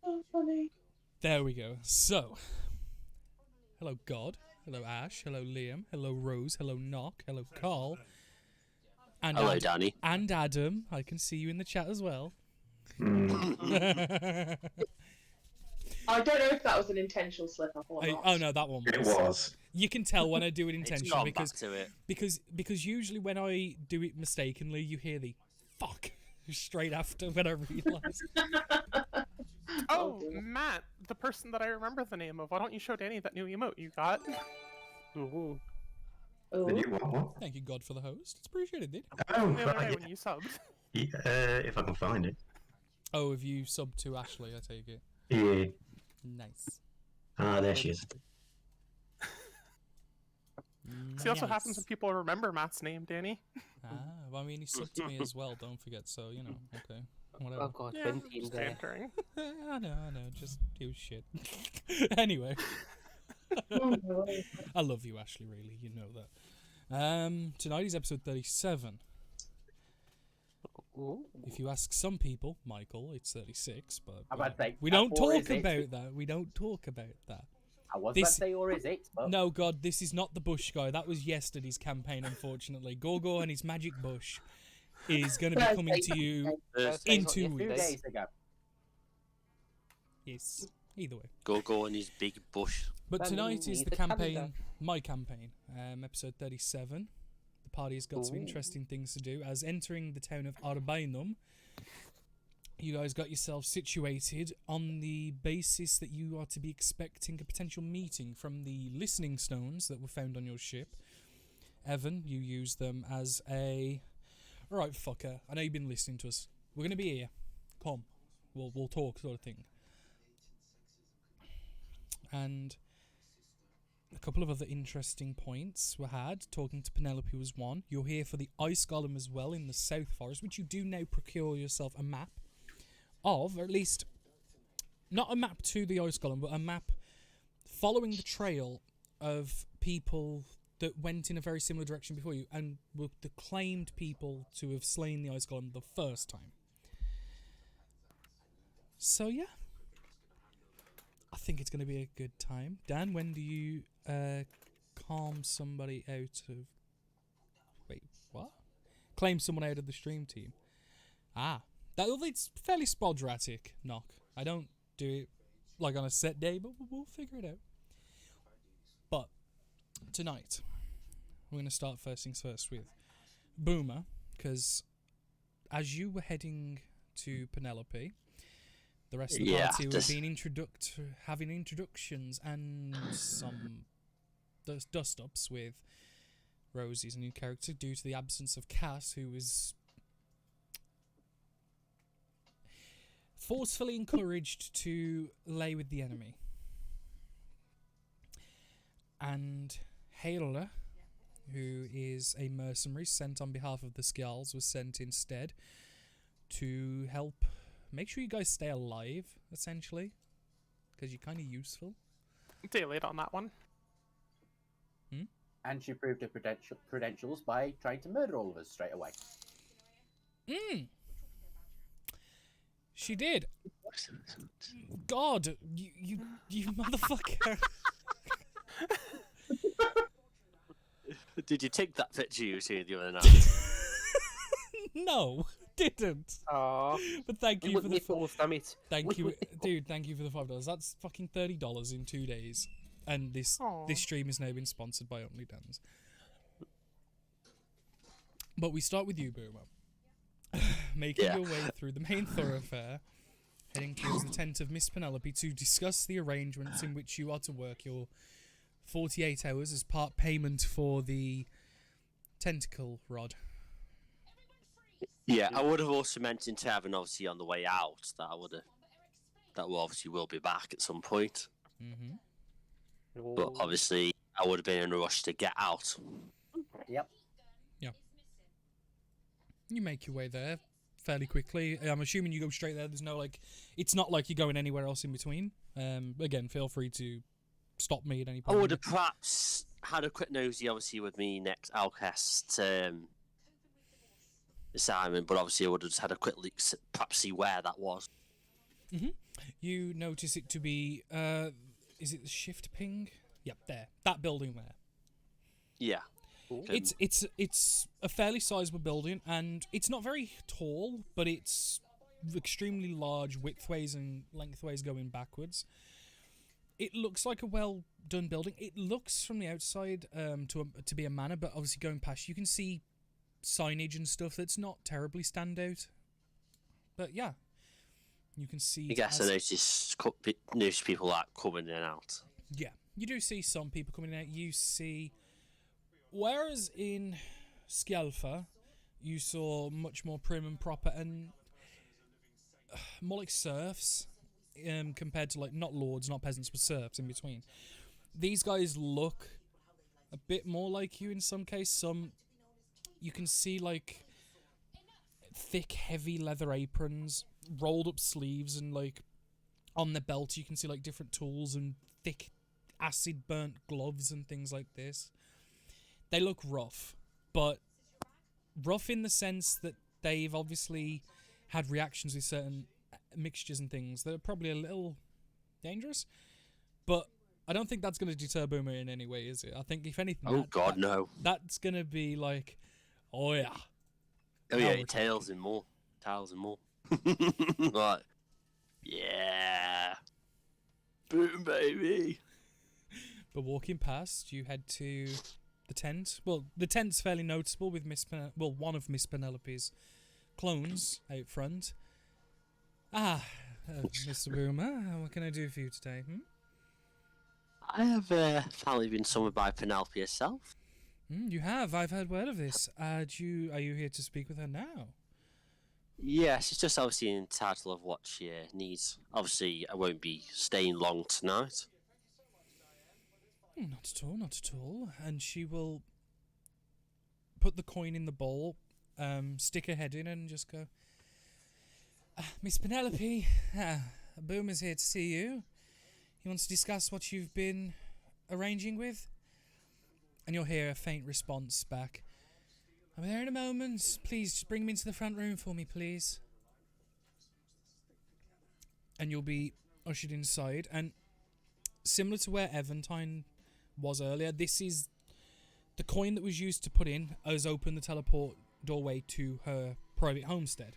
Oh, funny. There we go. So, hello God, hello Ash, hello Liam, hello Rose, hello Knock, hello Carl, and Hello, Danny. and Adam. I can see you in the chat as well. I don't know if that was an intentional slip up or not. Oh no, that one was. It was. You can tell when I do it It's intentionally gone back to it. because usually when I do it mistakenly, you hear the fuck straight after when I realise. Oh, dear. Matt, the person that I remember the name of. Why don't you show Danny that new emote you got? Ooh. The new what? Thank you God for the host. It's appreciated, dude. Oh, The other day right. when you subbed. Yeah, if I can find it. Oh, have you subbed to Ashley? I take it. Yeah. Nice. Ah, there she is. See, that's what happens when people remember Matt's name, Danny. Well, I mean, he subbed to me as well. Don't forget. So you know, okay, whatever. Oh god, Yeah, 20 in just there. entering. I know. Just it was shit. Anyway, Oh, no. I love you, Ashley. Really, you know that. Tonight is episode 37. Ooh. If you ask some people, Michael, it's 36. But I'm about to say, we don't or talk is it? about that. We don't talk about that. I was This- about to say, or is it? But No, God, this is not the bush guy. That was yesterday's campaign, unfortunately. Gorgo and his magic bush is going to be coming to you. First in days on 2 yesterday, weeks. days ago. Yes, either way. Go in his big bush. But Then tonight is need the the campaign, calendar. my campaign, episode 37. The party has got some Ooh. interesting things to do. As entering the town of Arbainum, you guys got yourselves situated on the basis that you are to be expecting a potential meeting from the listening stones that were found on your ship. Evan, you use them as a... Alright, fucker, I know you've been listening to us. We're going to be here. Come. We'll talk, sort of thing. And a couple of other interesting points were had. Talking to Penelope was one. You're here for the Ice Golem as well in the South Forest, which you do now procure yourself a map of, or at least not a map to the Ice Golem, but a map following the trail of people that went in a very similar direction before you and were the claimed people to have slain the Ice Golem the first time. So yeah, I think it's going to be a good time. Dan, when do you calm somebody out of... Wait, what? Claim someone out of the stream team. It's fairly spodratic, Knock. I don't do it like on a set day, but we'll figure it out. But tonight, we're going to start first things first with Boomer, because as you were heading to Penelope, the rest of the party were being having introductions and some dust-ups with Rosie's new character due to the absence of Cass, who was forcefully encouraged to lay with the enemy. And Hayla, who is a mercenary sent on behalf of the Skjalls, was sent instead to help make sure you guys stay alive, essentially, because you're kind of useful. Day late on that one. And she proved her credentials by trying to murder all of us straight away. She did. God, you motherfucker. Did you take that picture you seen the other night? No, didn't. Aww. But thank you for the damn it. thank you, dude. Thank you for the $5. That's fucking $30 in 2 days. And this stream has now been sponsored by Only Dan's. But we start with you, Boomer. Making your way through the main thoroughfare, heading towards the tent of Miss Penelope to discuss the arrangements in which you are to work your 48 hours as part payment for the tentacle rod. Yeah, I would have also mentioned to Evan, obviously, on the way out, that we obviously will be back at some point. Mm-hmm. But obviously, I would have been in a rush to get out. Yep. You make your way there fairly quickly. I'm assuming you go straight there. There's no, it's not like you're going anywhere else in between. Again, feel free to stop me at any I point. would have perhaps had a quick nosy, obviously, with me next Outcast assignment, but obviously I would have just had a quick look, perhaps see where that was. You notice it to be, is it the shift ping? Yep, there. That building there. Yeah. Cool. It's a fairly sizable building, and it's not very tall, but it's extremely large widthways and lengthways going backwards. It looks like a well done building. It looks from the outside to be a manor, but obviously going past you can see signage and stuff that's not terribly standout. But yeah, you can see. I guess I notice people like coming in and out. Yeah, you do see some people coming out. You see, whereas in Skjelfa, you saw much more prim and proper and more like serfs, compared to like not lords, not peasants, but serfs in between. These guys look a bit more like you in some case. Some you can see like thick, heavy leather aprons, rolled up sleeves, and like on the belt you can see like different tools and thick acid burnt gloves and things like this. They look rough, but rough in the sense that they've obviously had reactions with certain mixtures and things that are probably a little dangerous, but I don't think that's going to deter Boomer in any way, is it? I think if anything, No. that's going to be like, oh yeah. Oh Now yeah, we're tails and more. Like, yeah. Boom, baby. But walking past, you head to the tent. Well, the tent's fairly noticeable with one of Miss Penelope's clones out front. Mr. Boomer, what can I do for you today? I have finally been summoned by Penelope herself. You have. I've heard word of this. Are you here to speak with her now? Yes, it's just obviously in the title of what she needs. Obviously, I won't be staying long tonight. Not at all, not at all. And she will put the coin in the bowl, stick her head in, and just go, Miss Penelope, Boomer's here to see you. He wants to discuss what you've been arranging with. And you'll hear a faint response back. I'll be there in a moment. Please, just bring me into the front room for me, please. And you'll be ushered inside. And similar to where Eventine was earlier, this is the coin that was used to put in has opened the teleport doorway to her private homestead.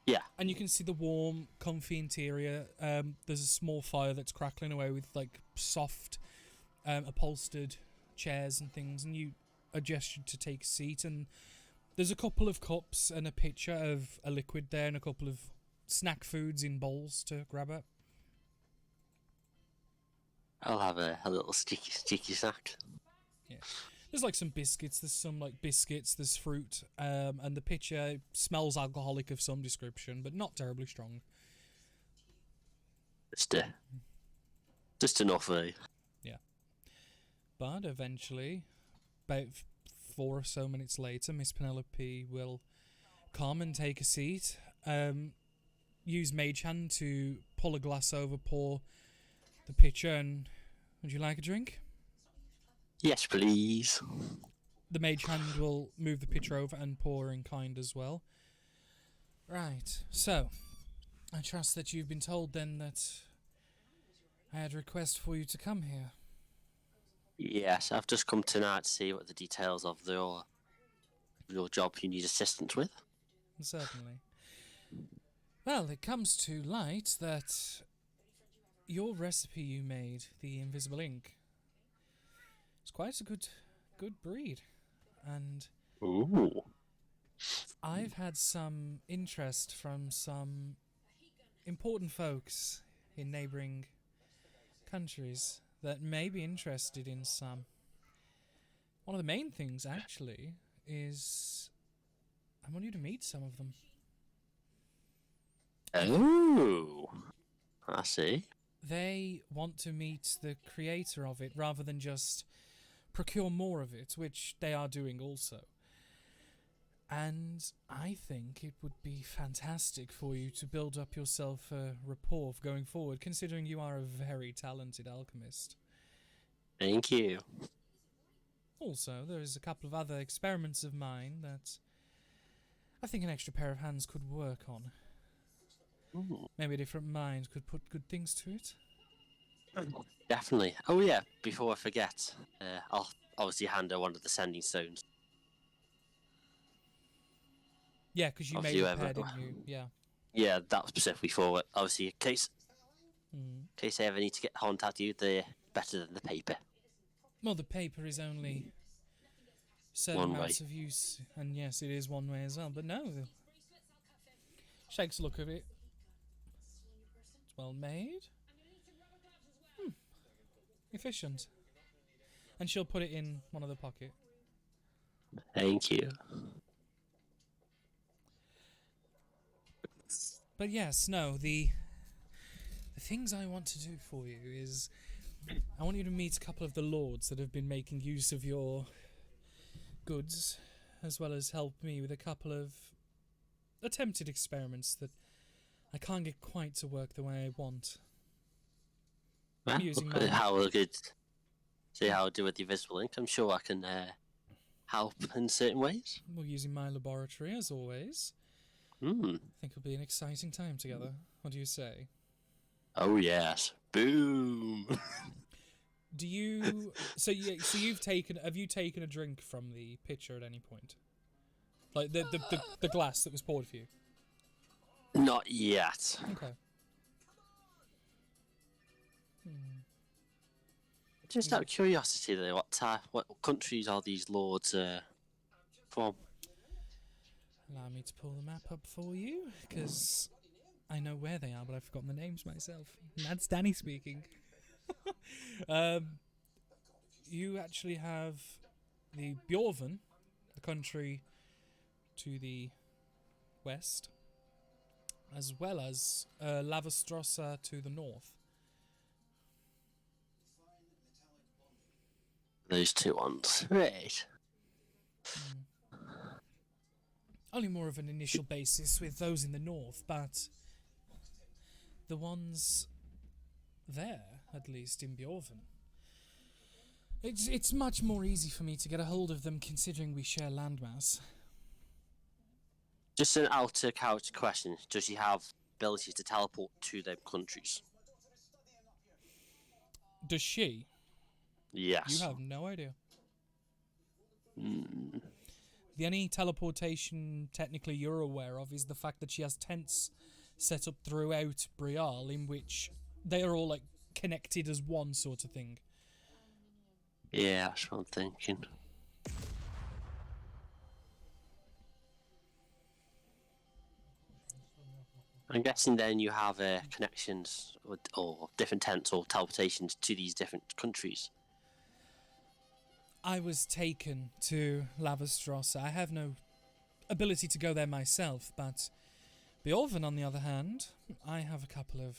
Yeah. And you can see the warm, comfy interior. There's a small fire that's crackling away with like soft, upholstered chairs and things, and you are gestured to take a seat, and there's a couple of cups and a pitcher of a liquid there and a couple of snack foods in bowls to grab at. I'll have a little sticky snack. Yeah. There's like some biscuits, there's fruit, and the pitcher smells alcoholic of some description, but not terribly strong. Just enough, eh? Yeah. But eventually, about 4 or so minutes later, Miss Penelope will come and take a seat, use Mage Hand to pull a glass over, pour the pitcher, and would you like a drink? Yes, please. The Mage Hand will move the pitcher over and pour in kind as well. Right, so I trust that you've been told then that I had a request for you to come here. Yes, I've just come tonight to see what the details of your job you need assistance with. Certainly. Well, it comes to light that your recipe you made, the invisible ink, is quite a good breed, and Ooh. I've had some interest from some important folks in neighbouring countries that may be interested in some. One of the main things, actually, is I want you to meet some of them. Oh, I see. They want to meet the creator of it rather than just procure more of it, which they are doing also. And I think it would be fantastic for you to build up yourself a rapport going forward, considering you are a very talented alchemist. Thank you. Also, there is a couple of other experiments of mine that I think an extra pair of hands could work on. Ooh, Maybe a different mind could put good things to it. definitely. Oh yeah, before I forget, I'll obviously hand her one of the sending stones. Yeah, because you made Obviously, a whoever. pair, didn't you? Yeah. Yeah, that was specifically for it. Obviously, in Mm. case I ever need to get contact you, they're better than the paper. Well, the paper is only certain One amounts way. of use, and yes, it is one way as well. But no, shakes a look of it. It's well made. Efficient. And she'll put it in one of the pocket. Thank you. But yes, no, the things I want to do for you is I want you to meet a couple of the lords that have been making use of your goods, as well as help me with a couple of attempted experiments that I can't get quite to work the way I want. Well, Using my- how I could see how I do with the invisible ink. I'm sure I can help in certain ways. We're using my laboratory as always. Hmm. I think it'll be an exciting time together. What do you say? Oh yes. Boom. Do you? So you've taken? Have you taken a drink from the pitcher at any point? Like the glass that was poured for you. Not yet. Okay. Just out of curiosity, though, what countries are these lords from? Allow me to pull the map up for you, because I know where they are, but I've forgotten the names myself. And that's Danny speaking. You actually have the Bjorven, the country to the west, as well as Lavastrosa to the north. Those two ones. Right. Only more of an initial basis with those in the north, but the ones there, at least in Bjorven, it's much more easy for me to get a hold of them considering we share landmass. Just an outer character question. Does she have ability to teleport to them countries? Does she? Yes. You have no idea. Mm. The only teleportation technically you're aware of is the fact that she has tents set up throughout Brial in which they are all like connected as one sort of thing. Yeah, that's what I'm thinking. I'm guessing then you have connections or different tents or teleportations to these different countries. I was taken to Lavastrosa. I have no ability to go there myself, but Bjorven, on the other hand, I have a couple of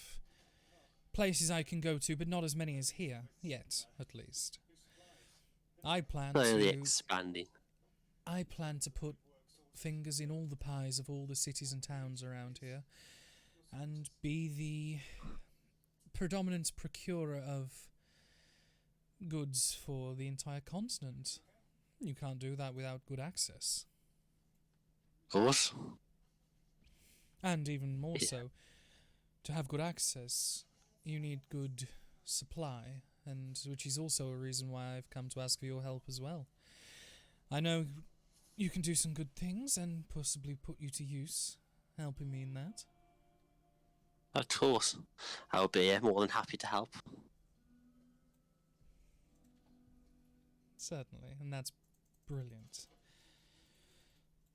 places I can go to, but not as many as here, yet, at least. I plan Slowly expanding. to put fingers in all the pies of all the cities and towns around here, and be the predominant procurer of goods for the entire continent. You can't do that without good access. Of course. And even more Yeah. so, to have good access, you need good supply, and which is also a reason why I've come to ask for your help as well. I know you can do some good things and possibly put you to use, helping me in that. Of course. I'll be more than happy to help. Certainly, and that's brilliant.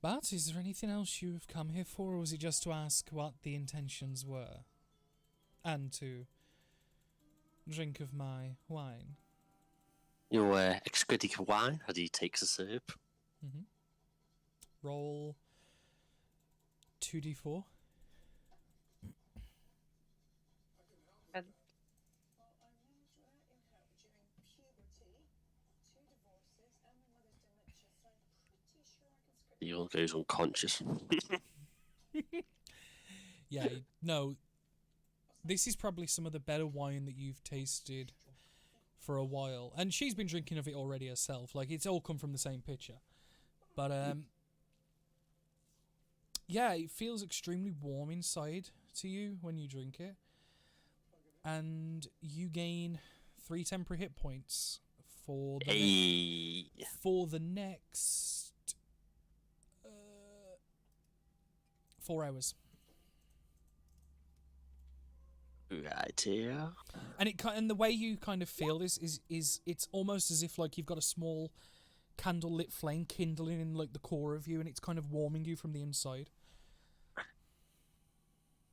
But is there anything else you've come here for, or was it just to ask what the intentions were? And to drink of my wine? Your exquisite wine as he takes a sip. Mm-hmm. Roll 2d4. He all goes unconscious. Yeah, no. This is probably some of the better wine that you've tasted for a while. And she's been drinking of it already herself. Like, it's all come from the same pitcher. But, yeah, it feels extremely warm inside to you when you drink it, and you gain 3 temporary hit points for the for the next 4 hours. Right here. And the way you kind of feel this is it's almost as if like you've got a small candle-lit flame kindling in like the core of you, and it's kind of warming you from the inside.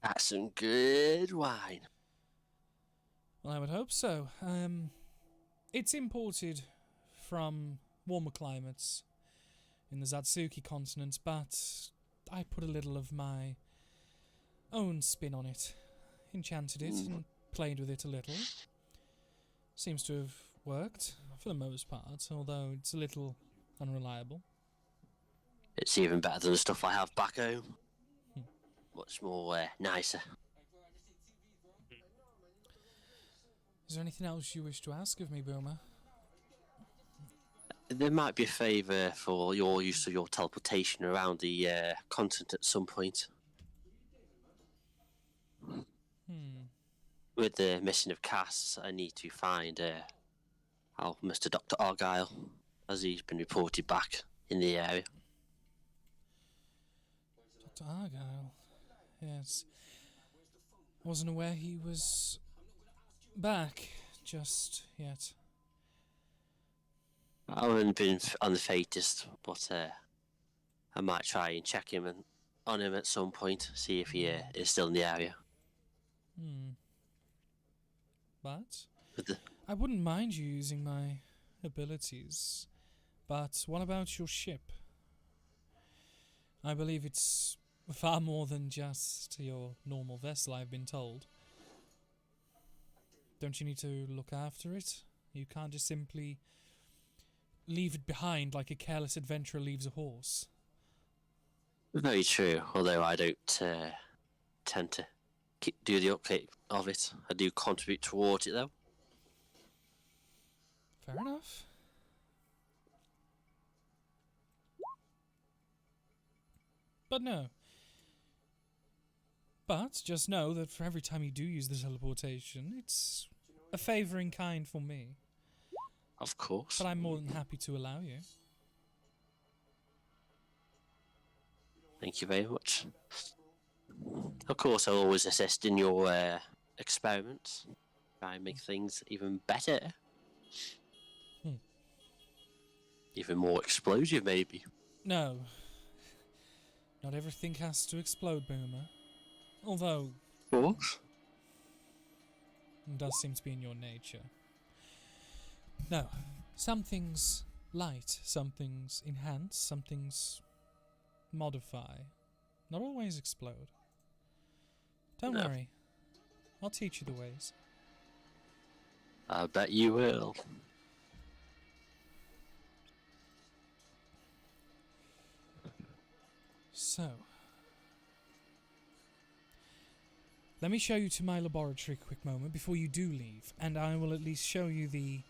That's some good wine. Well, I would hope so. It's imported from warmer climates in the Zatsuki continent, but I put a little of my own spin on it, enchanted it, and played with it a little. Seems to have worked for the most part, although it's a little unreliable. It's even better than the stuff I have back home. Much more nicer. Is there anything else you wish to ask of me, Boomer? There might be a favour for your use of your teleportation around the continent at some point. With the missing of Cass, I need to find Mr. Dr. Argyle, as he's been reported back in the area. Dr. Argyle? Yes. I wasn't aware he was back just yet. I haven't been on the faintest, but I might try and check him on him at some point, see if he is still in the area. But I wouldn't mind you using my abilities. But what about your ship? I believe it's far more than just your normal vessel, I've been told. Don't you need to look after it? You can't just simply leave it behind like a careless adventurer leaves a horse. Very true, although I don't tend to do the upkeep of it. I do contribute towards it, though. Fair enough. But no. But just know that for every time you do use the teleportation, it's a favour in kind for me. Of course. But I'm more than happy to allow you. Thank you very much. Of course, I'll always assist in your experiments. Try and make things even better. Even more explosive, maybe. No. Not everything has to explode, Boomer. Although, Of course. it does seem to be in your nature. No. Some things light, some things enhance, some things modify. Not always explode. Don't worry. I'll teach you the ways. I bet you will. So, let me show you to my laboratory a quick moment before you do leave, and I will at least show you the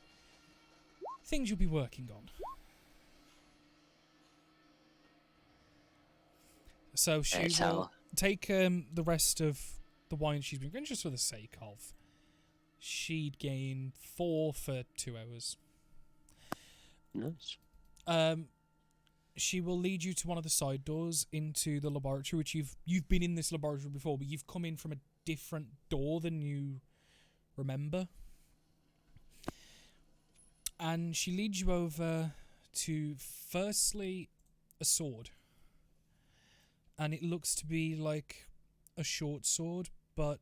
things you'll be working on. So she will take the rest of the wine she's been drinking, just for the sake of. She'd gain 4 for 2 hours. Nice. She will lead you to one of the side doors into the laboratory, which you've been in this laboratory before, but you've come in from a different door than you remember. And she leads you over to, firstly, a sword. And it looks to be like a short sword, but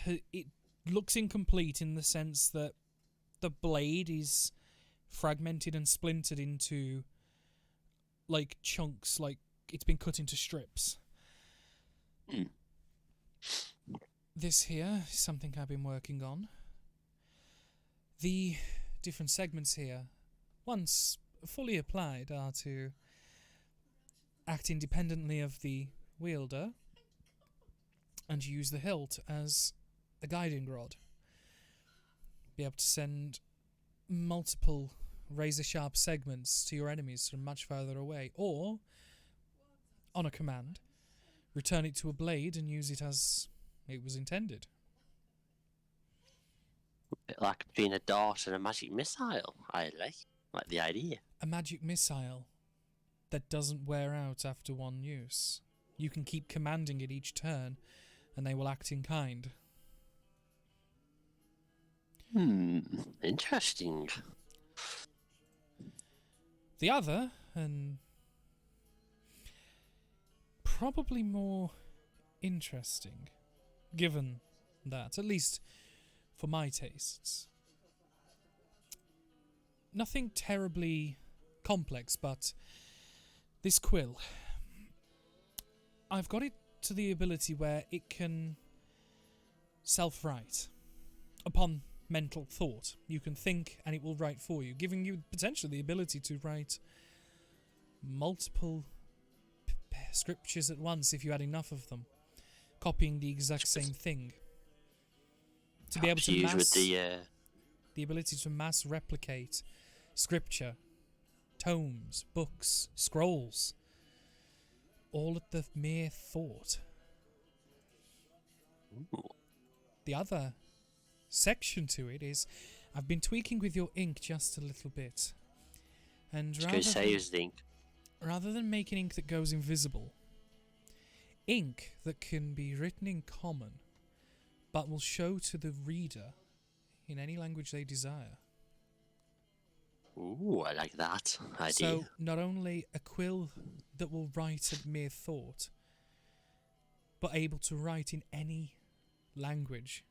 it looks incomplete in the sense that the blade is fragmented and splintered into like chunks, like it's been cut into strips. This here is something I've been working on. The different segments here, once fully applied, are to act independently of the wielder and use the hilt as a guiding rod. Be able to send multiple razor-sharp segments to your enemies from much further away, or, on a command, return it to a blade and use it as it was intended. Bit like between a dart and a magic missile. I like the idea. A magic missile that doesn't wear out after one use. You can keep commanding it each turn, and they will act in kind. Interesting. The other, and probably more interesting, given that, at least for my tastes. Nothing terribly complex, but this quill, I've got it to the ability where it can self-write upon mental thought. You can think and it will write for you, giving you potentially the ability to write multiple scriptures at once if you had enough of them, copying the exact same thing. To be able to use mass, with the ability to mass replicate scripture, tomes, books, scrolls, all at the mere thought. Ooh. The other section to it is, I've been tweaking with your ink just a little bit, and rather than making ink that goes invisible, ink that can be written in common, but will show to the reader in any language they desire. Ooh, I like that idea. So, not only a quill that will write at mere thought, but able to write in any language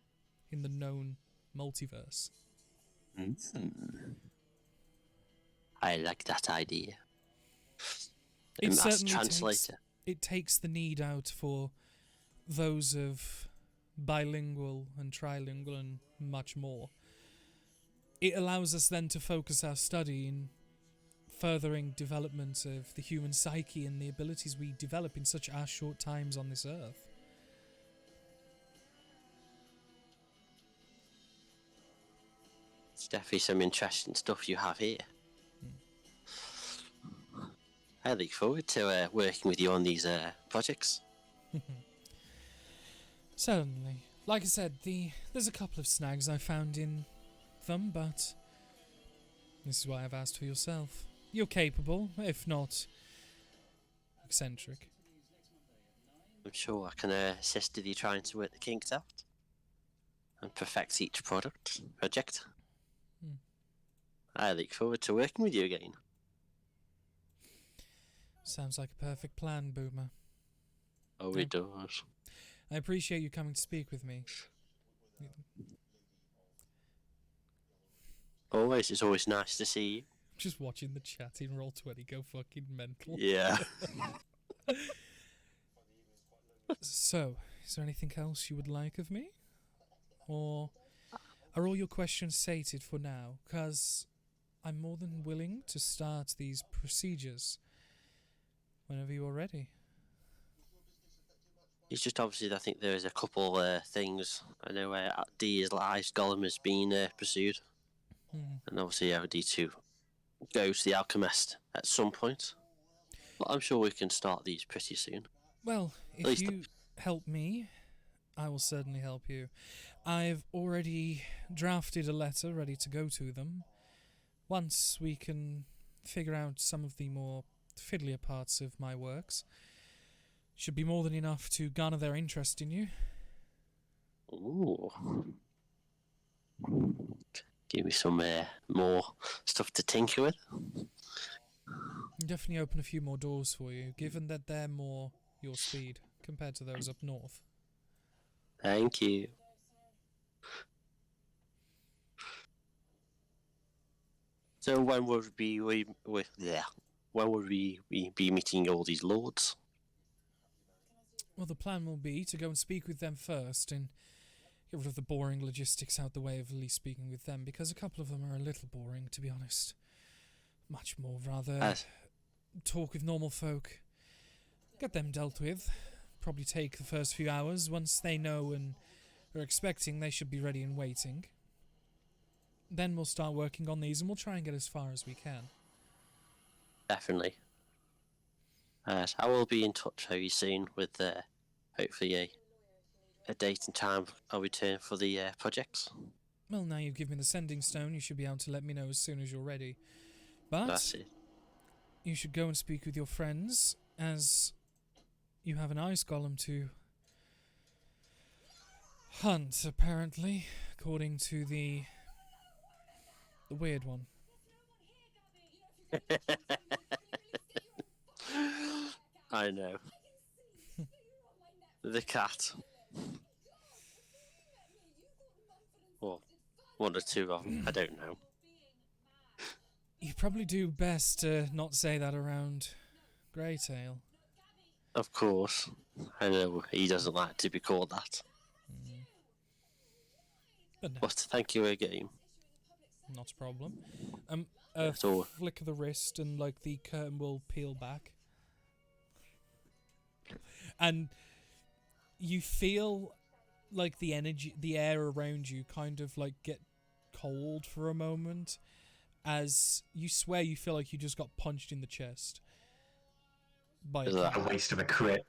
in the known multiverse. I like that idea. It Mass certainly translator. it takes the need out for those of bilingual and trilingual and much more. It allows us then to focus our study in furthering development of the human psyche and the abilities we develop in such our short times on this earth. It's definitely some interesting stuff you have here. I look forward to working with you on these projects. Certainly. Like I said, there's a couple of snags I found in them, but this is why I've asked for yourself. You're capable, if not eccentric. I'm sure I can assist with you trying to work the kinks out and perfect each project. I look forward to working with you again. Sounds like a perfect plan, Boomer. Oh, it does. I appreciate you coming to speak with me. Always, it's always nice to see you. Just watching the chat in Roll20 go fucking mental. Yeah. So, is there anything else you would like of me? Or are all your questions sated for now? Because I'm more than willing to start these procedures whenever you are ready. It's just obviously, I think there's a couple things. I know Dee's life Gollum has been pursued. And obviously I would need to go to the alchemist at some point. But I'm sure we can start these pretty soon. Well, if you help me, I will certainly help you. I've already drafted a letter ready to go to them. Once we can figure out some of the more fiddlier parts of my works, should be more than enough to garner their interest in you. Ooh. Give me some more stuff to tinker with. Definitely open a few more doors for you, given that they're more your speed compared to those up north. Thank you. So when would when would we be meeting all these lords? Well, the plan will be to go and speak with them first and get rid of the boring logistics out the way of at least speaking with them, because a couple of them are a little boring, to be honest. Much more rather talk with normal folk, get them dealt with. Probably take the first few hours. Once they know and are expecting, they should be ready and waiting. Then we'll start working on these and we'll try and get as far as we can. Definitely. I will be in touch very soon with hopefully a date and time I'll return for the projects. Well, now you've given me the sending stone, you should be able to let me know as soon as you're ready. But That's it. you should go and speak with your friends, as you have an ice golem to hunt, apparently, according to the weird one. I know. The cat. Well, one or two of them. I don't know. You probably do best to not say that around Greytail. Of course. I know he doesn't like to be called that. But no, But thank you again. not a problem. A That's all. flick of the wrist and like the curtain will peel back. And you feel like the energy, the air around you kind of like get cold for a moment, as you swear you feel like you just got punched in the chest by a Is that cat. A waste of a crit.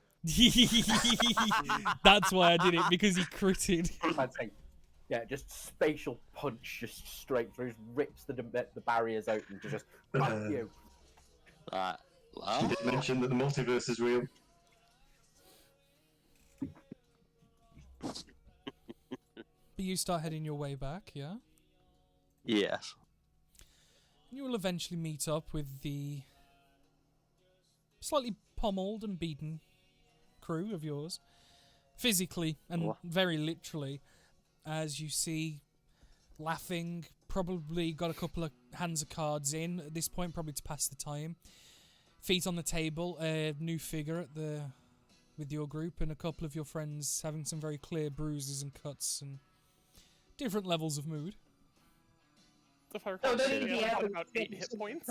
That's why I did it, because he critted. I'd say, yeah, just spatial punch, just straight through, just rips the barriers open to just fuck you. Well, You did mention that the multiverse is real. But you start heading your way back, yeah? yes. You will eventually meet up with the slightly pummeled and beaten crew of yours, physically and very literally, as you see, laughing, probably got a couple of hands of cards in at this point, probably to pass the time. Feet on the table, a new figure at the with your group, and a couple of your friends having some very clear bruises and cuts and different levels of mood. If I recall, don't she need only the had air about 8 hit points.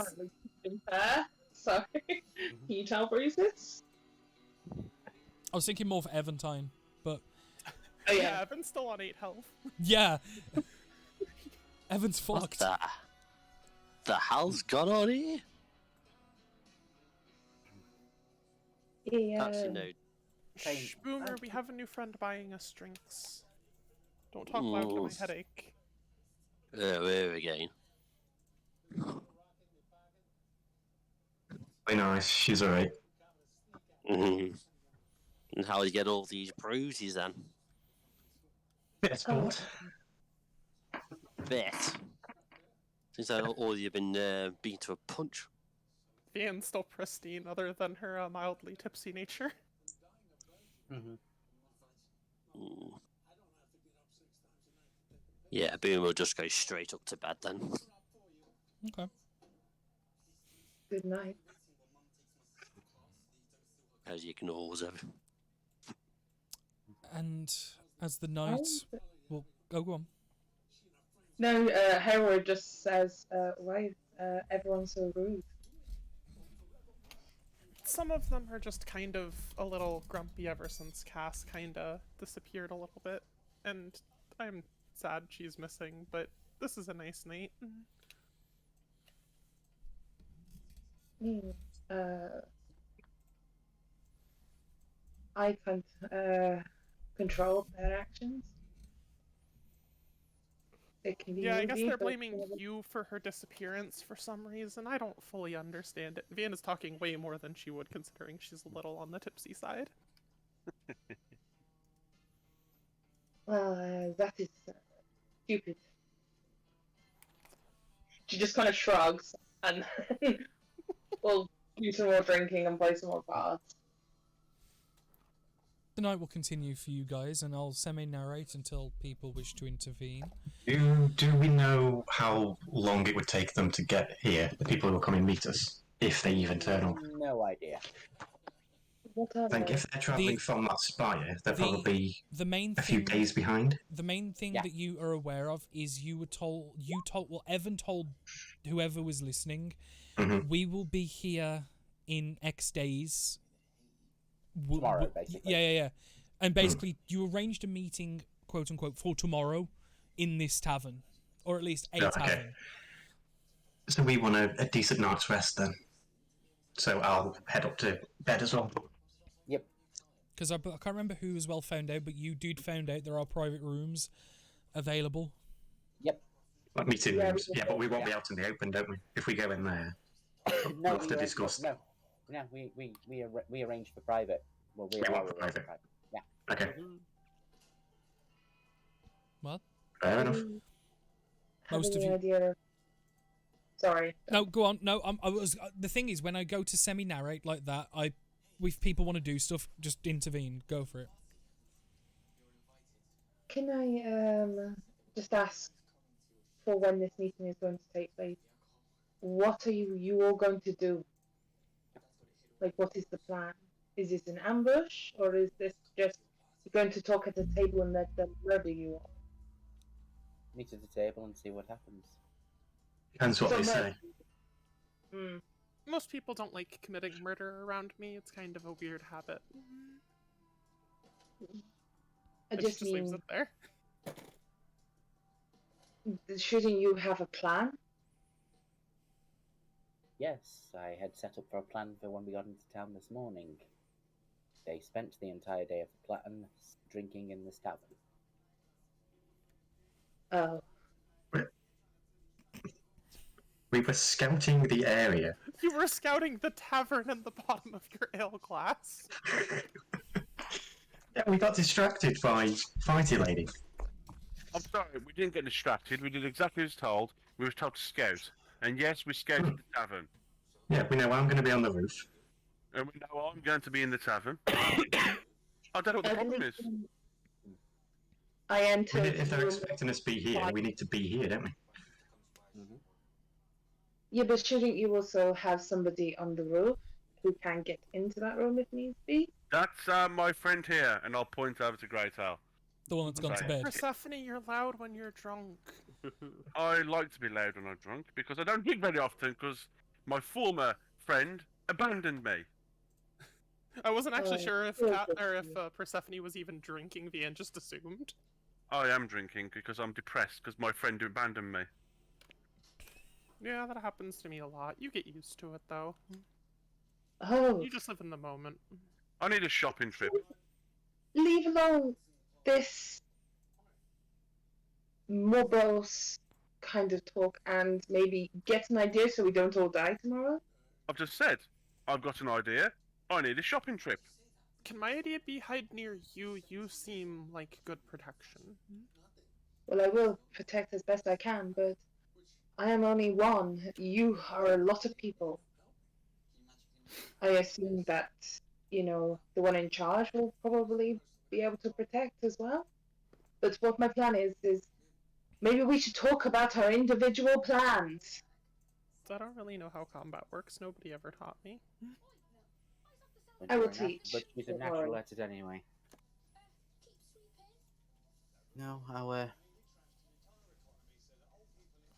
So, can you tell bruises? I was thinking more for Eventine, but Oh Yeah, yeah. Evan's still on 8 health. yeah. Evan's What fucked. the hell's gone on here? Yeah. Actually, no. Shh, Boomer, we have a new friend buying us drinks. Don't talk loud to my Oof. headache. Where again? Very nice. She's alright. And how do you get all these bruises then? Bit of sport. Bet. Since all you've been beaten to a punch. Vian's still pristine, other than her mildly tipsy nature. Mm. Yeah, Boom will just go straight up to bed then. Okay. Good night. As you can always have. And as the night... Well, go on. No, Harold just says, why is everyone so rude? Some of them are just kind of a little grumpy ever since Cass kinda disappeared a little bit. And I'm sad she's missing, but this is a nice night. I can't control their actions. It can be Yeah, I guess easy, they're but- blaming you for her disappearance for some reason. I don't fully understand it. Vian is talking way more than she would, considering she's a little on the tipsy side. Well, that is stupid. She just kind of shrugs and we'll do some more drinking and play some more cards. The night will continue for you guys, and I'll semi-narrate until people wish to intervene. Do we know how long it would take them to get here? The people who will come and meet us, if they even turn up. No idea. What are I think they? if they're travelling from that spire, they're the- probably The main a few thing, days behind. the main thing Yeah. that you are aware of is well, Evan told whoever was listening, Mhm. we will be here in X days. Tomorrow, basically. Yeah. And basically, you arranged a meeting, quote unquote, for tomorrow in this tavern, or at least a Yeah, okay. tavern. So we want a decent night's rest then. So I'll head up to bed as well. Yep. Because I can't remember who as well found out, but you did found out there are private rooms available. Yep. Like meeting Yeah, rooms. Yeah, but we won't be Yeah. out in the open, don't we? If we go in there, No, we'll have to discuss. No, we arranged for private. Well, we We are want arranged private. for private. Yeah. Okay, What? fair enough. Have Most of any you- idea? Sorry. No, go on. No, I was. The thing is, when I go to semi-narrate like that, if people want to do stuff, just intervene. Go for it. Can I just ask for when this meeting is going to take place? What are you all going to do? Like, what is the plan? Is this an ambush, or is this just you're going to talk at the table and let them murder you all? Meet at the table and see what happens. Depends what So they mur- say. Hmm. Most people don't like committing murder around me. It's kind of a weird habit. I It just leaves mean, it there. shouldn't you have a plan? Yes, I had set up for a plan for when we got into town this morning. They spent the entire day of the plan drinking in this tavern. Oh, We were scouting the area. You were scouting the tavern in the bottom of your ale glass. Yeah, we got distracted by Fighty Lady. I'm sorry, we didn't get distracted. We did exactly as told. We were told to scout. And yes, we scouted the tavern. Yeah, we know I'm going to be on the roof. And we know I'm going to be in the tavern. I don't know what the problem is. I I entered. mean, if they're room- expecting us to be here, we need to be here, don't we? Yeah, but shouldn't you also have somebody on the roof who can get into that room if needs be? That's my friend here, and I'll point over to Greytail. The one that's gone to Right. bed. Persephone, you're loud when you're drunk. I like to be loud when I'm drunk because I don't drink very often because my former friend abandoned me. I wasn't actually Oh, sure if poor Kat, or if Persephone. Persephone was even drinking. The end just assumed. I am drinking because I'm depressed because my friend abandoned me. Yeah, that happens to me a lot. You get used to it though. Oh, You just live in the moment. I need a shopping trip. leave alone this morose kind of talk and maybe get an idea so we don't all die tomorrow. I've just said, I've got an idea. I need a shopping trip. Can my idea be hide near you? You seem like good protection. Well, I will protect as best I can, but I am only one. You are a lot of people. I assume that, the one in charge will probably be able to protect as well. But what my plan is maybe we should talk about our individual plans. I don't really know how combat works. Nobody ever taught me. But I will you're a teach, But she's a don't natural worry. at it anyway. No, our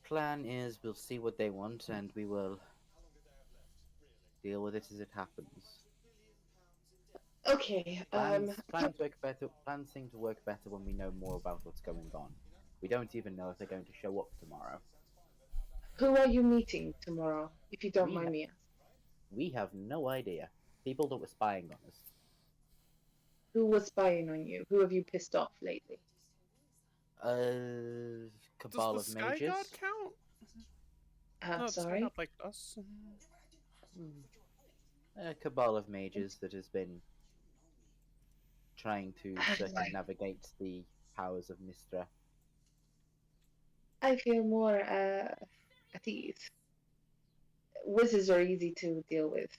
plan is we'll see what they want and we will deal with it as it happens. Okay, Plans seem to work better when we know more about what's going on. We don't even know if they're going to show up tomorrow. who are you meeting tomorrow, if you don't We mind ha- me asking? We have no idea. People that were spying on us. Who was spying on you? Who have you pissed off lately? Cabal Does of the Sky mages. God count? I'm No, the Sky sorry. God liked us. A cabal of mages that has been trying to circumnavigate the powers of Mistra. I feel more at ease. Wizards are easy to deal with.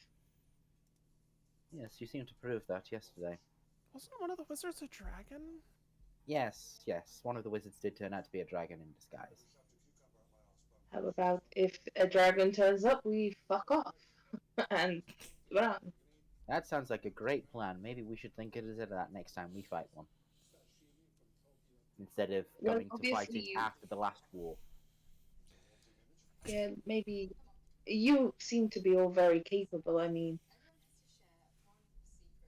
Yes, you seem to prove that yesterday. Wasn't one of the wizards a dragon? Yes, one of the wizards did turn out to be a dragon in disguise. How about if a dragon turns up, we fuck off and run? That sounds like a great plan. Maybe we should think of that next time we fight one. Instead of Well, going to fight it obviously- after the last war. Yeah, maybe. You seem to be all very capable. I mean,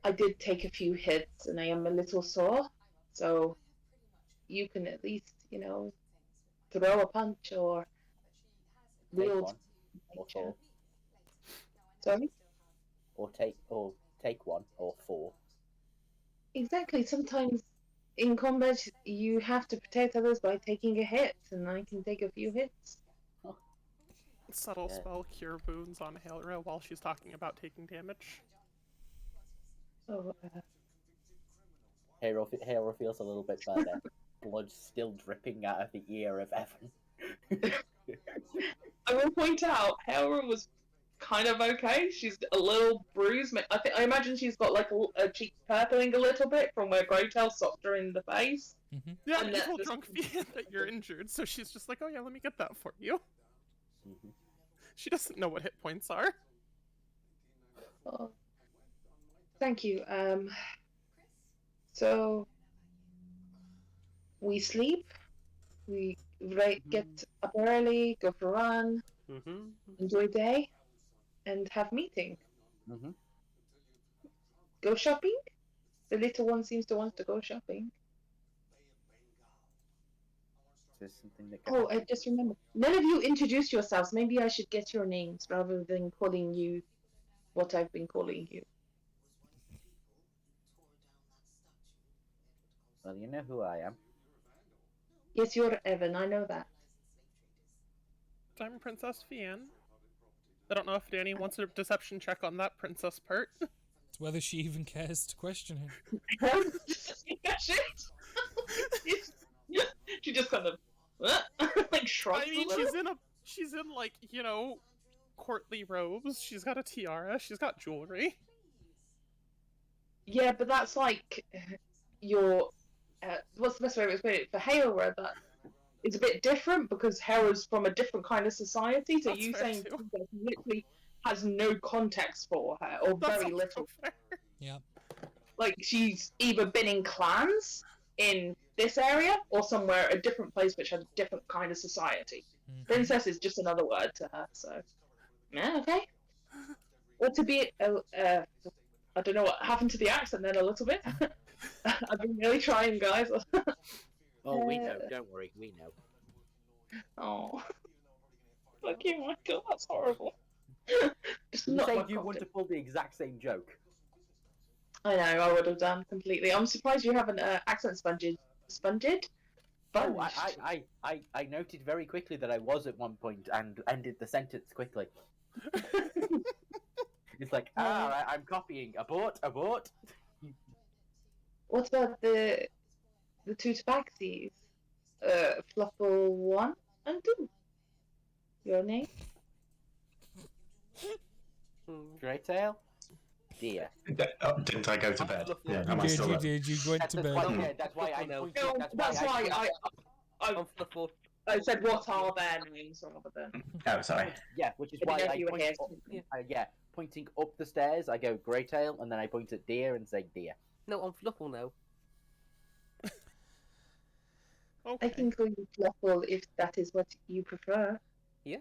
I did take a few hits and I am a little sore, so you can at least, throw a punch or Take wield one, or nature. four, Sorry? or take one, or four. Exactly. Sometimes in combat, you have to protect others by taking a hit, and I can take a few hits. Subtle Yeah. spell cure wounds on Hailra while she's talking about taking damage. So, Hero feels a little bit better. Blood still dripping out of the ear of Evan. I will point out, Hera was kind of okay. She's a little bruised. I imagine she's got like a cheek purpling a little bit from where Greytail socked her in the face. Mm-hmm. Yeah, And you that told just- Drunk Fian that you're injured, so she's just like, oh yeah, let me get that for you. Mhm. She doesn't know what hit points are. Oh, thank you. So we sleep. We get up early, go for a run, enjoy day, and have meeting. Mhm. Go shopping. The little one seems to want to go shopping. Is this something that Oh, I just remembered. None of you introduced yourselves. Maybe I should get your names rather than calling you what I've been calling you. Well, you know who I am. Yes, you're Evan. I know that. I'm Princess Fian. I don't know if Danny wants a deception check on that princess part. It's whether she even cares to question him. She just kind of like shrugs. I mean, she's in like, you know, courtly robes. She's got a tiara. She's got jewelry. Yeah, but that's like your. What's the best way to explain it? For Hera, that is a bit different because Hera's from a different kind of society. So That's you fair saying too. that literally has no context for her, or That's very also little. fair. Yeah. Like she's either been in clans in this area or somewhere a different place which has a different kind of society. Mhm. Princess is just another word to her. So yeah, okay. Or to be I don't know what happened to the accent then a little bit. I've been really trying, guys. Oh, we know. Don't worry, we know. Oh, fuck you, Michael. That's horrible. Just You not say my you cup want of to pull the exact same joke. I know, I would have done completely. I'm surprised you haven't accent sponged. Oh, I noted very quickly that I was at one point and ended the sentence quickly. It's like, I'm copying. Abort, abort. What about the two tabaxis? Fluffle 1 and 2. Your name? Greytail? Dear. Didn't I go to bed? Yeah, You am I did, still you up? did. You went to bed. Yeah, that's why I No. pointed. No, That's why I said what are their names rather than. Oh, sorry. Yeah, which is I why didn't know I you were point, here. pointing up the stairs. I go Greytail, and then I point at Deer and say Deer. No, I'm Fluffle now. Okay. I can call you Fluffle if that is what you prefer. He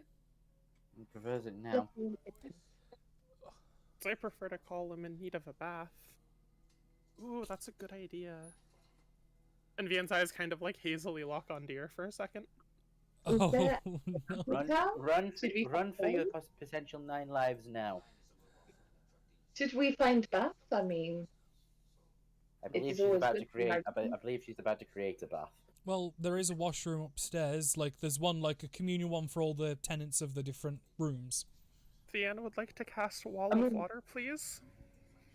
prefers it now. Fluffle. I prefer to call him in need of a bath. Ooh, that's a good idea. And Vian's eyes kind of like hazily lock on Deer for a second. Oh, there- no. Run Should we for find your them? potential 9 lives now. Should we find baths? I mean, I believe is she's always about good to to create. know. I believe she's about to create a bath. Well, there is a washroom upstairs. Like, there's one, like, a communal one for all the tenants of the different rooms. Vian would like to cast a wall I of mean- water, please.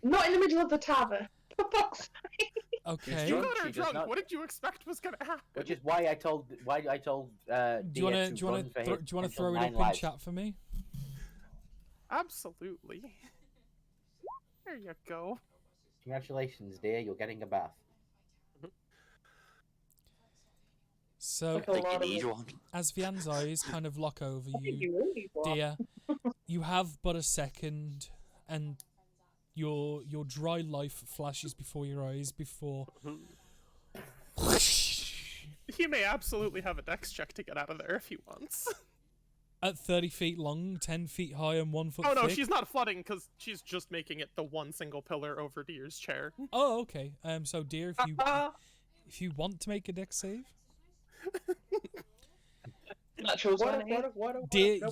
not in the middle of the tavern. For fuck's sake. Okay. You drunk, got her she does drunk. not- What did you expect was gonna happen? Which is why I told. Do you want to throw it up in chat for me? Absolutely. There you go. Congratulations, dear. You're getting a bath. So, Like a I think you lot of need it. one. as Vian's eyes kind of lock over I think you, you will need one. dear, you have but a second, and your dry life flashes before your eyes before. He may absolutely have a dex check to get out of there if he wants. At 30 feet long, 10 feet high, and 1 foot Oh no, thick. she's not flooding because she's just making it the one single pillar over Deer's chair. Oh, okay. So, dear, if you want to make a dex save, Natural What? 20. dear,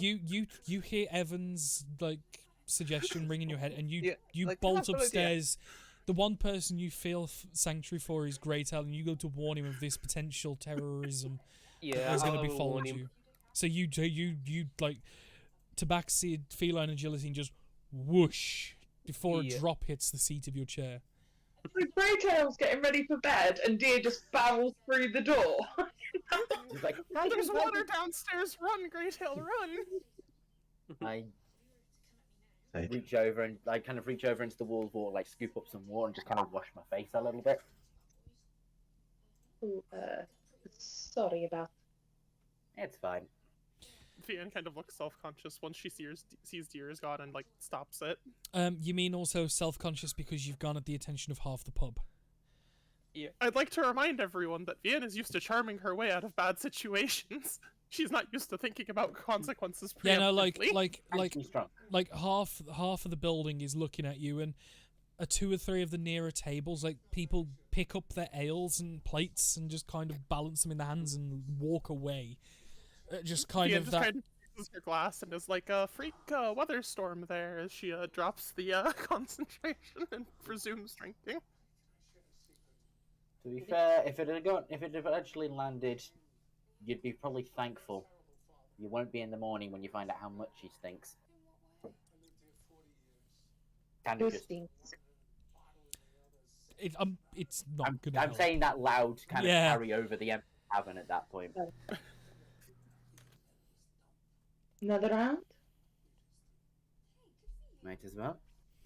you hear Evan's like suggestion ring in your head, and you Yeah, you like, bolt that's a good idea. upstairs the one person you feel sanctuary for is Greytail, and you go to warn him of this potential terrorism Yeah, that is going I'll to befall warn him. you. So you like tabaxi feline agility and just whoosh before a Yeah. drop hits the seat of your chair. The Greytail's getting ready for bed, and Deer just barrels through the door. She's like, There's water downstairs. Run, Greytail, run! I Take. reach over and I kind of reach over into the wall, like scoop up some water and just kind of wash my face a little bit. Ooh, sorry about. It's fine. Vian kind of looks self-conscious once she sees Deer is gone and like stops it. You mean also self-conscious because you've garnered the attention of half the pub? Yeah. I'd like to remind everyone that Vian is used to charming her way out of bad situations. She's not used to thinking about consequences preemptively. Yeah, no, like She's drunk. like half of the building is looking at you, and 2 or 3 of the nearer tables, like people pick up their ales and plates and just kind of balance them in their hands and walk away. Just kind Vian of just that. kind of uses her glass and is like a freak weather storm there as she drops the concentration and resumes drinking. To be fair, if it had actually landed, you'd be probably thankful. You won't be in the morning when you find out how much she stinks. Kind Who of just. stinks? It's not I'm gonna help. saying that loud to kind Yeah. of carry over the empty tavern at that point. Another round? Might as well.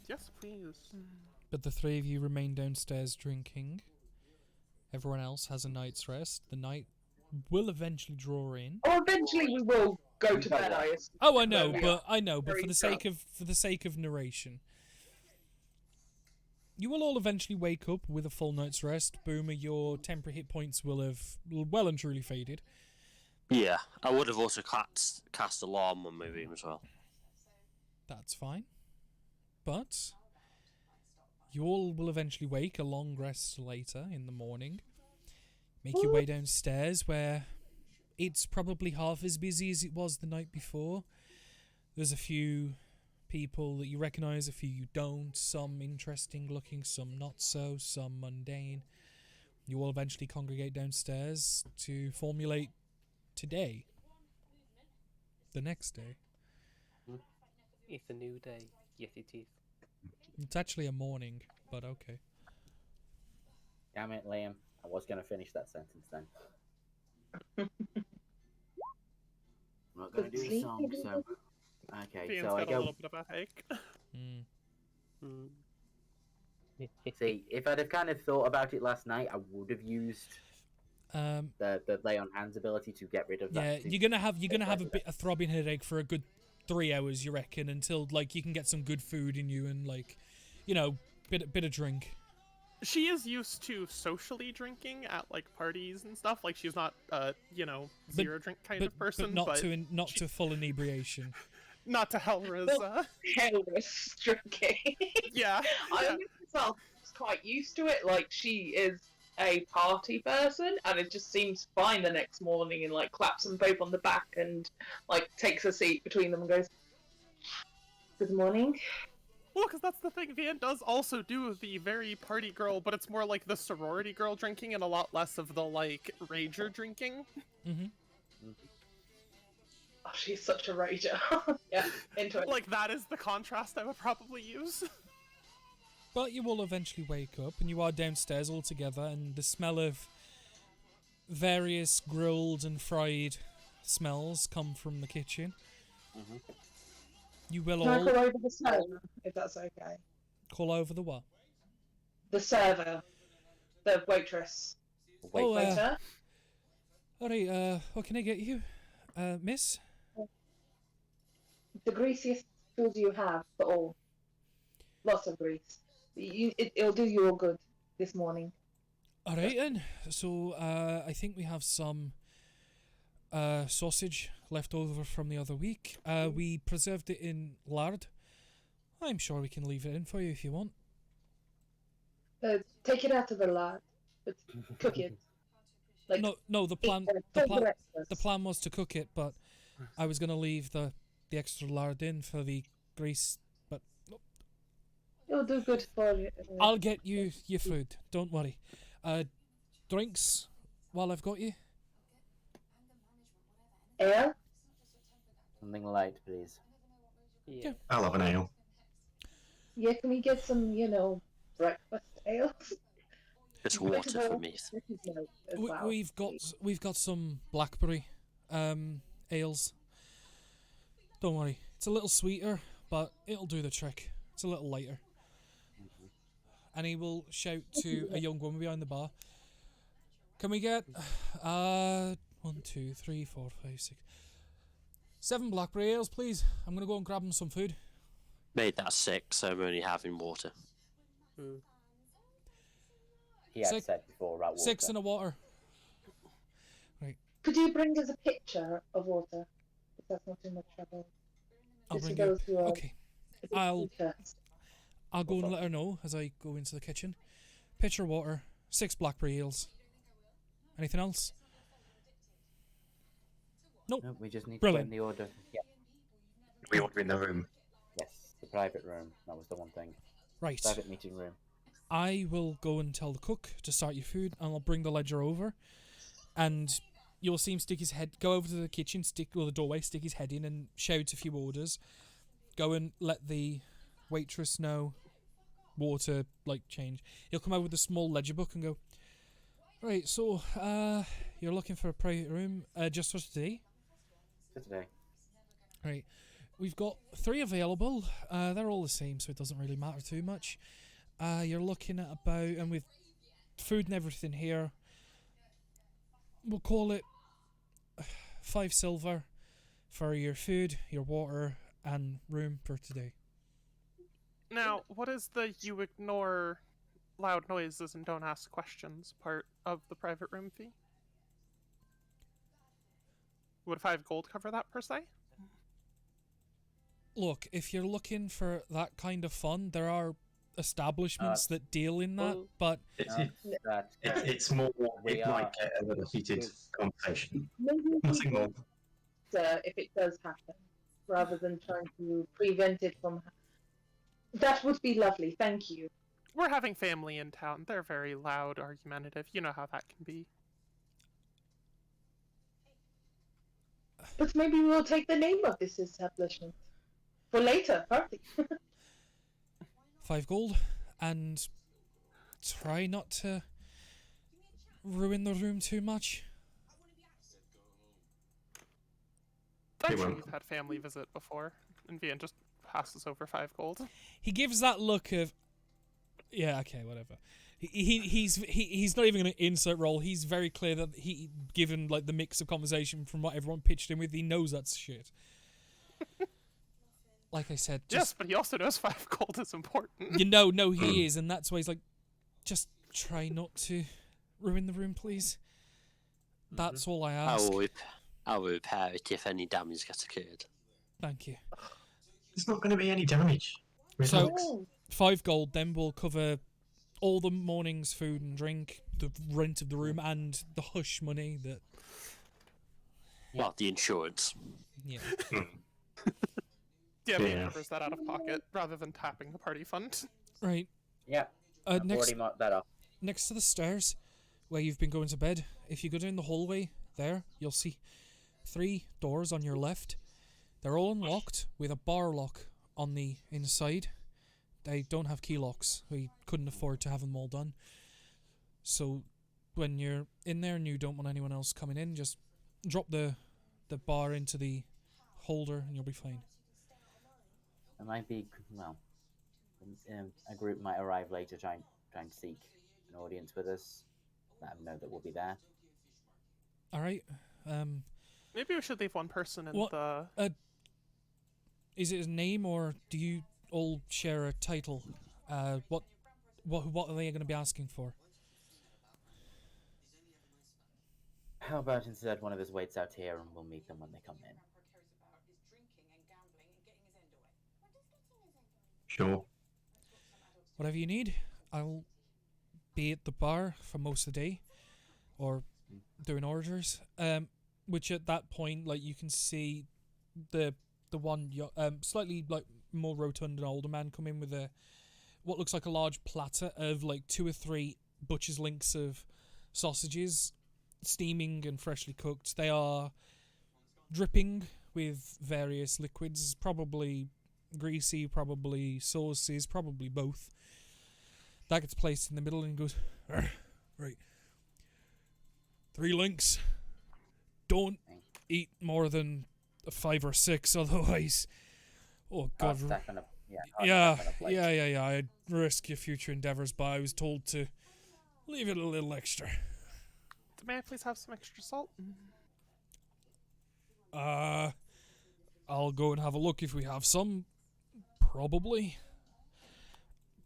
Yes, please. But the 3 of you remain downstairs drinking. Everyone else has a night's rest. The night will eventually draw in. Or eventually we will go to bed, I assume. Oh, I know, we but are for very the sake of narration, you will all eventually wake up with a full night's rest. Boomer, your temporary hit points will have well and truly faded. Yeah, I would have also cast alarm on my room as well. That's fine. But you all will eventually wake a long rest later in the morning. Make your way downstairs where it's probably half as busy as it was the night before. There's a few people that you recognise, a few you don't, some interesting looking, some not so, some mundane. You all eventually congregate downstairs to formulate today. The next day. It's a new day. Yes, it is. It's actually a morning, but okay. Damn it, Liam. I was going to finish that sentence then. I'm not going to do a song, so. Okay, Vian's so I got a go. little bit of a headache. See, if I'd have kind of thought about it last night, I would have used the lay on hands ability to get rid of that. Yeah, you're gonna have a throbbing headache for a good 3 hours, you reckon, until like you can get some good food in you and like, you know, bit of drink. She is used to socially drinking at like parties and stuff. Like she's not zero drink kind of person, but not to full inebriation. not to Helra's. Hellish drinking. Yeah. I myself was quite used to it. Like, she is a party person, and it just seems fine the next morning, and like claps them both on the back and like takes a seat between them and goes, "Good morning." Well, because that's the thing. Vian does also do the very party girl, but it's more like the sorority girl drinking and a lot less of the like rager drinking. Mm-hmm. Oh, she's such a rager. Yeah, into it. Like that is the contrast I would probably use. But you will eventually wake up, and you are downstairs all together, and the smell of various grilled and fried smells come from the kitchen. Mm-hmm. You will Can I all call over the server, if that's okay? call over the what? The server. The waitress. Wait, Oh, Waiter. Alright, what can I get you? Miss? The greasiest food you have for all. Lots of grease. It'll do you all good this morning. Alright then, so I think we have some sausage left over from the other week. We preserved it in lard. I'm sure we can leave it in for you if you want. Take it out of the lard, but cook it. Like, No, the plan full breakfast. the plan was to cook it, but I was gonna leave the extra lard in for the grease, but It will do good for I'll get you your food. Don't worry. Drinks while I've got you. ale. Something light, please. Yeah. I'll have an ale. Yeah, can we get some, breakfast ale? Just water for me. This is light as We, well. we've got some blackberry ales. Don't worry. It's a little sweeter, but it'll do the trick. It's a little lighter. And he will shout to a young woman behind the bar. Can we get 1, 2, 3, 4, 5, 6, 7 blackberry ales, please? I'm gonna go and grab him some food. Made that 6, so I'm only having water. Mm. He had Six- said before about water. 6 in a water. Could you bring us a pitcher of water? If that's not too much trouble. I'll Just for bring you. those who are Okay, a bit I'll- thirsty. I'll go and let her know as I go into the kitchen. Pitcher of water, 6 blackberry ales. Anything else? No, we just need Brilliant. to put in the order. Yeah. We order in the room. Yes, the private room. That was the one thing. Right. Private meeting room. I will go and tell the cook to start your food, and I'll bring the ledger over. And you'll see him stick his head, go over to the kitchen, the doorway, stick his head in, and shout a few orders. Go and let the waitress know water change. He'll come out with a small ledger book and go, right, so you're looking for a private room just for today? For today. Right, we've got 3 available. They're all the same, so it doesn't really matter too much. You're looking at about, and with food and everything here, we'll call it 5 silver for your food, your water, and room for today. Now, what is the you ignore loud noises and don't ask questions part of the private room fee? Would 5 gold cover that per se? Look, if you're looking for that kind of fun, there are establishments that deal in that, well, but It's more. We It are- might get a little heated conversation. Maybe we Nothing more. if it does happen, rather than trying to prevent it from happening. That would be lovely, thank you. We're having family in town. They're very loud, argumentative. You know how that can be. But maybe we'll take the name of this establishment for later, party. 5 gold, and try not to ruin the room too much. I'm Hey, sure well. you've had family visit before, and Vian just passes over 5 gold. He gives that look of, yeah, okay, whatever. He's not even going to insert role. He's very clear that he, given the mix of conversation from what everyone pitched him with, he knows that's shit. Like I said, Yes, just but he also knows 5 gold is important. no, he is, and that's why he's like, just try not to ruin the room, please. That's all I ask. I will repair it if any damage gets occurred. Thank you. There's not going to be any damage. So- Relax. Oh, 5 gold, then we'll cover all the morning's food and drink, the rent of the room, and the hush money that. Well, the insurance. Yeah. Yeah, Vian Yeah. covers that out of pocket rather than tapping the party fund. Right. Yeah, I've Next, already marked that off. next to the stairs, where you've been going to bed, if you go down the hallway there, you'll see 3 doors on your left. They're all unlocked with a bar lock on the inside. They don't have key locks. We couldn't afford to have them all done. So when you're in there and you don't want anyone else coming in, just drop the bar into the holder and you'll be fine. It might be, well, a group might arrive later trying to seek an audience with us. Let them know that we'll be there. Alright. Maybe we should leave one person in What? the... Is it a name or do you all share a title? What are they going to be asking for? How about instead one of us waits out here and we'll meet them when they come in? Sure. Whatever you need. I'll be at the bar for most of the day, or doing orders. Which at that point, you can see the one slightly more rotund and older man come in with what looks like a large platter of like 2 or 3 butcher's links of sausages, steaming and freshly cooked. They are dripping with various liquids, probably greasy, probably sauces, probably both. That gets placed in the middle and goes, right. 3 links. Don't eat more than 5 or 6, otherwise. Oh God. Yeah. I'd risk your future endeavours, but I was told to leave it a little extra. May I please have some extra salt? I'll go and have a look if we have some. Probably.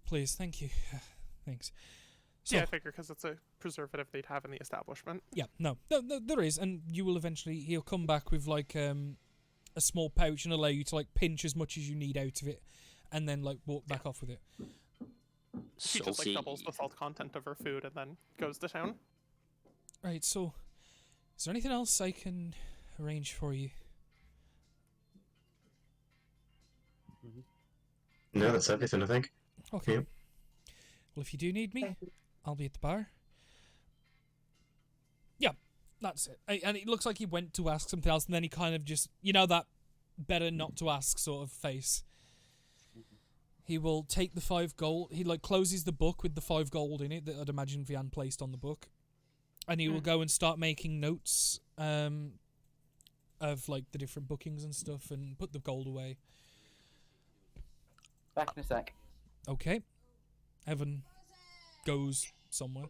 Please, thank you. Thanks. So, Yeah, I figure because it's a preservative they'd have in the establishment. Yeah, no, there is, and you will eventually. He'll come back with like a small pouch and allow you to like pinch as much as you need out of it, and then like walk back off with it. She just like doubles the salt content of her food and then goes to town. Right. So, is there anything else I can arrange for you? No, that's everything, I think. Okay. Yep. Well, if you do need me, I'll be at the bar. Yeah, that's it. And it looks like he went to ask something else, and then he kind of just, that better not to ask sort of face. He will take the 5 gold. He like closes the book with the 5 gold in it that I'd imagine Vian placed on the book, and he will go and start making notes of like the different bookings and stuff, and put the gold away. Back in a sec. Okay. Evan goes somewhere.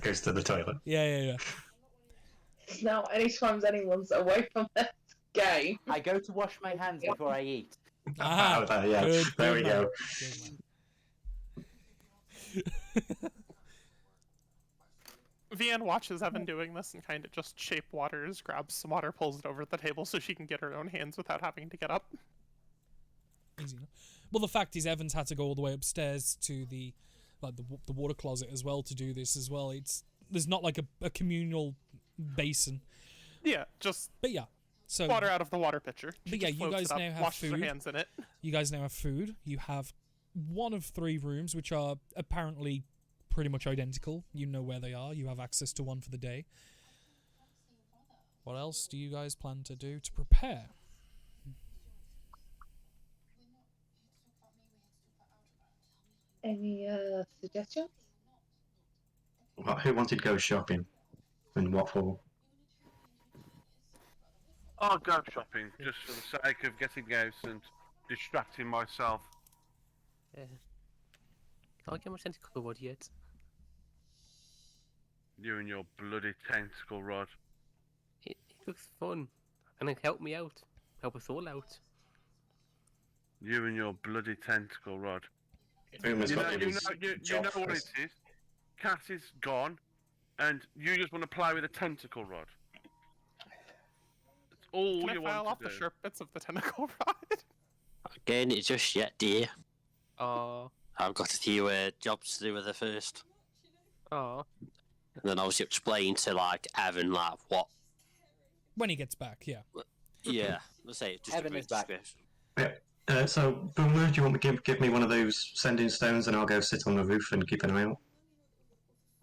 Goes to the toilet. Yeah. Now, anytime anyone's away from this game, I go to wash my hands before I eat. Yeah, Good, there we go. Vian watches Evan doing this and kind of just shape waters, grabs some water, pulls it over the table so she can get her own hands without having to get up. Easy enough. Well, the fact is, Evans had to go all the way upstairs to the water closet as well to do this as well. There's not like a communal basin. Yeah, just so water out of the water pitcher. But yeah, you guys now have washes food. her hands in it. You guys now have food. You have one of 3 rooms, which are apparently pretty much identical. You know where they are. You have access to one for the day. What else do you guys plan to do to prepare? any suggestions? Who wanted to go shopping? And what for? I'll go shopping just for the sake of getting out and distracting myself. Can't get much tentacle rod yet. You and your bloody tentacle rod. It looks fun. And it help me out. Help us all out. You and your bloody tentacle rod. You Boomer's know, got you his know job what it first. is. Cat is gone, and you just want to play with a tentacle rod. That's all Can I you file want off to the do. sharp bits of the tentacle rod? Again, it's just yet, dear. Aw. I've got a few jobs to do with her first. Aw. And then obviously explain to, like, Evan, like, what... When he gets back, yeah. Yeah, let's say, just Evan a brief is back. description. So, Boomer, do you want to give me one of those sending stones and I'll go sit on the roof and keep an eye out?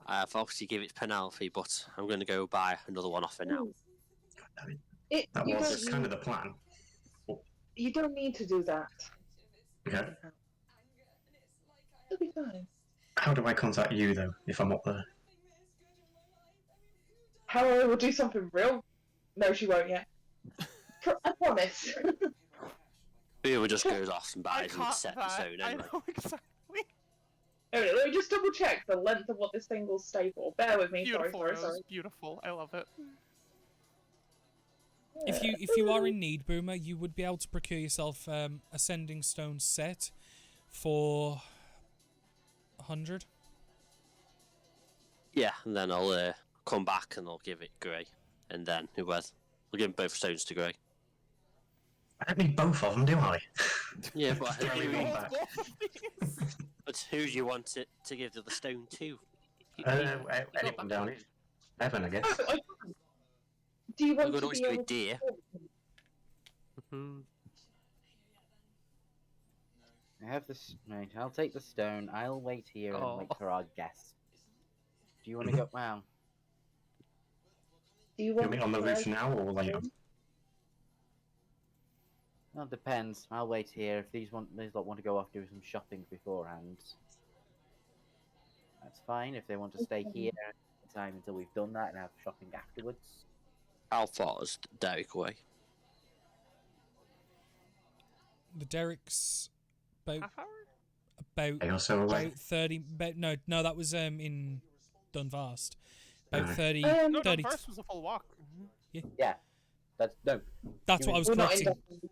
I've obviously give it to Penelope, but I'm going to go buy another one off her now. That You was don't kind need- of the plan. You don't need to do that. Okay. It'll be fine. How do I contact you, though, if I'm up there? Harrow will do something real. No, she won't yet. I promise. Boomer just goes off and I buys and caught set the that. stone I anyway. know exactly. Anyway, let me just double check the length of what this thing will stay for. Bear with me. Beautiful, Sorry. Rose. Beautiful. I love it. If you are in need, Boomer, you would be able to procure yourself a sending stone set for 100. Yeah, and then I'll come back and I'll give it Grey. And then whoever. I'll give them both stones to Grey. I don't need both of them, do I? Yeah, but Throw me one back. but who do you want it to give the stone to? Anyone down here. Evan, I guess. Do you We want could to always be do able it, dear. Hmm. I have this. Right, I'll take the stone. I'll wait here and wait Oh. for our guest. Do you want to go? Wow. Do you You want mean on the to roof now or later? Well, it depends. I'll wait here. If these lot want to go off do some shopping beforehand, that's fine. If they want to stay here time until we've done that and have shopping afterwards. How far is Derek away? The Derek's about Half hour? about They also away. about 30. No, that was in Dunvast. About Alright. 30. No, 30 first was a full walk. Yeah, that's no. That's what I was We're not correcting. in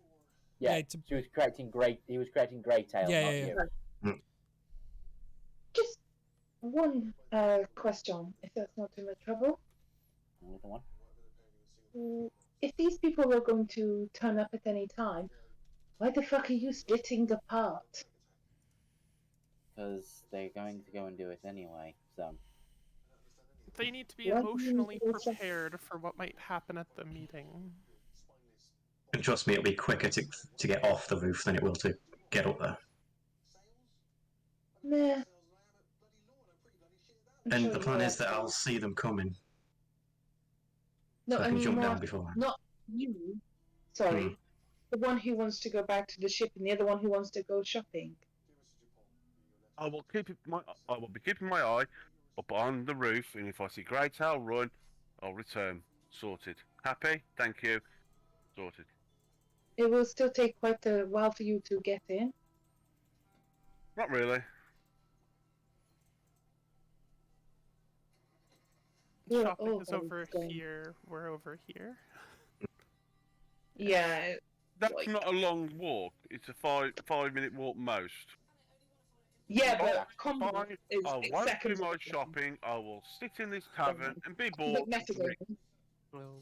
Yeah, Yeah, he was correcting great. He was correcting Grey Tail, Yeah, not yeah, you. Just one question, if that's not too much trouble. Only the one. If these people are going to turn up at any time, why the fuck are you splitting the part? Because they're going to go and do it anyway. So They need to be Why do you emotionally need to check- prepared for what might happen at the meeting. And trust me, it'll be quicker to get off the roof than it will to get up there. Nah. I'm And sure the you plan are is that I'll fine. see them coming, No, so I I can mean jump more, down beforehand. not you. Sorry. The one who wants to go back to the ship and the other one who wants to go shopping. I will be keeping my eye up on the roof, and if I see Grey Tail run, I'll return. Sorted. Happy? Thank you. Sorted. It will still take quite a while for you to get in. Not really. Yeah, Shopping is oh, over going- here. We're over here. Yeah, That's like- not a long walk. It's a 5 minute walk most. yeah, Fine, but combat fine. is I 6 won't do seconds. my shopping. I will sit in this tavern and be bored. But metagaming. Well,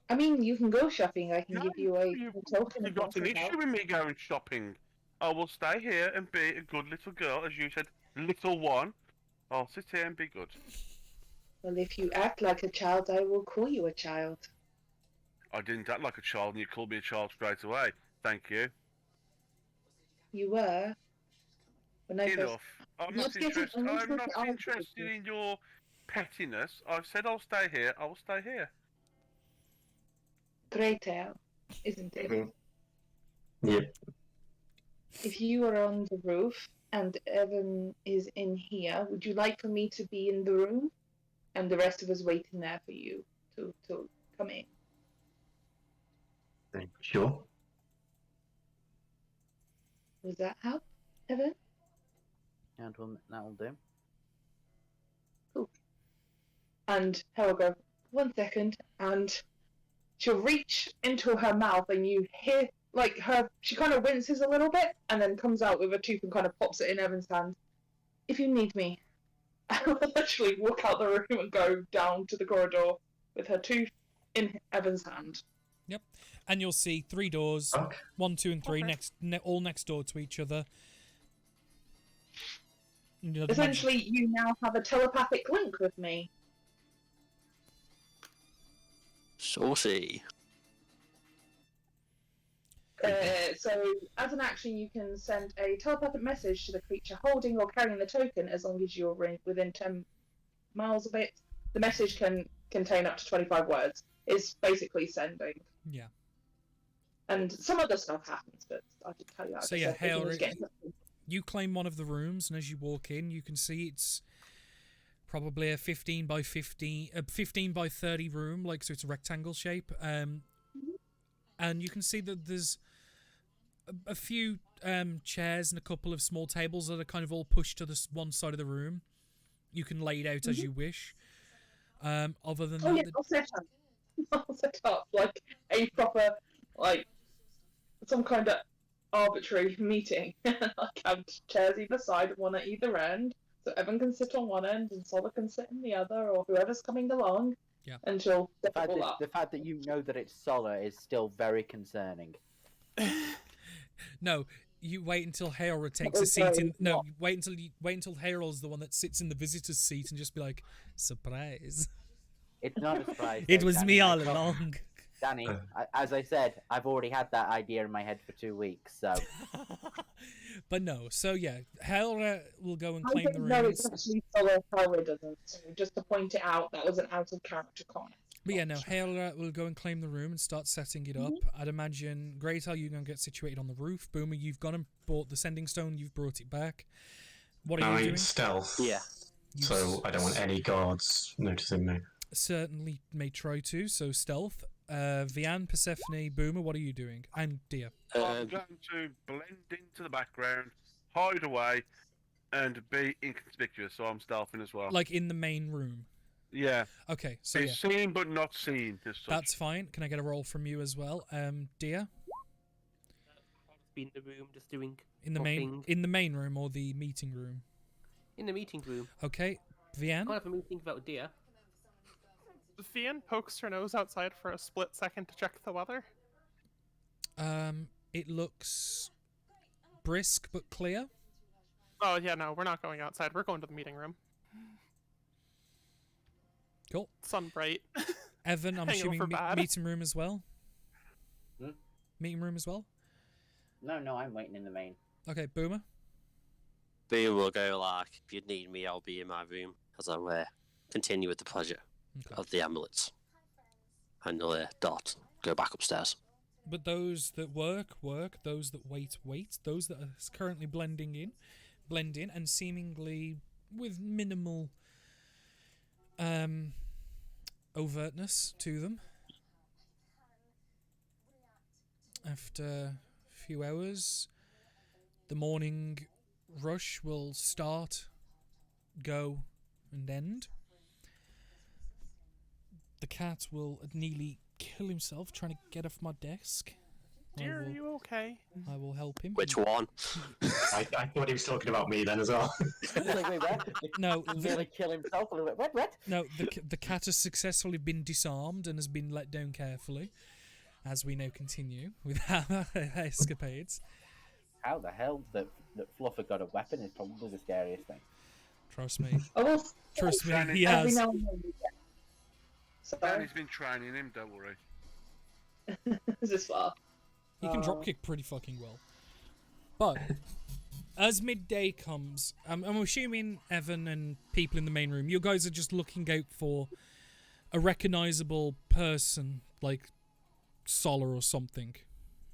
I mean, you can go shopping. I can No, give you a you've token You of got an welcome issue with me going shopping. I will stay here and be a good little girl, as you said, little one. I'll sit here and be good. Well, if you act like a child, I will call you a child. I didn't act like a child, and you called me a child straight away. Thank you. You were. When I first... Enough. I'm Not not getting- interested. I'm not I'm getting not argued interested with in your pettiness. I've said I'll stay here. I will stay here. Grey Tail, isn't it? Yep. If you are on the roof and Evan is in here, would you like for me to be in the room and the rest of us waiting there for you to come in? Sure. Would that help, Evan? and that'll do. And Hera will go, 1 second, and she'll reach into her mouth and you hear, like, she kind of winces a little bit and then comes out with a tooth and kind of pops it in Evan's hand. If you need me, I will literally walk out the room and go down to the corridor with her tooth in Evan's hand. Yep. And you'll see 3 doors, Okay. 1, 2, and 3, Okay. all next door to each other. You know, the Essentially, you now have a telepathic link with me. Saucy. So, as an action, you can send a telepathic message to the creature holding or carrying the token as long as you're within 10 miles of it. The message can contain up to 25 words. It's basically sending. Yeah. And some other stuff happens, but I did tell you that. So, I yeah, said, Hale, it's getting- You claim one of the rooms, and as you walk in, you can see it's probably a 15 by 30 room, like, so it's a rectangle shape. And you can see that there's a few chairs and a couple of small tables that are kind of all pushed to this one side of the room. You can lay it out as you wish. Other than Oh, that, yeah, I'll set up. I'll set up, like, a proper, like, some kind of arbitrary meeting. Like, have chairs either side, one at either end, so Evan can sit on one end and Sola can sit in the other, or whoever's coming along. Yeah. And she'll set it all up. The fact that you know that it's Solar is still very concerning. no, you wait until Harold takes Oh, a seat in. sorry, No, what? wait until Harold's the one that sits in the visitor's seat and just be like, surprise! It's not a surprise. It though, was Danny. me I all told- along. Danny, as I said, I've already had that idea in my head for 2 weeks, so... But no, so yeah, Helra will go and I claim the didn't room. know it's actually solo Howard doesn't. So just to point it out, that was an out of character comment. But yeah, no, Helra will go and claim the room and start setting it up. I'd imagine, Greater, you're going to get situated on the roof. Boomer, you've gone and bought the sending stone, you've brought it back. What are you doing? Stealth. Yeah. So I don't want any guards noticing me. Certainly may try to, so stealth. Vian, Persephone, Boomer, what are you doing? And Dia. I'm going to blend into the background, hide away, and be inconspicuous, so I'm stealthing as well. Like in the main room? Yeah. Okay, so Be yeah. seen but not seen, as such. That's fine. Can I get a roll from you as well? Dia? Be in the room, just doing In the main room or the meeting room? in the meeting room. Okay, Vian? Can't have a meeting without Dia. Vian pokes her nose outside for a split second to check the weather. It looks brisk but clear. Oh, yeah, no, we're not going outside. We're going to the meeting room. Cool. Sun bright. Evan, I'm assuming meeting room as well? Hmm? Meeting room as well? No, I'm waiting in the main. Okay, Boomer? Boo will go like, if you need me, I'll be in my room as I continue with the project of the amulets. And Dot go back upstairs. But those that work. Those that wait. Those that are currently blend in, and seemingly with minimal overtness to them. After a few hours, the morning rush will start, go, and end. The cat will nearly kill himself trying to get off my desk. Dear, are you okay? I will help him. Which one? I thought he was talking about me then as well. No, nearly kill himself a little bit. What? No, the cat has successfully been disarmed and has been let down carefully, as we now continue with our escapades. How the hell that Fluffer got a weapon is probably the scariest thing. Trust me. Trust me, Danny, he has. Danny's been training him, don't worry. Is this far? He can dropkick pretty fucking well. But as midday comes, I'm assuming Evan and people in the main room, you guys are just looking out for a recognisable person, like Solar or something.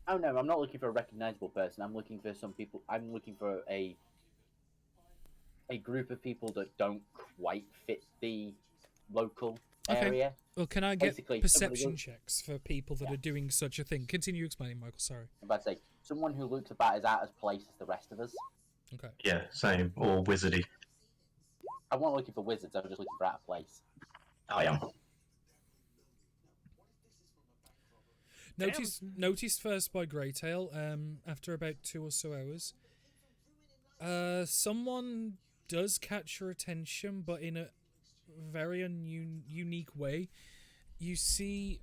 Oh no, I'm not looking for a recognisable person. I'm looking for some people. I'm looking for a group of people that don't quite fit the local area. Well, can I get Basically, perception checks for people that are doing such a thing? Continue explaining, Michael. Sorry. I'm about to say someone who looks about as out of place as the rest of us. Okay. Yeah, same. Or wizardy. I wasn't looking for wizards. I was just looking for out of place. I am. Noticed first by Greytail, after about 2 or so hours. Someone does catch your attention, but in a very unique way. You see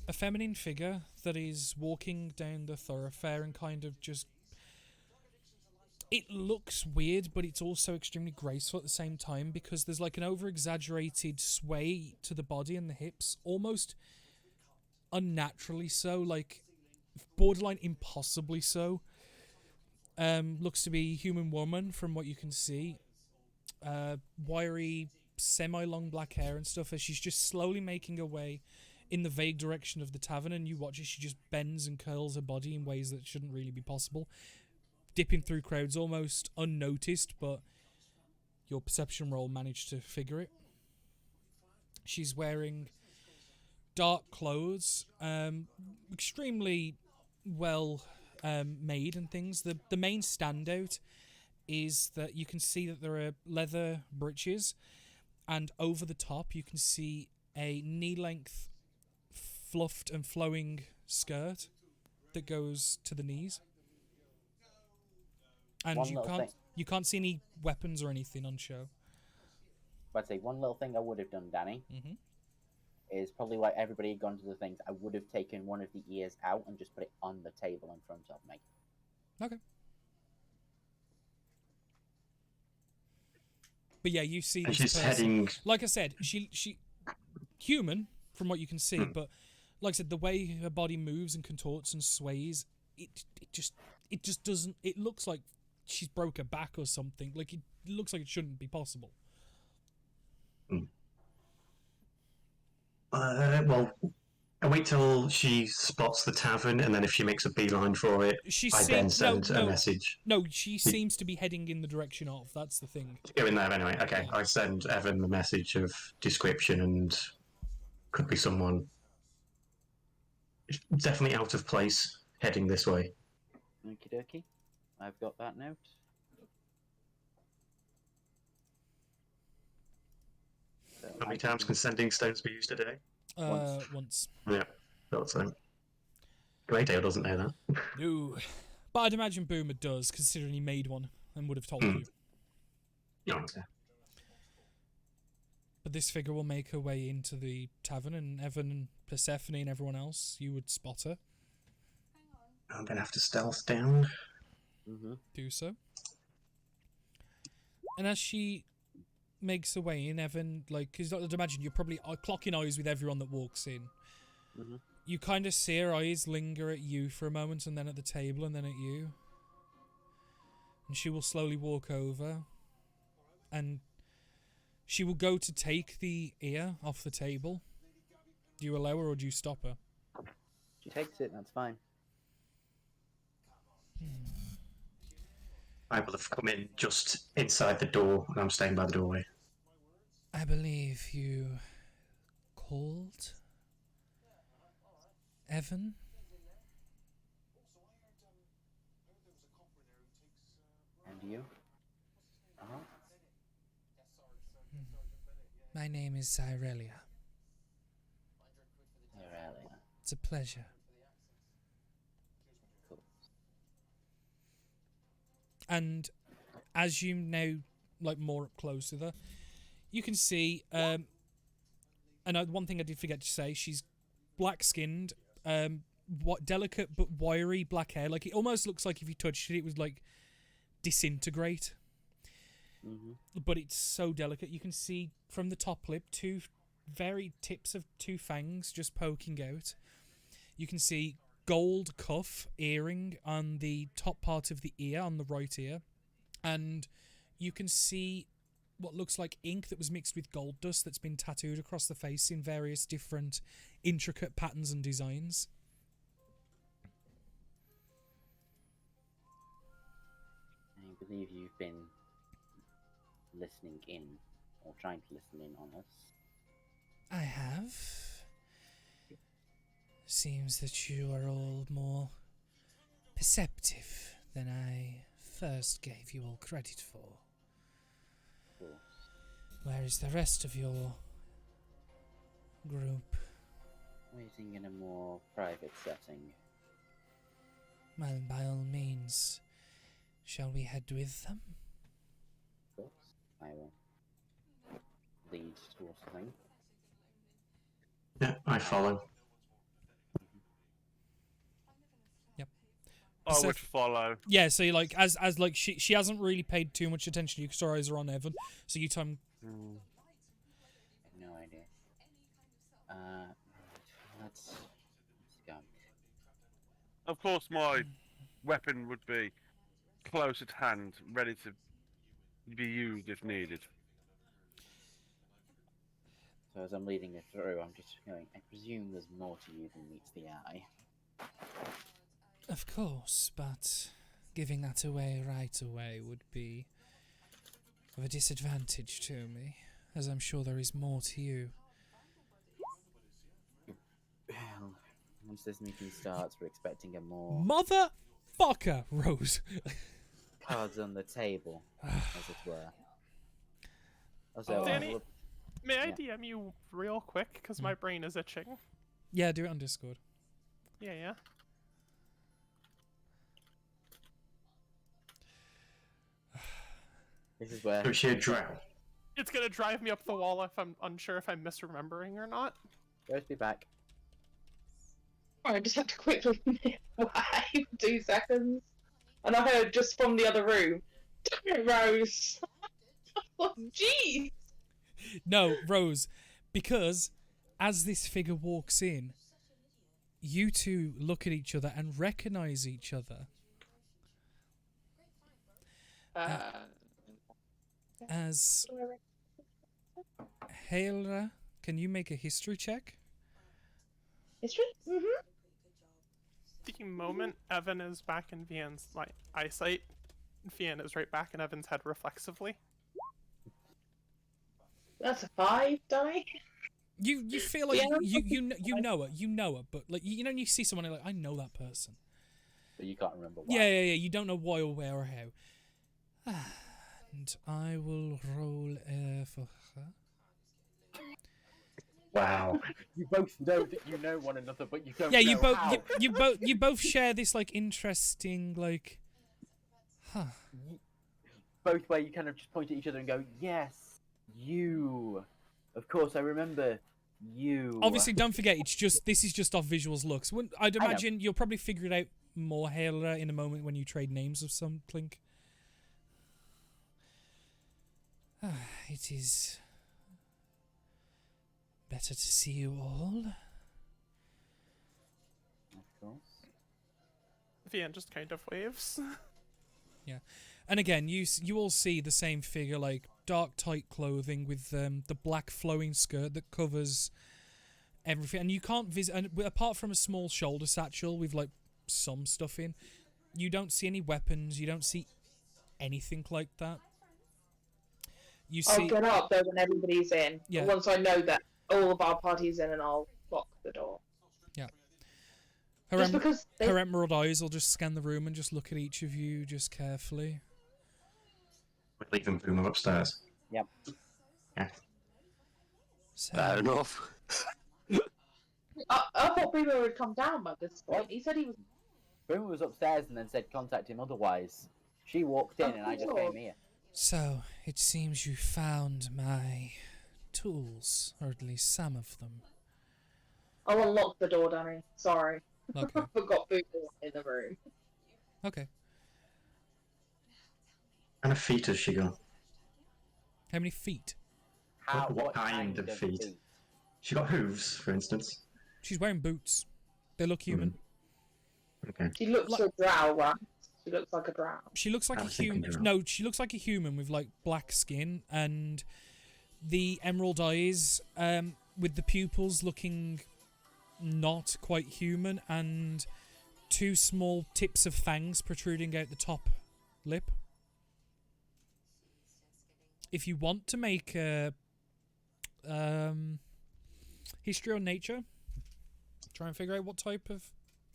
a feminine figure that is walking down the thoroughfare and kind of just... It looks weird, but it's also extremely graceful at the same time, because there's like an over-exaggerated sway to the body and the hips, almost unnaturally so, like borderline impossibly so. Looks to be a human woman from what you can see. Wiry, semi-long black hair and stuff, as she's just slowly making her way in the vague direction of the tavern, and you watch as she just bends and curls her body in ways that shouldn't really be possible, dipping through crowds almost unnoticed, but your perception roll managed to figure it. She's wearing dark clothes, extremely well made and things. The main standout is that you can see that there are leather breeches, and over the top you can see a knee-length fluffed and flowing skirt that goes to the knees. And you can't see any weapons or anything on show. But I'd say one little thing I would have done, Danny, is probably like everybody had gone to the things. I would have taken one of the ears out and just put it on the table in front of me. Okay. But yeah, you see this person. Like I said, she human from what you can see, but like I said, the way her body moves and contorts and sways, it just doesn't. It looks like she's broke her back or something. Like it looks like it shouldn't be possible. Well, I wait till she spots the tavern, and then if she makes a beeline for it, I then send a message. No, she seems to be heading in the direction of. That's the thing. Go in there anyway. Okay, Yeah. I send Evan the message of description, and could be someone definitely out of place heading this way. Okie dokie. I've got that note. So How many times can sending stones be used a day? Once. Yeah, thought so. Greydale doesn't know that. No. But I'd imagine Boomer does, considering he made one and would have told you. Yeah, okay. But this figure will make her way into the tavern, and Evan and Persephone and everyone else, you would spot her. I'm gonna have to stealth down. Do so. And as she makes her way in, Evan, like, because I'd imagine you're probably clocking eyes with everyone that walks in. You kind of see her eyes linger at you for a moment, and then at the table, and then at you. And she will slowly walk over, and she will go to take the ear off the table. Do you allow her, or do you stop her? She takes it, that's fine. I will have come in just inside the door, and I'm staying by the doorway. I believe you called Evan? And you? My name is Cyrelia. Aurelia. It's a pleasure. Cool. And as you now, like, more up close with her, you can see, and one thing I did forget to say, she's black-skinned, delicate but wiry black hair. Like, it almost looks like if you touched it, it would, like, disintegrate. But it's so delicate. You can see from the top lip two very tips of two fangs just poking out. You can see gold cuff earring on the top part of the ear, on the right ear. And you can see what looks like ink that was mixed with gold dust that's been tattooed across the face in various different intricate patterns and designs. I believe you've been listening in, or trying to listen in on us. I have. Seems that you are all more perceptive than I first gave you all credit for. Of course. Where is the rest of your group? Waiting in a more private setting. Well, by all means, shall we head with them? Of course. I will lead towards the thing. Yeah, I follow. I would follow. Yeah, so you like as like she hasn't really paid too much attention to you because her eyes are on Evan. So you time. I have no idea. Right, let's go. Of course, my weapon would be close at hand, ready to be used if needed. So as I'm leading her through, I'm just going, I presume there's more to you than meets the eye. Of course, but giving that away right away would be of a disadvantage to me, as I'm sure there is more to you. Well, once this meeting starts, we're expecting a more Motherfucker, Rose. cards on the table, as it were. Also, Danny, may I yeah. DM you real quick, because my brain is itching? Yeah, do it on Discord. Yeah. This is where. So she a drow. It's gonna drive me up the wall if I'm unsure if I'm misremembering or not. Rose, be back. I just had to quickly why 2 seconds. And I heard just from the other room, damn it, Rose! Oh, jeez! No, Rose, because as this figure walks in, you two look at each other and recognize each other as Hailra. Can you make a history check? History? Mm-hmm. The moment Evan is back in Vian's eyesight, Vian is right back in Evan's head reflexively. That's a 5, Danny. You feel like you know her, but like you see someone and you're like, I know that person. But you can't remember why. Yeah. You don't know why or where or how. And I will roll for her. Wow. You both know that you know one another, but you don't. Yeah, know you both share this like interesting like, both where you kind of just point at each other and go, "Yes, you." Of course, I remember you. Obviously, don't forget this is just off visuals looks. I'd imagine you'll probably figure it out more, Hailra, in a moment when you trade names of something. It is better to see you all. Of course. Vian just kind of waves. Yeah, and again, you all see the same figure, like dark, tight clothing with the black flowing skirt that covers everything, and you can't visit. And apart from a small shoulder satchel with like some stuff in, you don't see any weapons. You don't see anything like that. I'll get up though when everybody's in. Yeah. Once I know that all of our party's in, and I'll lock the door. Yeah. Her emerald eyes will just scan the room and just look at each of you just carefully. We're leaving Boomer upstairs. Yep. Yeah. So, Fair enough. I thought Boomer would come down by this point. He said he was. Boomer was upstairs and then said contact him otherwise. She walked in and I just came here. So, it seems you found my tools, or at least some of them. I'll unlock the door, Danny. Sorry. Okay. I forgot Boomer in the room. Okay. How many feet has she got? How many feet? What kind of feet? She got hooves, for instance. She's wearing boots. They look human. Okay. She looks like a drow, right? She looks like a drow. She looks like I a was thinking human. drow. No, she looks like a human with like black skin and the emerald eyes, with the pupils looking not quite human, and two small tips of fangs protruding out the top lip. If you want to make a history or nature, try and figure out what type of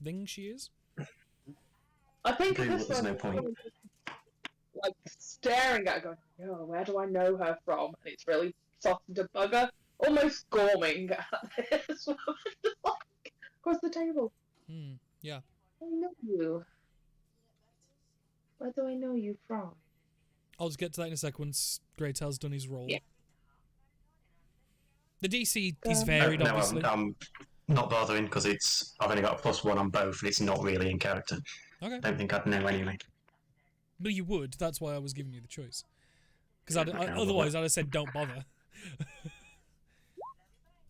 thing she is. I think at Google, this there's point, no point. like staring at her, going, "Oh, where do I know her from?" And it's really starting to bug her, almost gorming at this. Like, across the table. Yeah. I know you. Where do I know you from? I'll just get to that in a sec once Greytail's done his roll. Yeah. The DC is varied, no, obviously. I'm not bothering because I've only got a +1 on both, and it's not really in character. Okay. I don't think I'd know anyway. But you would. That's why I was giving you the choice. Because Okay, otherwise I'd have said don't bother.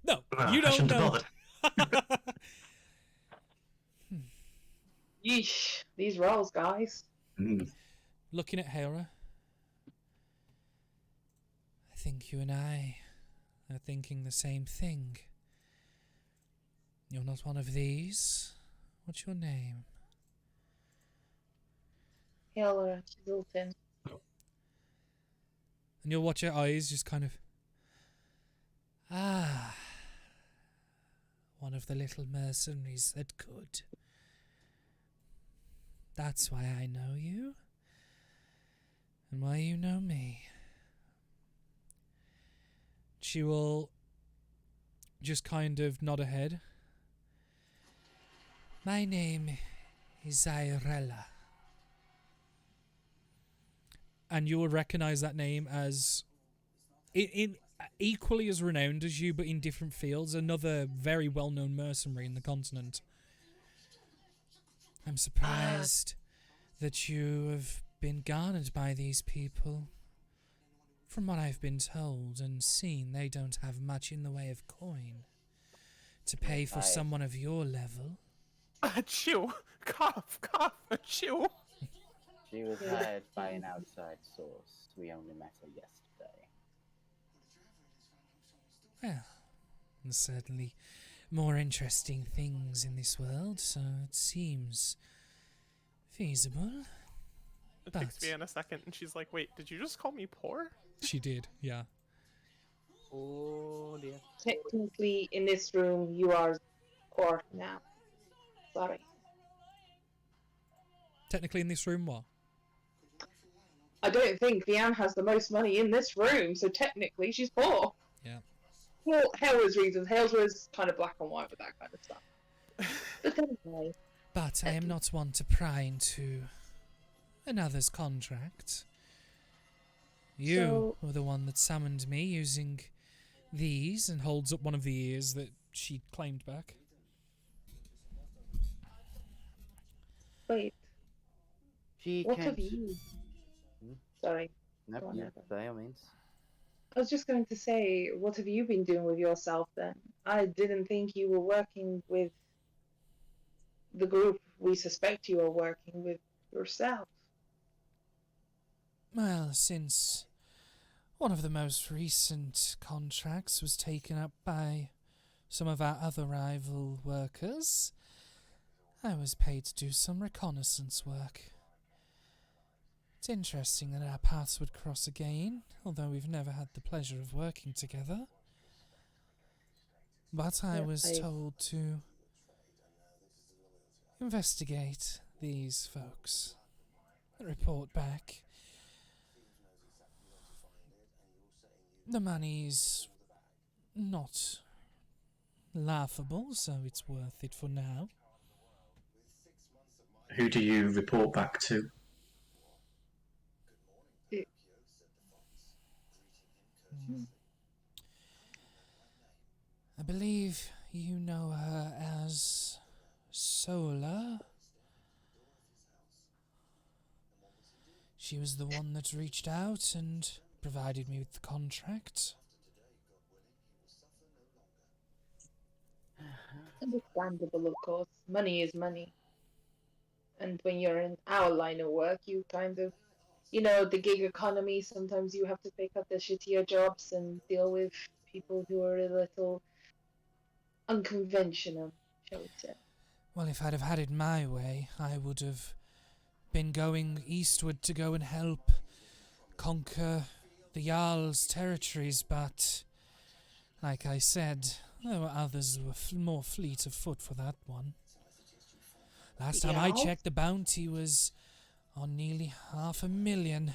No, Well, you I don't shouldn't know. have bothered. Yeesh, these rolls, guys. Looking at Hailra, I think you and I are thinking the same thing. You're not one of these. What's your name? Hila Zilton. And you'll watch her eyes just kind of... Ah, one of the little mercenaries that could. That's why I know you. And why you know me. She will just kind of nod her head. My name is Zyrella. And you will recognize that name as in equally as renowned as you, but in different fields. Another very well-known mercenary in the continent. I'm surprised that you have been garnered by these people. From what I've been told and seen, they don't have much in the way of coin to pay for someone of your level. Achoo! Cough, cough, achoo! She was Yeah. hired by an outside source. We only met her yesterday. Well, there's certainly more interesting things in this world, so it seems feasible. It But takes Vienna a second, and she's like, wait, did you just call me poor? she did, yeah. Oh dear. Technically, in this room, you are poor now. Sorry. Technically in this room, what? I don't think Vianne has the most money in this room, so technically she's poor. Yeah. Well, Hale's reasons. Hale's was kind of black and white with that kind of stuff. But anyway. But I am not one to pry into another's contract. You were the one that summoned me using these, and holds up one of the ears that she claimed back. Wait, what have you? Sorry. Nope, yeah, by all means. I was just going to say, what have you been doing with yourself then? I didn't think you were working with the group we suspect you are working with yourself. Well, since one of the most recent contracts was taken up by some of our other rival workers, I was paid to do some reconnaissance work. It's interesting that our paths would cross again, although we've never had the pleasure of working together. But I was told to investigate these folks and report back. The money's not laughable, so it's worth it for now. Who do you report back to? I believe you know her as Sola. She was the one that reached out and provided me with the contract. Understandable, of course. Money is money. And when you're in our line of work, you kind of, the gig economy, sometimes you have to pick up the shittier jobs and deal with people who are a little unconventional, shall we say. Well, if I'd have had it my way, I would have been going eastward to go and help conquer the Jarl's territories, but, like I said, there were others who were more fleet of foot for that one. Last time I checked, the bounty was on nearly 500,000.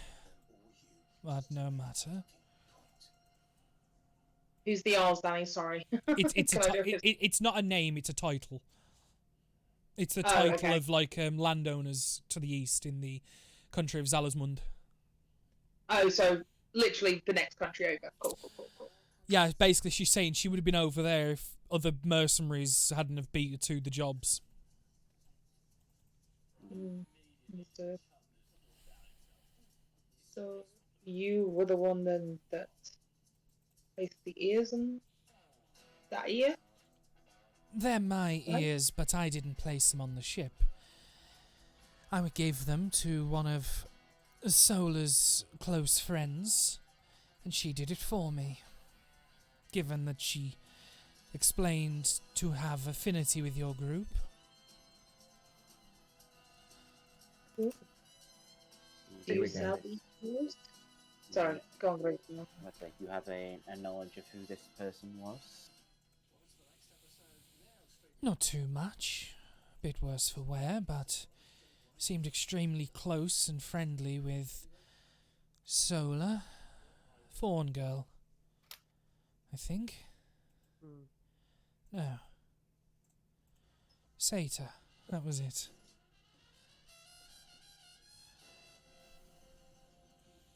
But no matter. Who's the Jarls, Danny? Sorry. It's not a name, it's a title. It's the title of landowners to the east in the country of Zalazmund. Oh, so literally the next country over. Cool. Yeah, basically she's saying she would have been over there if other mercenaries hadn't have beat her to the jobs. Understood. So you were the one then that placed the ears in that ear? They're my ears, but I didn't place them on the ship. I gave them to one of Sola's close friends, and she did it for me. Given that she explained to have affinity with your group. Do you sell these ears? Sorry, go on, Rachel. You have a knowledge of who this person was? Not too much. A bit worse for wear, but seemed extremely close and friendly with Sola. Fawn girl, I think. No. Satyr, that was it.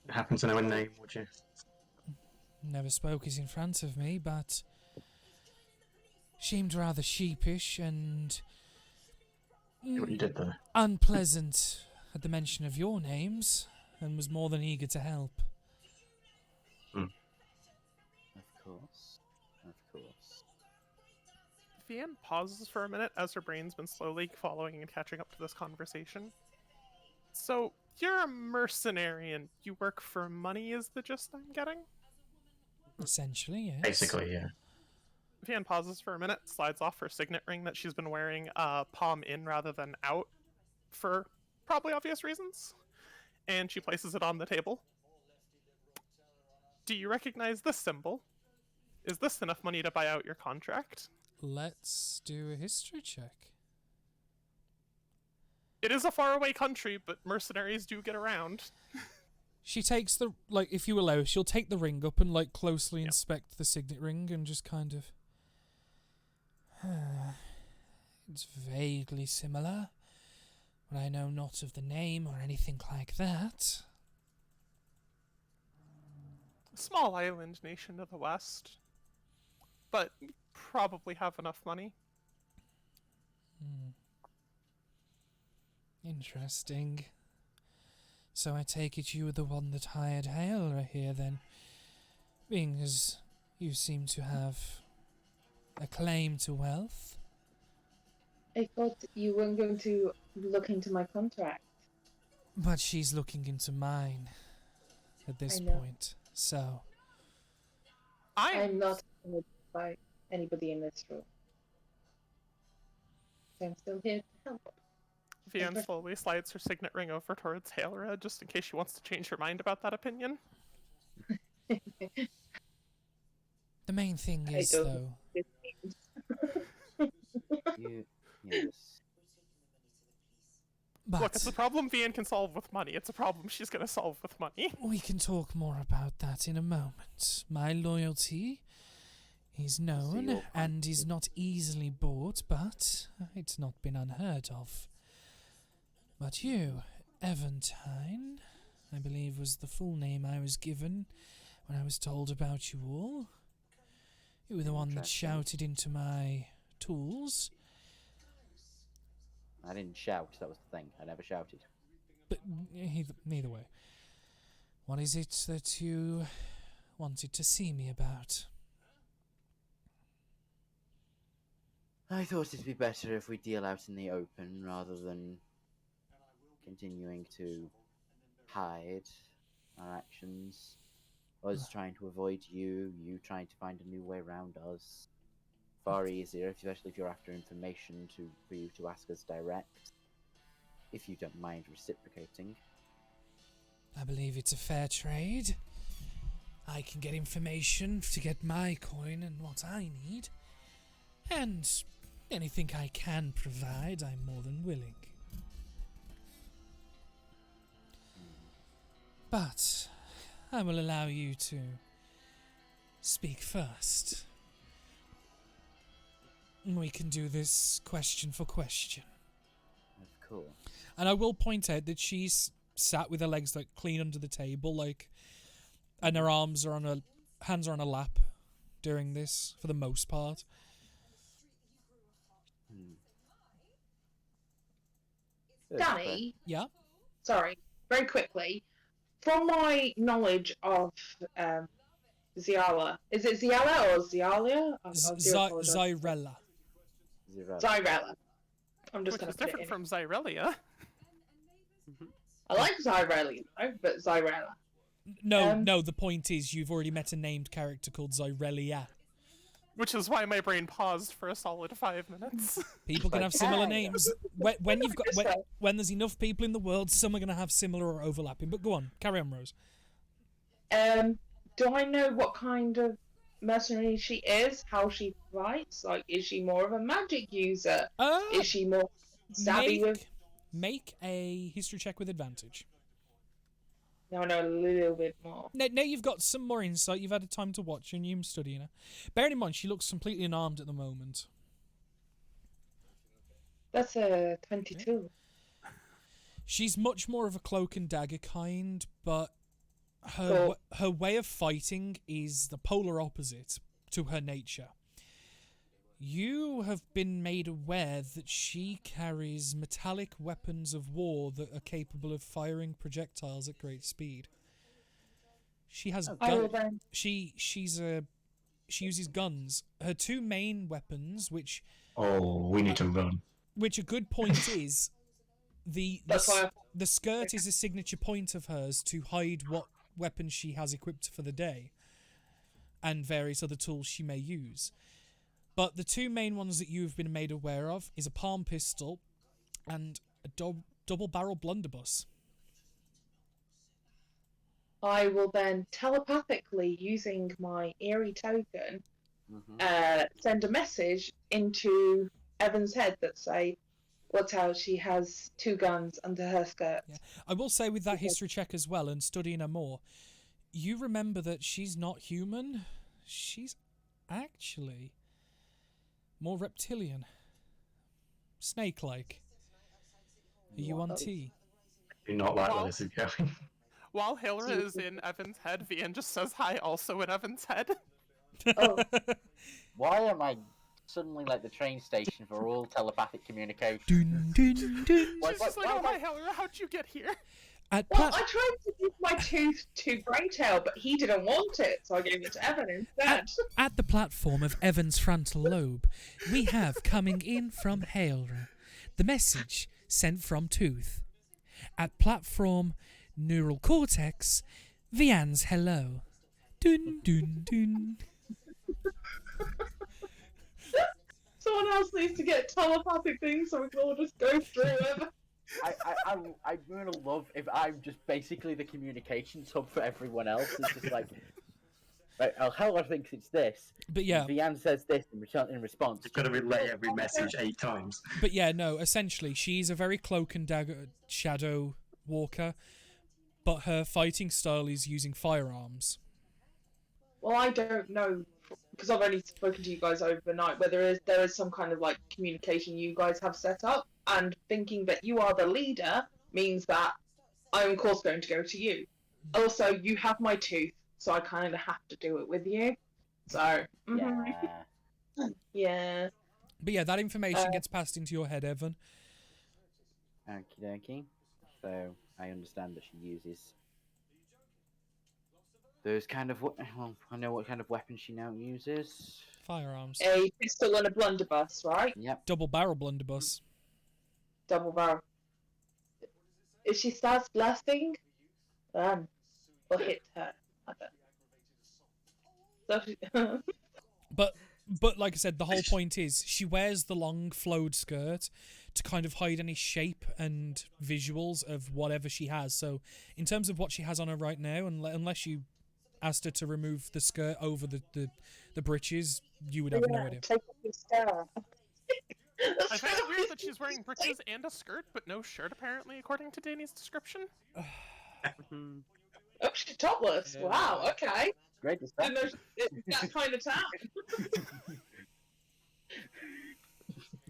Happen to know a name, would you? Never spoke it in front of me, but seemed rather sheepish and What you did there? unpleasant at the mention of your names, and was more than eager to help. Of course. Vian pauses for a minute as her brain's been slowly following and catching up to this conversation. So, you're a mercenary and you work for money, is the gist I'm getting? Essentially, yes. Basically, yeah. Vian pauses for a minute, slides off her signet ring that she's been wearing palm in rather than out for probably obvious reasons, and she places it on the table. Do you recognize this symbol? Is this enough money to buy out your contract? Let's do a history check. It is a faraway country, but mercenaries do get around. She takes the, like, if you allow, she'll take the ring up and, like, closely inspect the signet ring and just kind of... It's vaguely similar, but I know not of the name or anything like that. A small island nation to the west, but probably have enough money. Interesting. So I take it you were the one that hired Hailra here then, being as you seem to have a claim to wealth. I thought you weren't going to look into my contract. But she's looking into mine at this I know. point, so... I'm not employed by anybody in this room. So I'm still here to help. Vian slowly slides her signet ring over towards Hailra, just in case she wants to change her mind about that opinion. The main thing is, though... Yes. But look, it's a problem Vian can solve with money. It's a problem she's going to solve with money. we can talk more about that in a moment. My loyalty is known and is not easily bought, but it's not been unheard of. But you, Eventine, I believe was the full name I was given when I was told about you all. You were the one that shouted into my tools. I didn't shout, that was the thing. I never shouted. But neither way. What is it that you wanted to see me about? I thought it'd be better if we deal out in the open rather than continuing to hide our actions. Us trying to avoid you, you trying to find a new way around us. Far easier, especially if you're after information for you to ask us direct. If you don't mind reciprocating. I believe it's a fair trade. I can get information to get my coin and what I need. And anything I can provide, I'm more than willing. But I will allow you to speak first. We can do this question for question. Of course. And I will point out that she's sat with her legs like clean under the table, like, and her hands are on her lap during this for the most part. Danny? Yeah? Sorry, very quickly. From my knowledge of Ziala, is it Ziala or Zialia? Zyrella. Zyrella. I'm just Which going is to put it different in. from Zyrelia. I like Zyrella, but Zyrella. No, the point is you've already met a named character called Zyrelia. Which is why my brain paused for a solid 5 minutes. People can have similar names. When there's enough people in the world, some are going to have similar or overlapping. But go on, carry on, Rose. Do I know what kind of mercenary she is? How she fights? Like, is she more of a magic user? Is she more savvy with? Make a history check with advantage. Now I know a little bit more. Now you've got some more insight. You've had a time to watch and you're studying her. Bearing in mind, she looks completely unarmed at the moment. That's a 22. She's much more of a cloak and dagger kind, but her way of fighting is the polar opposite to her nature. You have been made aware that she carries metallic weapons of war that are capable of firing projectiles at great speed. She has she's a she uses guns. Her two main weapons, which Oh, we need to run. a good point is That's why the skirt is a signature point of hers to hide what weapons she has equipped for the day, and various other tools she may use. But the two main ones that you've been made aware of is a palm pistol and a double-barrel blunderbuss. I will then telepathically, using my eerie token, send a message into Evan's head that say, "Watch out, she has two guns under her skirt." Yeah. I will say with that history check as well and studying her more, you remember that she's not human. She's actually more reptilian. Snake-like. Are you on T? I do not like where this is going. While Hilra is in Evan's head, Vian just says hi also in Evan's head. Oh. Why am I suddenly like the train station for all telepathic communication? Dun, dun, dun. She's just like, oh hi Hilra, how'd you get here? At Well, I tried to give my tooth to Greytail, but he didn't want it, so I gave it to Evan instead. At the platform of Evan's frontal lobe, we have coming in from Hailra, the message sent from Tooth. At platform neural cortex, Vian's hello. Dun dun dun. Someone else needs to get telepathic things so we can all just go through it. I really love if I'm just basically the communications hub for everyone else. It's just like, right, Heller thinks it's this. But yeah, Vian says this in response. You've got to relay every message 8 times. but yeah, no. Essentially, she's a very cloak and dagger shadow walker, but her fighting style is using firearms. Well, I don't know, because I've only spoken to you guys overnight, whether there is some kind of like communication you guys have set up, and thinking that you are the leader means that I'm of course going to go to you. Also, you have my tooth, so I kind of have to do it with you. So, yeah. But yeah, that information gets passed into your head, Evan. Okie dokie. So I understand that she uses those kind of. Well, I know what kind of weapon she now uses. Firearms. A pistol and a blunderbuss, right? Yep. Double-barrel blunderbuss. Double barrel. If she starts blasting, run or hit her. So But like I said, the whole point is she wears the long flowed skirt to kind of hide any shape and visuals of whatever she has. So in terms of what she has on her right now, unless you asked her to remove the skirt over the breeches, you would have no idea. Take off your skirt. I find it weird that she's wearing breeches and a skirt, but no shirt apparently, according to Danny's description. Oh, she's topless. Yeah. Wow, okay. Great to Didn't know it's that kind of town.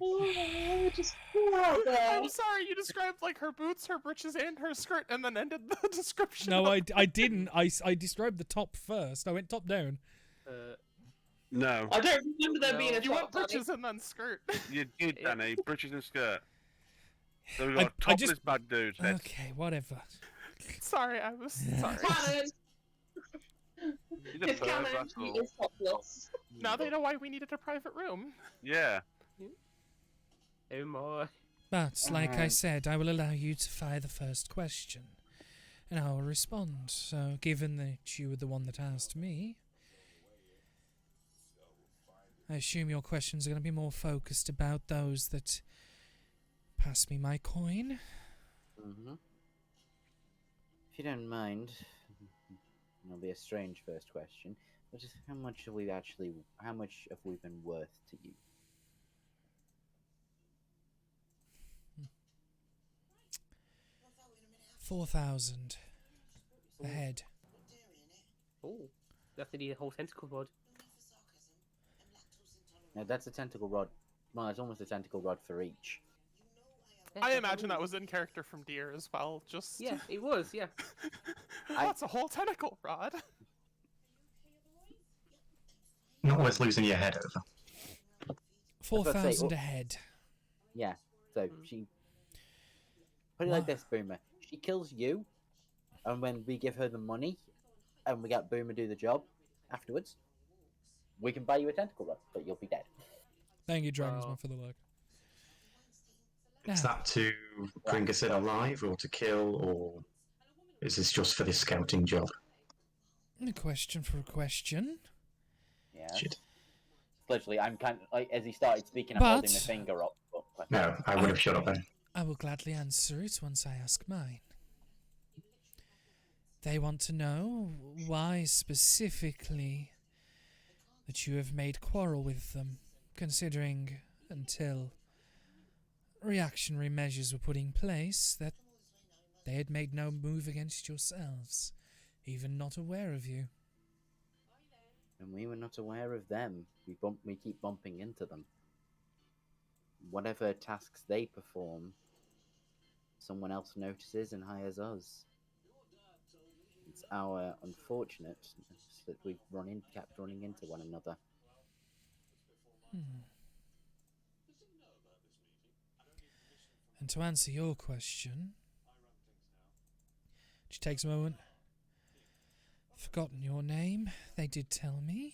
Oh, just pull out there. I'm sorry, you described like her boots, her breeches, and her skirt, and then ended the description. No, I didn't. I described the top first. I went top down. No, I don't remember there being a You went top, Danny. breeches and then skirt. you did, Danny. Breeches and skirt. So we got I topless just- bad dudes. Head. Okay, whatever. Sorry, I was sorry. Canon. He's a It's perv, canon. that's He all. is topless. Now they know why we needed a private room. Yeah. Oh my. But, like I said, I will allow you to fire the first question, and I will respond. So, given that you were the one that asked me, I assume your questions are going to be more focused about those that pass me my coin. If you don't mind, it'll be a strange first question. But just how much have we been worth to you? 4,000 a head. Oh, you have to need a whole tentacle rod. Now that's a tentacle rod. Well, it's almost a tentacle rod for each. I imagine that was in character from Deer as well. Just Yeah, it was. Yeah. that's a whole tentacle rod. Not worth losing your head over. 4,000 a head. Yeah. So she. Put it like this, Boomer. She kills you, and when we give her the money, and we get Boomer do the job afterwards, We can buy you a tentacle run, but you'll be dead. Thank you, Dragonsman, for the look. Is that to bring us in alive, or to kill, or is this just for the scouting job? A question for a question. Yeah. Shit. Literally, I'm kind of like as he started speaking, I'm holding my finger up. No, I would have shut up then. I will gladly answer it once I ask mine. They want to know why specifically that you have made quarrel with them, considering until reactionary measures were put in place that they had made no move against yourselves, even not aware of you. And we were not aware of them. We keep bumping into them. Whatever tasks they perform, someone else notices and hires us. It's our unfortunateness that we've kept running into one another. And to answer your question, she takes a moment. Forgotten your name, they did tell me.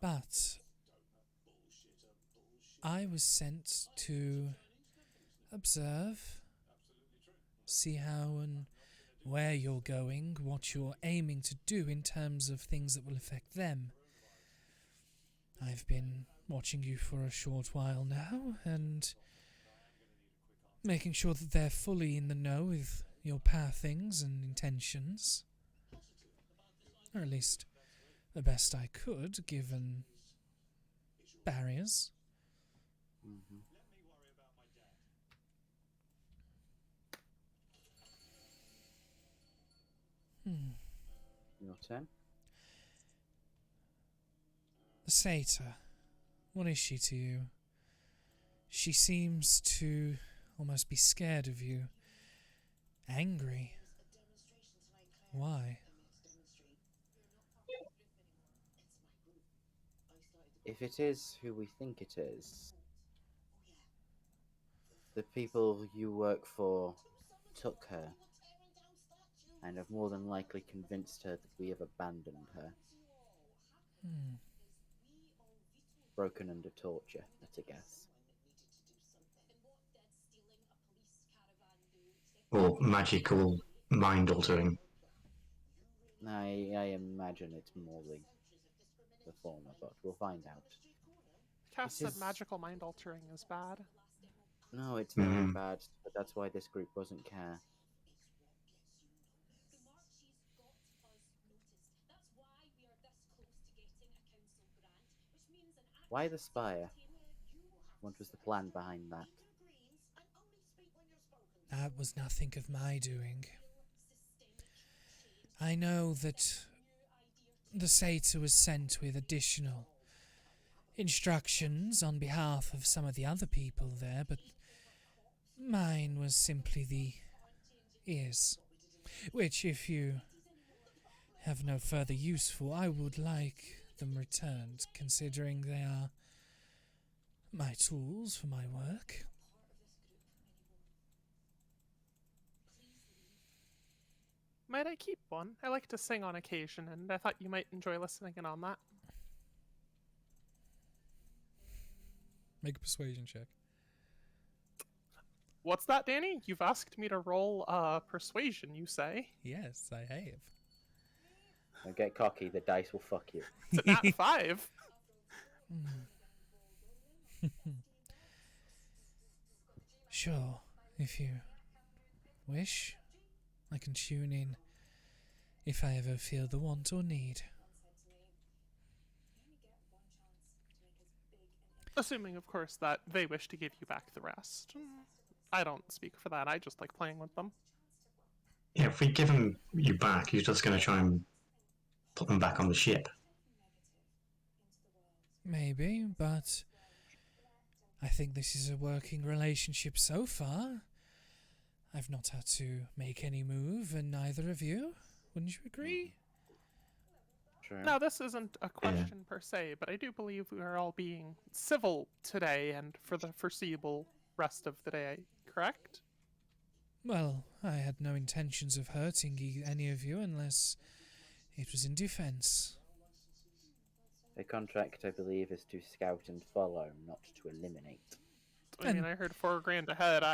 But I was sent to observe, see how and where you're going, what you're aiming to do in terms of things that will affect them. I've been watching you for a short while now, and making sure that they're fully in the know with your pathings and intentions. Or at least the best I could, given barriers. Mm-hmm. Your turn. The satyr, what is she to you? She seems to almost be scared of you. Angry. Why? If it is who we think it is, the people you work for took her and have more than likely convinced her that we have abandoned her. Broken under torture, that's a guess. Or magical mind altering. I imagine it's more the former, but we'll find out. Cass said magical mind altering is bad. No, it's very bad, but that's why this group doesn't care. Why the spire? What was the plan behind that? That was nothing of my doing. I know that the satyr was sent with additional instructions on behalf of some of the other people there, but mine was simply the ears, which, if you have no further use for, I would like them returned, considering they are my tools for my work. Might I keep one? I like to sing on occasion, and I thought you might enjoy listening in on that. Make a persuasion check. What's that, Danny? You've asked me to roll persuasion, you say? Yes, I have. Don't get cocky, the dice will fuck you. It's a nat 5. Sure, if you wish, I can tune in if I ever feel the want or need. Assuming, of course, that they wish to give you back the rest. I don't speak for that, I just like playing with them. Yeah, if we give them you back, you're just going to try and put them back on the ship. Maybe, but I think this is a working relationship so far. I've not had to make any move, and neither of you. Wouldn't you agree? True. Now, this isn't a question per se, but I do believe we are all being civil today and for the foreseeable rest of the day, correct? Well, I had no intentions of hurting any of you unless it was in defense. The contract, I believe, is to scout and follow, not to eliminate. I mean, I heard 4 grand ahead.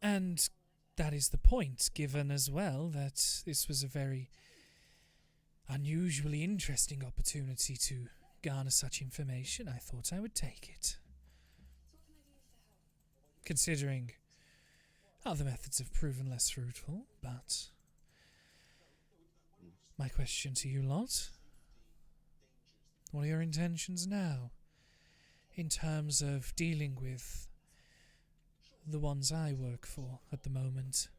And that is the point, given as well that this was a very unusually interesting opportunity to garner such information. I thought I would take it. Considering other methods have proven less fruitful, but my question to you lot, what are your intentions now in terms of dealing with the ones I work for at the moment?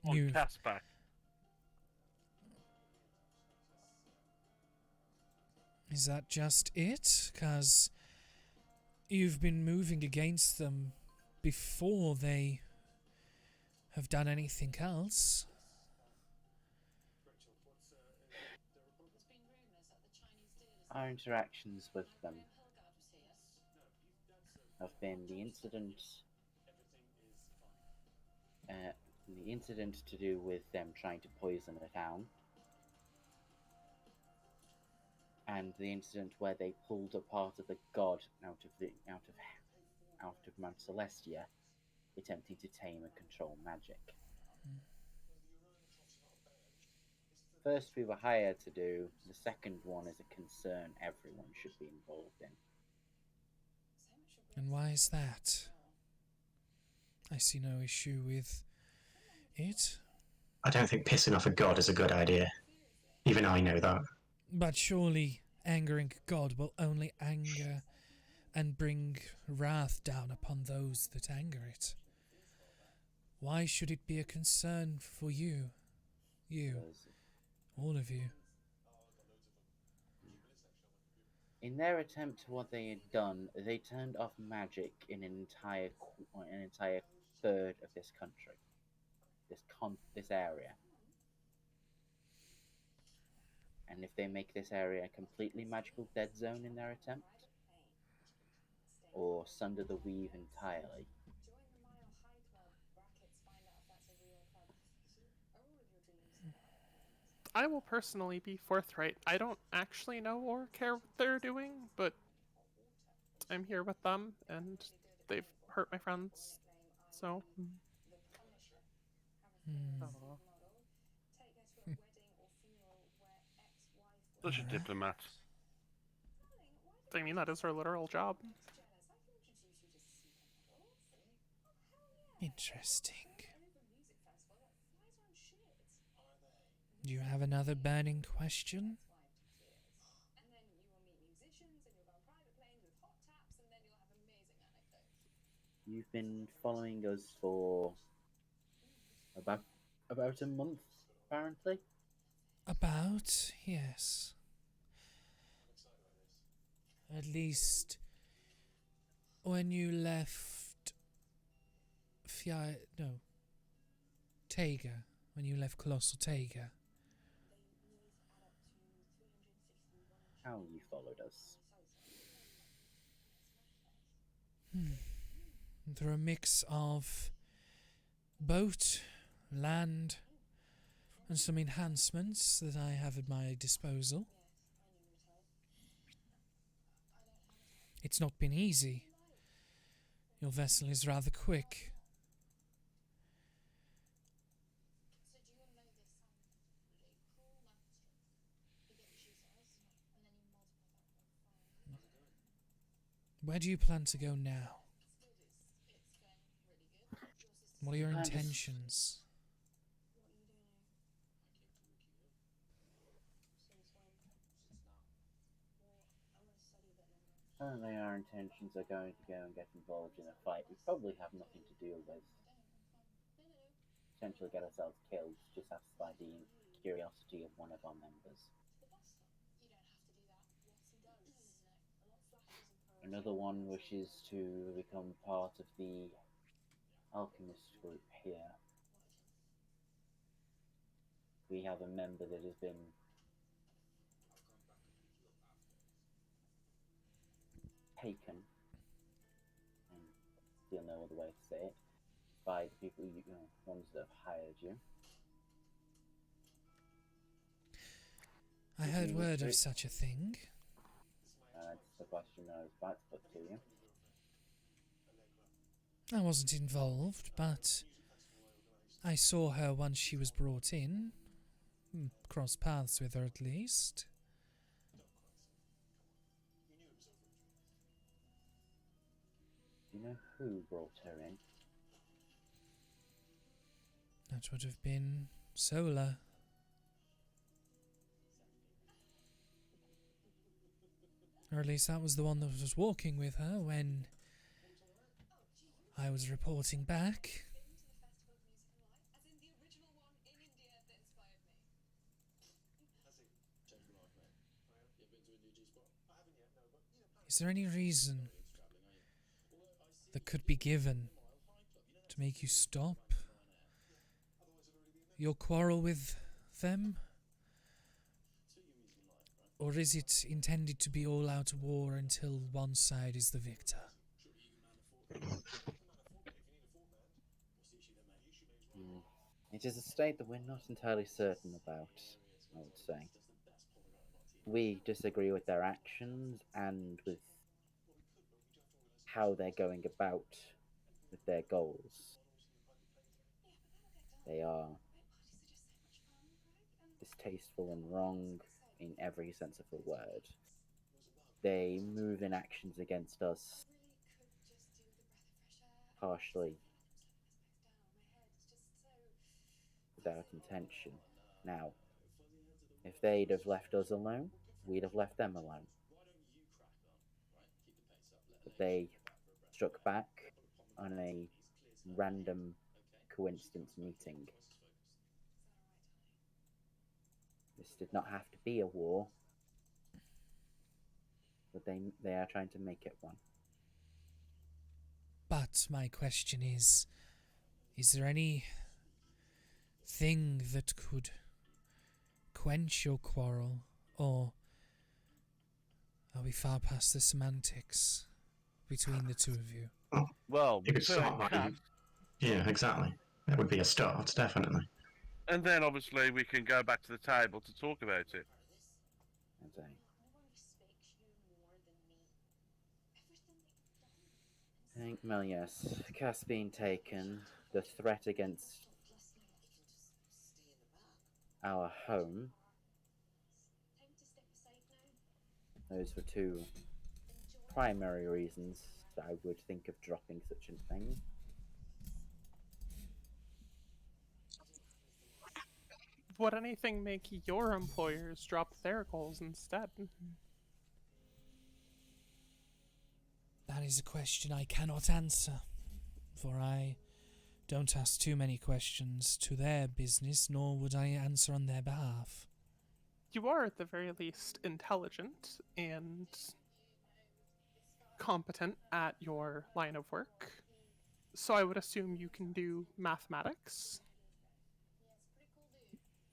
On Cass back. Is that just it? 'Cause you've been moving against them before they have done anything else. Our interactions with them have been the incident to do with them trying to poison a town, and the incident where they pulled a part of the god out of Mount Celestia, attempting to tame and control magic. First we were hired to do, the second one is a concern everyone should be involved in. And why is that? I see no issue with it. I don't think pissing off a god is a good idea. Even I know that. But surely angering God will only anger and bring wrath down upon those that anger it. Why should it be a concern for you? All of you. In their attempt to what they had done, they turned off magic in an entire third of this country, this area. And if they make this area a completely magical dead zone in their attempt, or sunder the weave entirely, I will personally be forthright. I don't actually know or care what they're doing, but I'm here with them, and they've hurt my friends, so... Oh. Such a diplomat. I mean, that is her literal job. Interesting. Do you have another burning question? you've been following us for about a month, apparently. About, yes. At least when you left Tega, when you left Colossal Tega. How you followed us. Through a mix of boat, land, and some enhancements that I have at my disposal. It's not been easy. Your vessel is rather quick. Where do you plan to go now? What are your intentions? Apparently our intentions are going to go and get involved in a fight we probably have nothing to do with. Potentially get ourselves killed to satisfy the curiosity of one of our members. Another one wishes to become part of the alchemist group here. We have a member that has been taken, and still no other way to say it, by the people ones that have hired you. I heard word of such a thing. That's the question I was about to put to you. I wasn't involved, but I saw her once she was brought in. Crossed paths with her, at least. Do you know who brought her in? That would have been Sola. Or at least that was the one that was walking with her when I was reporting back. Is there any reason that could be given to make you stop your quarrel with them? Or is it intended to be all-out war until one side is the victor? It is a state that we're not entirely certain about, I would say. We disagree with their actions and with how they're going about with their goals. They are distasteful and wrong in every sense of the word. They move in actions against us partially without intention. Now, if they'd have left us alone, we'd have left them alone. But they struck back on a random coincidence meeting. This did not have to be a war, but they are trying to make it one. But my question is there any thing that could quench your quarrel, or are we far past the semantics between the two of you? Well, You could start return by... Cass, Yeah, exactly. That would be a start, definitely. and then obviously we can go back to the table to talk about it. Well, yes, Cass being taken, the threat against our home. Those were two primary reasons that I would think of dropping such a thing. Would anything make your employers drop their goals instead? That is a question I cannot answer, for I don't ask too many questions to their business, nor would I answer on their behalf. You are, at the very least, intelligent and competent at your line of work, so I would assume you can do mathematics.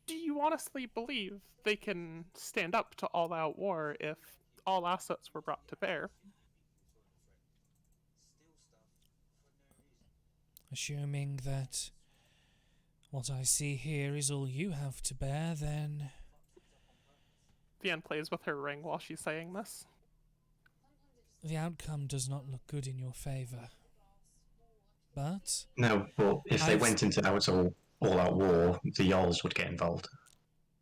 Do you honestly believe they can stand up to all-out war if all assets were brought to bear? Assuming that what I see here is all you have to bear, then... Vianne plays with her ring while she's saying this. The outcome does not look good in your favour. But... No, but if they went into that all-out war, the Yolls would get involved.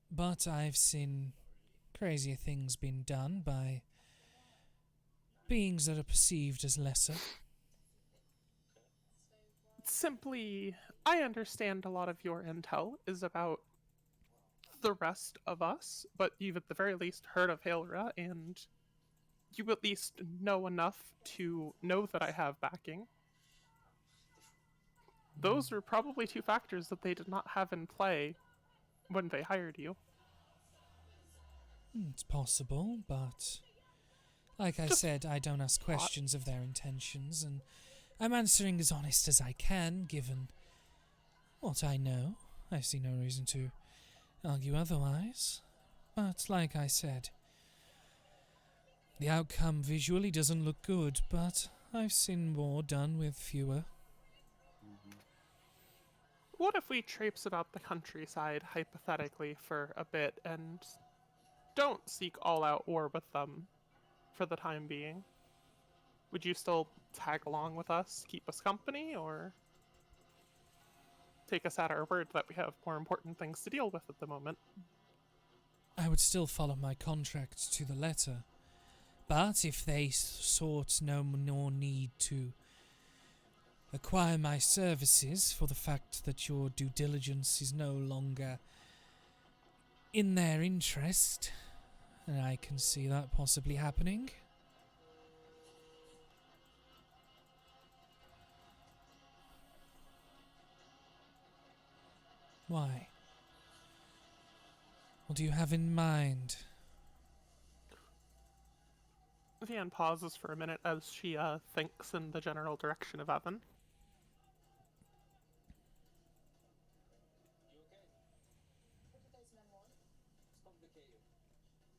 But I've seen crazier things being done by beings that are perceived as lesser. Simply, I understand a lot of your intel is about the rest of us, but you've at the very least heard of Hailra, and you at least know enough to know that I have backing. Those are probably two factors that they did not have in play when they hired you. It's possible, but like I said, I don't ask questions of their intentions, and I'm answering as honest as I can, given what I know. I see no reason to argue otherwise. But like I said, the outcome visually doesn't look good, but I've seen war done with fewer. What if we traipse about the countryside, hypothetically, for a bit, and don't seek all-out war with them for the time being, would you still tag along with us, keep us company, or take us at our word that we have more important things to deal with at the moment? I would still follow my contract to the letter, but if they sought no more need to acquire my services for the fact that your due diligence is no longer in their interest, and I can see that possibly happening. Why? What do you have in mind? Vianne pauses for a minute as she thinks in the general direction of Evan.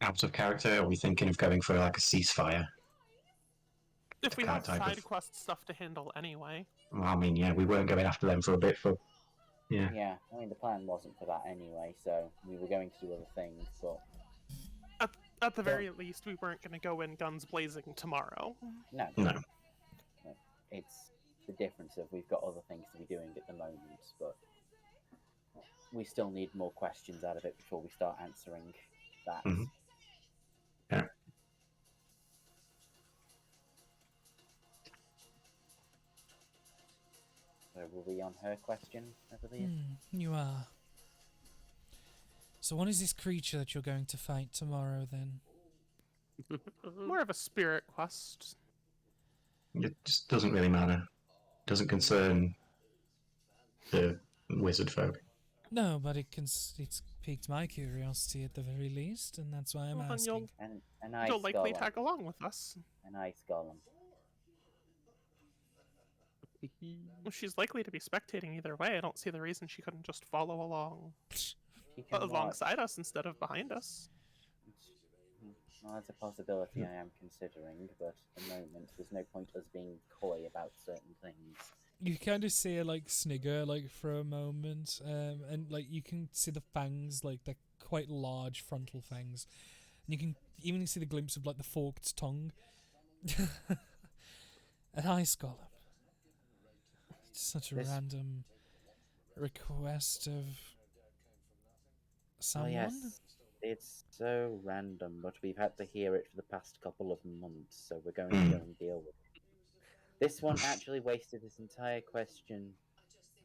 Out of character, are we thinking of going for like a ceasefire? If we have type side of... quest stuff to handle anyway. Well, I mean, yeah, we weren't going after them for a bit, for... Yeah. Yeah, I mean, the plan wasn't for that anyway, so we were going to do other things, but... At the very least, we weren't going to go in guns blazing tomorrow. No. No. It's the difference of we've got other things to be doing at the moment, but we still need more questions out of it before we start answering that. Mm-hmm. Yeah. So were we on her question, I believe? You are. So what is this creature that you're going to fight tomorrow, then? More of a spirit quest. It just doesn't really matter. Doesn't concern the wizard folk. No, but it's piqued my curiosity at the very least, and that's why I'm Well, then asking. you'll likely tag along with us. An ice golem. Well, she's likely to be spectating either way. I don't see the reason she couldn't just follow along alongside us instead of behind us. Well, that's a possibility I am considering, but at the moment there's no point us being coy about certain things. You kind of see her like snigger like for a moment, and like you can see the fangs, like they're quite large frontal fangs, and you can even see the glimpse of like the forked tongue. An ice golem. Such a random request of someone. Oh, yes. It's so random, but we've had to hear it for the past couple of months, so we're going to go and deal with it. This one actually wasted his entire question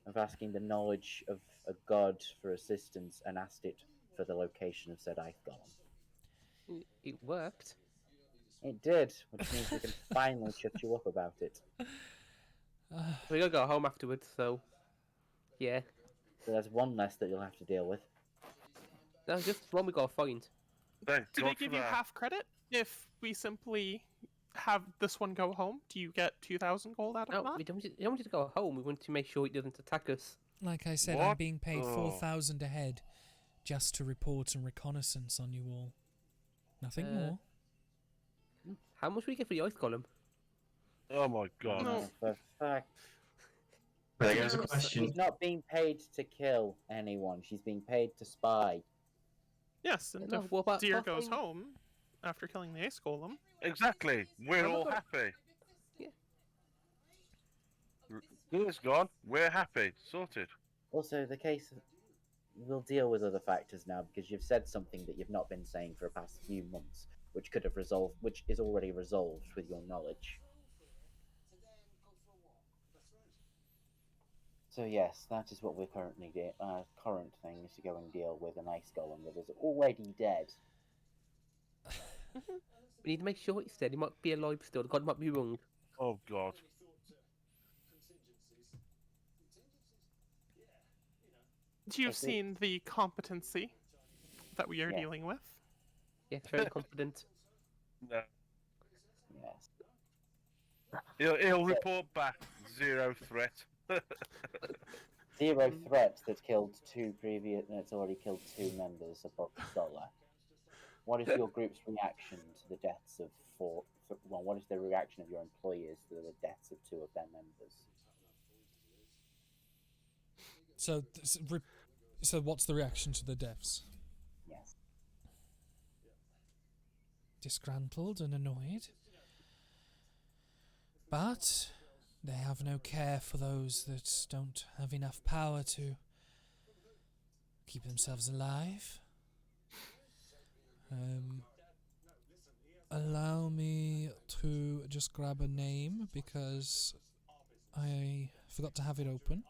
of asking the knowledge of a god for assistance and asked it for the location of said ice golem. It worked. It did, which means we can finally shut you up about it. We're gonna go home afterwards, so yeah. So there's one less that you'll have to deal with. No, just one we gotta find. Do they give you half credit if we simply have this one go home? Do you get 2,000 gold out of that? We don't want you to go home. We want to make sure it doesn't attack us. Like I said, I'm being paid 4,000 a head just to report and reconnaissance on you all. Nothing more. How much will you get for the ice golem? Oh my god. No. For fact. There goes a question. She's not being paid to kill anyone. She's being paid to spy. Yes, and if Deer goes home after killing the ice golem... Exactly. We're all happy. Yeah. Deer's gone. We're happy. Sorted. Also, the case... We'll deal with other factors now, because you've said something that you've not been saying for the past few months, which could have resolved... which is already resolved with your knowledge. So yes, that is what we're currently doing. Our current thing is to go and deal with an ice golem that is already dead. We need to make sure he's dead. He might be alive still. The god might be wrong. Oh god. You've seen the competency that we are dealing with. Yes, very confident. No. Yes. He'll report back. Zero threat. Zero threat that's killed it's already killed 2 members of the Solar. What is your group's reaction to the deaths of what is the reaction of your employers to the deaths of 2 of their members? So what's the reaction to the deaths? Yes. disgruntled and annoyed. But they have no care for those that don't have enough power to keep themselves alive. Allow me to just grab a name because I forgot to have it open.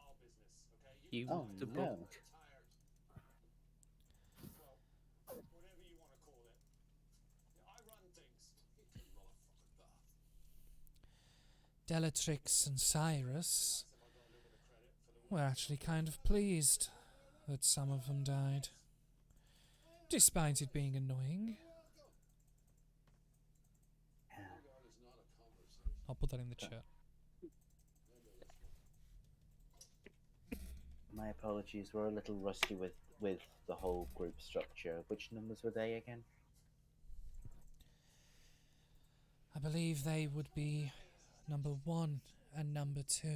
The book. Bellatrix and Cyrus were actually kind of pleased that some of them died, despite it being annoying. I'll put that in the chat. My apologies, we're a little rusty with the whole group structure. Which numbers were they again? I believe they would be number 1 and number 2,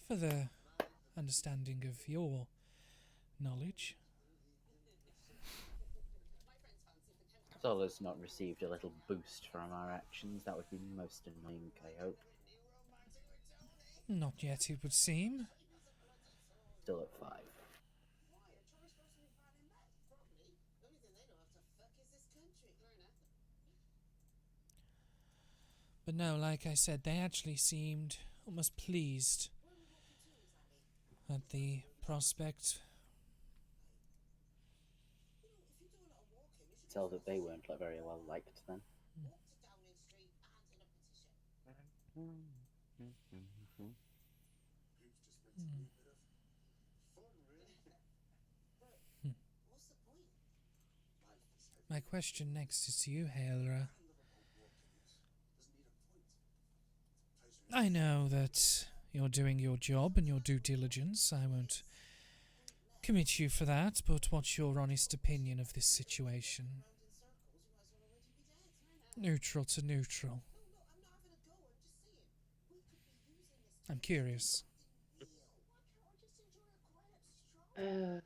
for the understanding of your knowledge. Zola's not received a little boost from our actions. That would be most annoying, I hope. Not yet, it would seem. Still at 5. But no, like I said, they actually seemed almost pleased at the prospect. Tell that they weren't very well liked then. My question next is to you, Hailra. I know that you're doing your job and your due diligence. I won't commit you for that, but what's your honest opinion of this situation? Neutral to neutral. I'm curious. I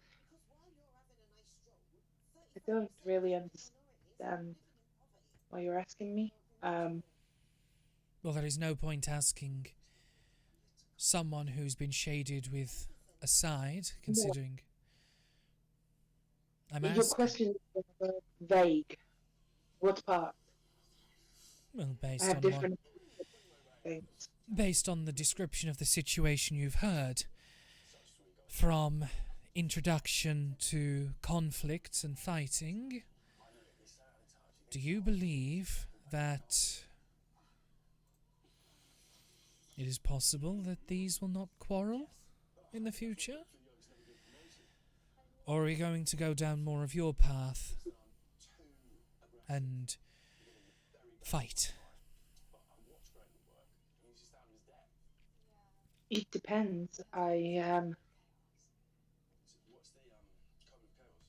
don't really understand why you're asking me. Well, there is no point asking someone who's been shaded with a side, considering... Your question is vague. What part? Well, I have different things. Based on the description of the situation you've heard, from introduction to conflict and fighting, do you believe that it is possible that these will not quarrel in the future? Or are we going to go down more of your path and fight? It depends.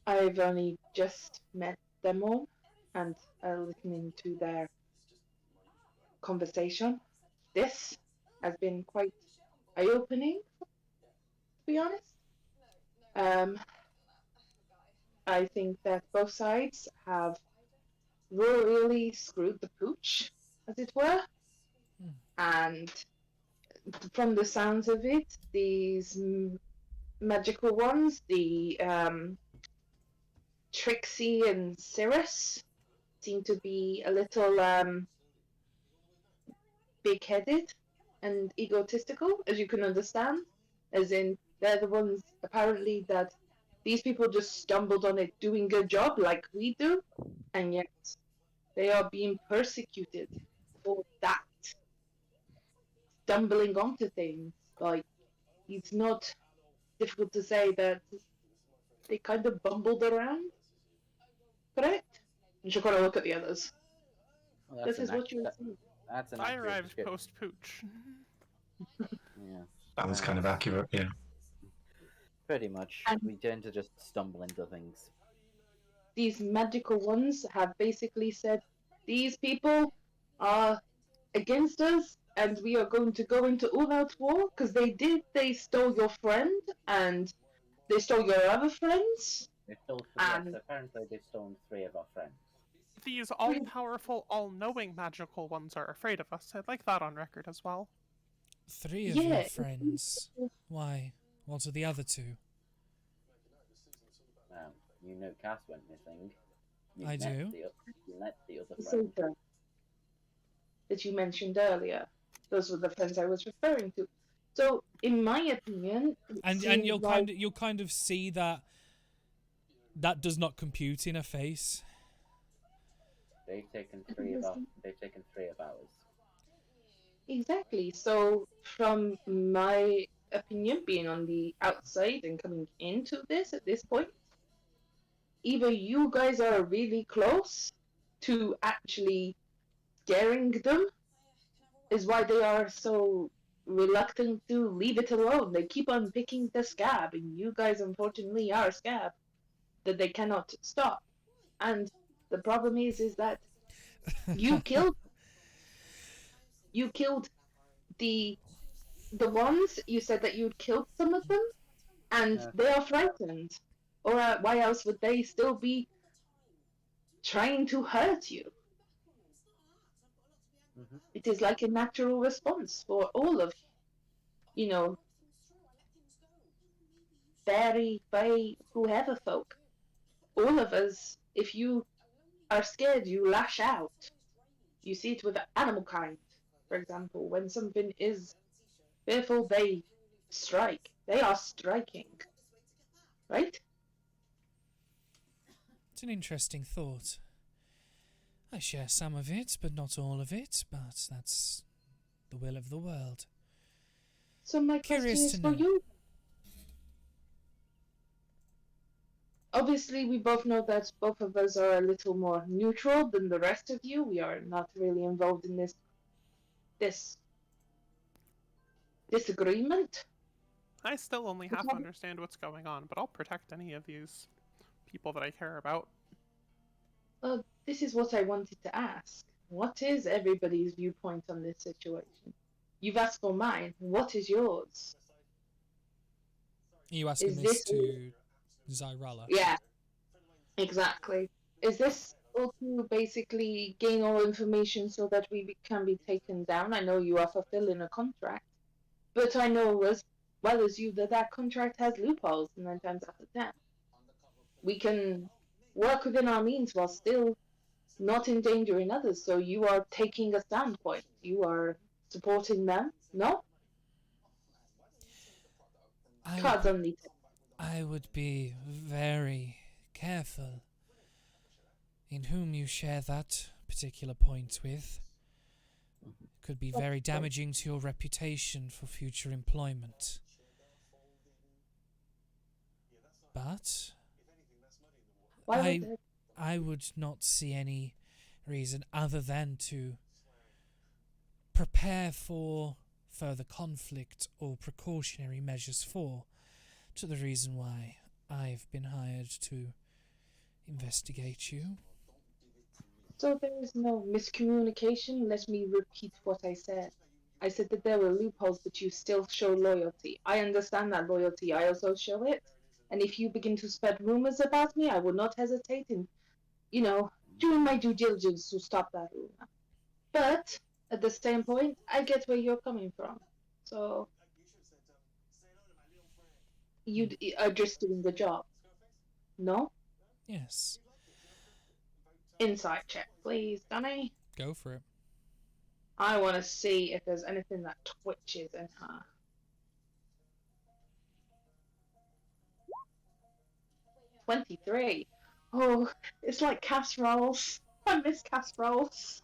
I've only just met them all and listening to their conversation. This has been quite eye-opening, to be honest. I think that both sides have really screwed the pooch, as it were. And from the sounds of it, these magical ones, the Trixie and Cirrus, seem to be a little big-headed and egotistical, as you can understand. As in, they're the ones, apparently, that these people just stumbled on it doing a job like we do, and yet they are being persecuted for that. Stumbling onto things. Like, it's not difficult to say that they kind of bumbled around. Correct? You should kind of look at the others. Well, This is what you see. That's an I accurate arrived description. post-pooch. Yeah. That was kind of accurate, yeah. Pretty much. We tend to just stumble into things. These magical ones have basically said, these people are against us, and we are going to go into all-out war, because they stole your friend, and they stole your other friends. They stole 3, And apparently they've stolen 3 of our friends. these all-powerful, all-knowing magical ones are afraid of us. I'd like that on record as well. 3 of your friends. Why? What are the other 2? You know Cass went missing. I do. You met the other friend. That you mentioned earlier. Those were the friends I was referring to. So, in my opinion, and you'll kind of see that does not compute in a face. They've taken 3 of ours. Exactly. So, from my opinion, being on the outside and coming into this at this point, either you guys are really close to actually scaring them, is why they are so reluctant to leave it alone. They keep on picking the scab, and you guys unfortunately are scab that they cannot stop. And the problem is that you killed the ones. You said that you'd killed some of them, and they are frightened. Or why else would they still be trying to hurt you? It is like a natural response for all of, fairy, fae, whoever folk. All of us, if you are scared, you lash out. You see it with animal kind, for example. When something is fearful, they strike. They are striking. Right? It's an interesting thought. I share some of it, but not all of it. But that's the will of the world. So my question is for you. Obviously, we both know that both of us are a little more neutral than the rest of you. We are not really involved in this disagreement. I still only half understand what's going on, but I'll protect any of these people that I care about. This is what I wanted to ask. What is everybody's viewpoint on this situation? You've asked for mine. What is yours? Are you asking this to Zyrella? Yeah, exactly. Is this all to basically gain all information so that we can be taken down? I know you are fulfilling a contract, but I know as well as you that contract has loopholes 9 times out of 10. We can work within our means while still not endangering others. So you are taking a standpoint. You are supporting them. No? Cards only. I would be very careful in whom you share that particular point with. It could be very damaging to your reputation for future employment. But I would not see any reason other than to prepare for further conflict or precautionary measures to the reason why I've been hired to investigate you. So there is no miscommunication. Let me repeat what I said. I said that there were loopholes, but you still show loyalty. I understand that loyalty. I also show it. And if you begin to spread rumors about me, I will not hesitate in, doing my due diligence to stop that rumor. But at the same point, I get where you're coming from. So you are just doing the job. No? Yes. Insight check, please, Danny. Go for it. I want to see if there's anything that twitches in her. $23. Oh, it's like casseroles. I miss casseroles.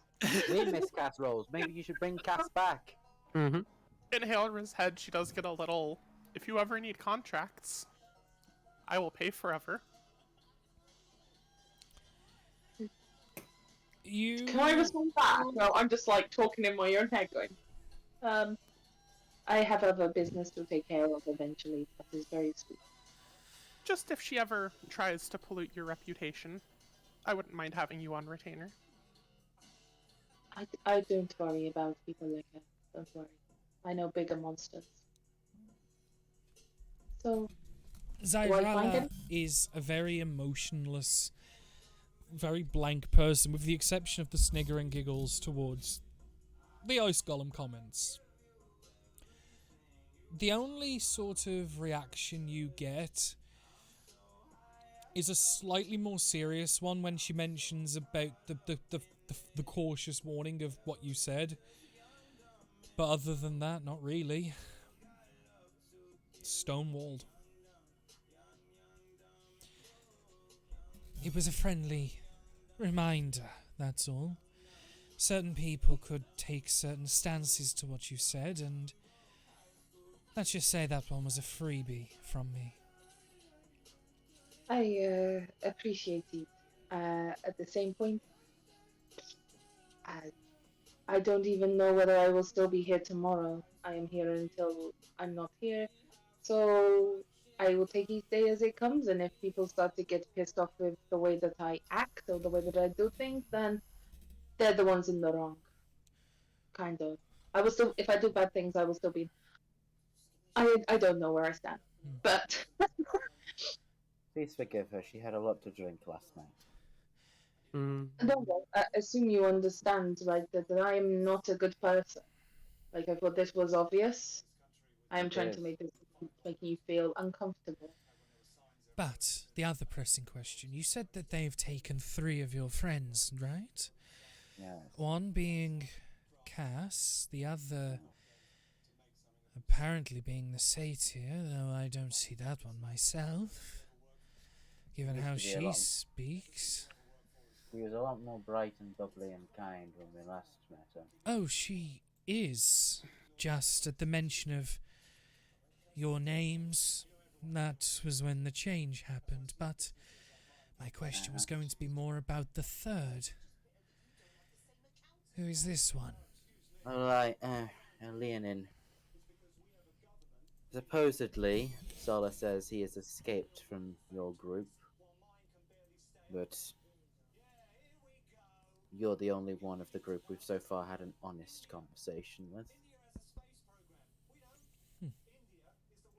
We miss casseroles. Maybe you should bring Cass back. In Hailra's head, she does get a little, if you ever need contracts, I will pay forever. Can I respond back? No, I'm just like talking in my own head going, I have other business to take care of eventually. That is very sweet. Just if she ever tries to pollute your reputation, I wouldn't mind having you on retainer. I don't worry about people like that. Don't worry. I know bigger monsters. So, Zyrella is a very emotionless, very blank person, with the exception of the snigger and giggles towards the ice golem comments. The only sort of reaction you get is a slightly more serious one when she mentions about the cautious warning of what you said. But other than that, not really. Stonewalled. It was a friendly reminder, that's all. Certain people could take certain stances to what you said, and let's just say that one was a freebie from me. I appreciate it. At the same point, I don't even know whether I will still be here tomorrow. I am here until I'm not here. So I will take each day as it comes, and if people start to get pissed off with the way that I act or the way that I do things, then they're the ones in the wrong. Kind of. I will still, if I do bad things, I will still be. I don't know where I stand, but Please forgive her. She had a lot to drink last night. don't worry. I assume you understand, like that I am not a good person. Like I thought this was obvious. I am trying to make this making you feel uncomfortable. But the other pressing question, you said that they've taken 3 of your friends, right? Yes. One being Cass, the other apparently being the satyr, though I don't see that one myself, given how she speaks. She was a lot more bright and bubbly and kind when we last met her. Oh, she is. Just at the mention of your names, that was when the change happened. But my question was going to be more about the third. Who is this one? Alright, Leonin. Supposedly, Sola says he has escaped from your group, but you're the only one of the group we've so far had an honest conversation with.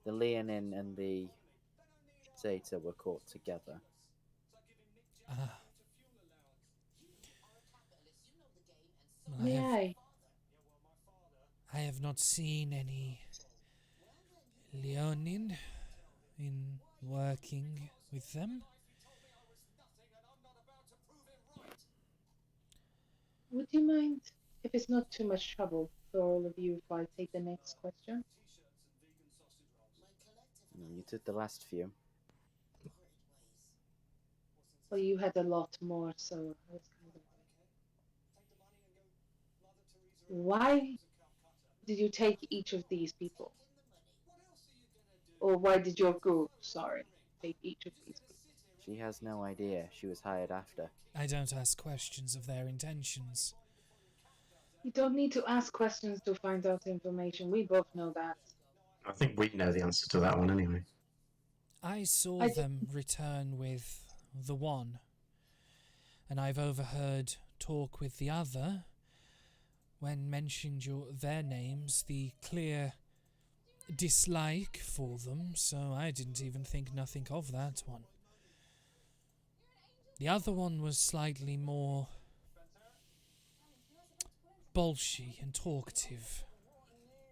The Leonin and the Satyr were caught together. Ah. May I have not seen any Leonin in working with them. Would you mind, if it's not too much trouble for all of you, if I take the next question? You took the last few. Well, you had a lot more, so I was kind of. Why did you take each of these people? Or why did your group, sorry, take each of these people? She has no idea. She was hired after. I don't ask questions of their intentions. You don't need to ask questions to find out information. We both know that. I think we know the answer to that one anyway. I saw them return with the one, and I've overheard talk with the other. When mentioned their names, the clear dislike for them, so I didn't even think nothing of that one. The other one was slightly more bolshy and talkative.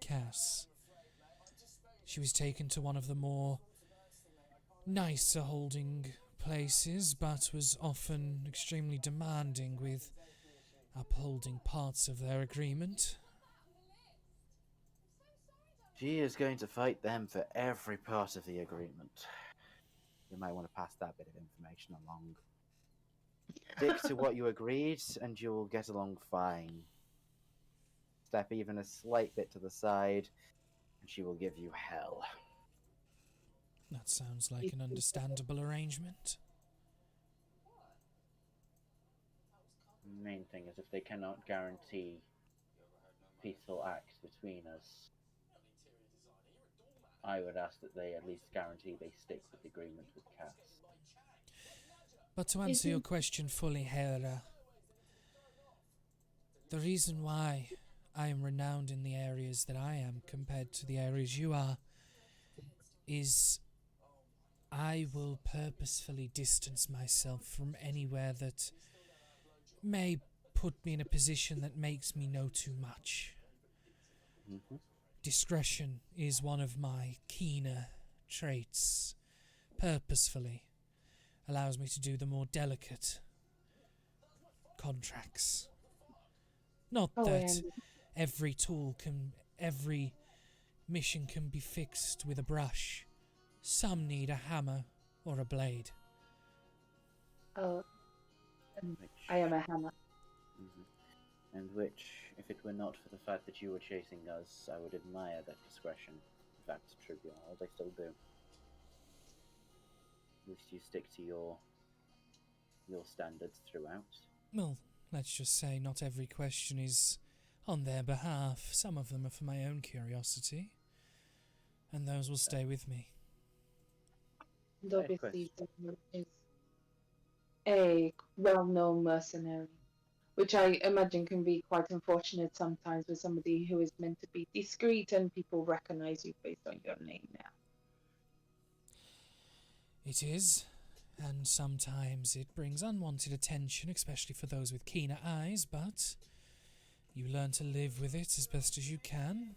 Cass. She was taken to one of the more nicer holding places, but was often extremely demanding with upholding parts of their agreement. She is going to fight them for every part of the agreement. You might want to pass that bit of information along. Stick to what you agreed, and you will get along fine. Step even a slight bit to the side, and she will give you hell. That sounds like an understandable arrangement. The main thing is if they cannot guarantee peaceful acts between us, I would ask that they at least guarantee they stick with the agreement with Cass. But to answer your question fully, Hera, the reason why I am renowned in the areas that I am compared to the areas you are is I will purposefully distance myself from anywhere that may put me in a position that makes me know too much. Mm-hmm. Discretion is one of my keener traits. Purposefully allows me to do the more delicate contracts. Not Oh, that every mission can be fixed with a brush. Some need a hammer or a blade. oh, and Which, I am a hammer. and which, if it were not for the fact that you were chasing us, I would admire that discretion. In fact, trivial, I still do. At least you stick to your standards throughout. Well, let's just say not every question is on their behalf. Some of them are for my own curiosity, and those will stay with me. And obviously, Daniel is a well-known mercenary, which I imagine can be quite unfortunate sometimes with somebody who is meant to be discreet and people recognize you based on your name now. It is, and sometimes it brings unwanted attention, especially for those with keener eyes, but you learn to live with it as best as you can.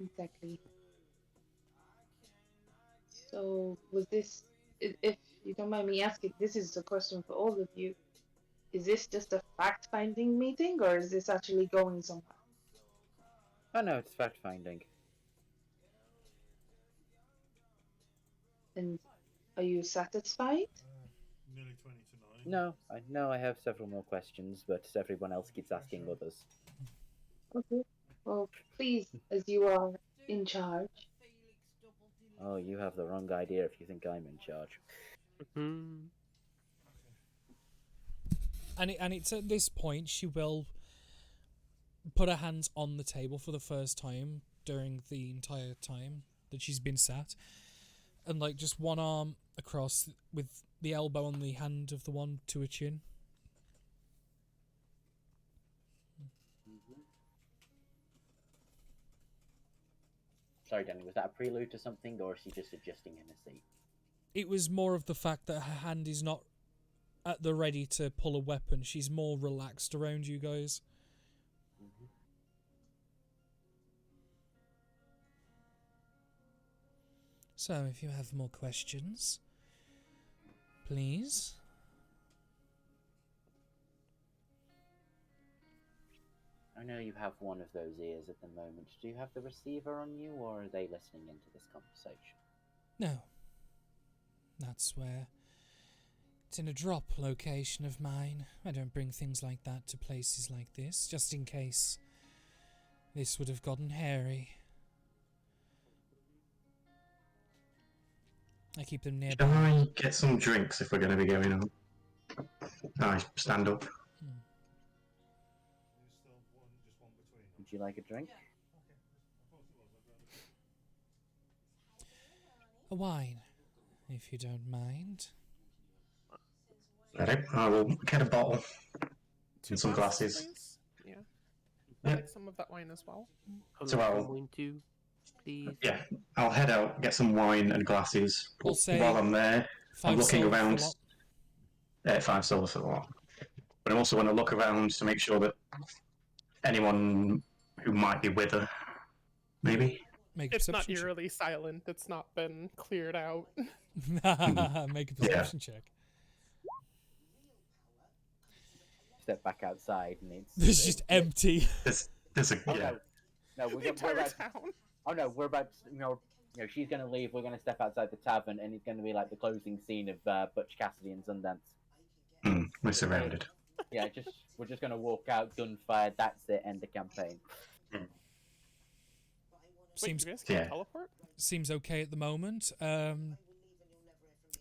Exactly. So, was this, if you don't mind me asking, this is a question for all of you. Is this just a fact-finding meeting, or is this actually going somewhere? Oh no, it's fact finding. And are you satisfied? Nearly 20 to 9. No, I know I have several more questions, but everyone else keeps asking others. Okay. Well, please, as you are in charge. Oh, you have the wrong idea if you think I'm in charge. Hmm. And it's at this point she will put her hands on the table for the first time during the entire time that she's been sat, and like just one arm across with the elbow on the hand of the one to her chin. Sorry, Danny, was that a prelude to something, or is she just adjusting in her seat? It was more of the fact that her hand is not at the ready to pull a weapon. She's more relaxed around you guys. So, if you have more questions, please. I know you have one of those ears at the moment. Do you have the receiver on you, or are they listening into this conversation? No. That's where... It's in a drop location of mine. I don't bring things like that to places like this, just in case this would have gotten hairy. I keep them nearby. Can I get some drinks if we're going to be going on? I stand up. Would you like a drink? A wine, if you don't mind. Right, I will get a bottle and some glasses, glasses. please? Yeah. Yeah. I'd like some of that wine as well. So I'll- wine too, please. Yeah, I'll head out, get some wine and glasses. We'll say While I'm there, I'm 5 looking silver for around. the lot. 5 silver for the lot. But I also want to look around to make sure that anyone who might be with her, maybe. Make a It's not perception eerily silent. It's not been cleared out. check. Make a perception check. Step back outside, and it's This is just empty. There's a Oh yeah. no, The we're entire about. town. Oh no, we're about. She's gonna leave. We're gonna step outside the tavern, and it's gonna be like the closing scene of Butch Cassidy and Sundance. We're surrounded. Yeah, we're just gonna walk out, gunfire. That's it. End the campaign. Wait, Seems you guys can yeah. teleport? seems okay at the moment.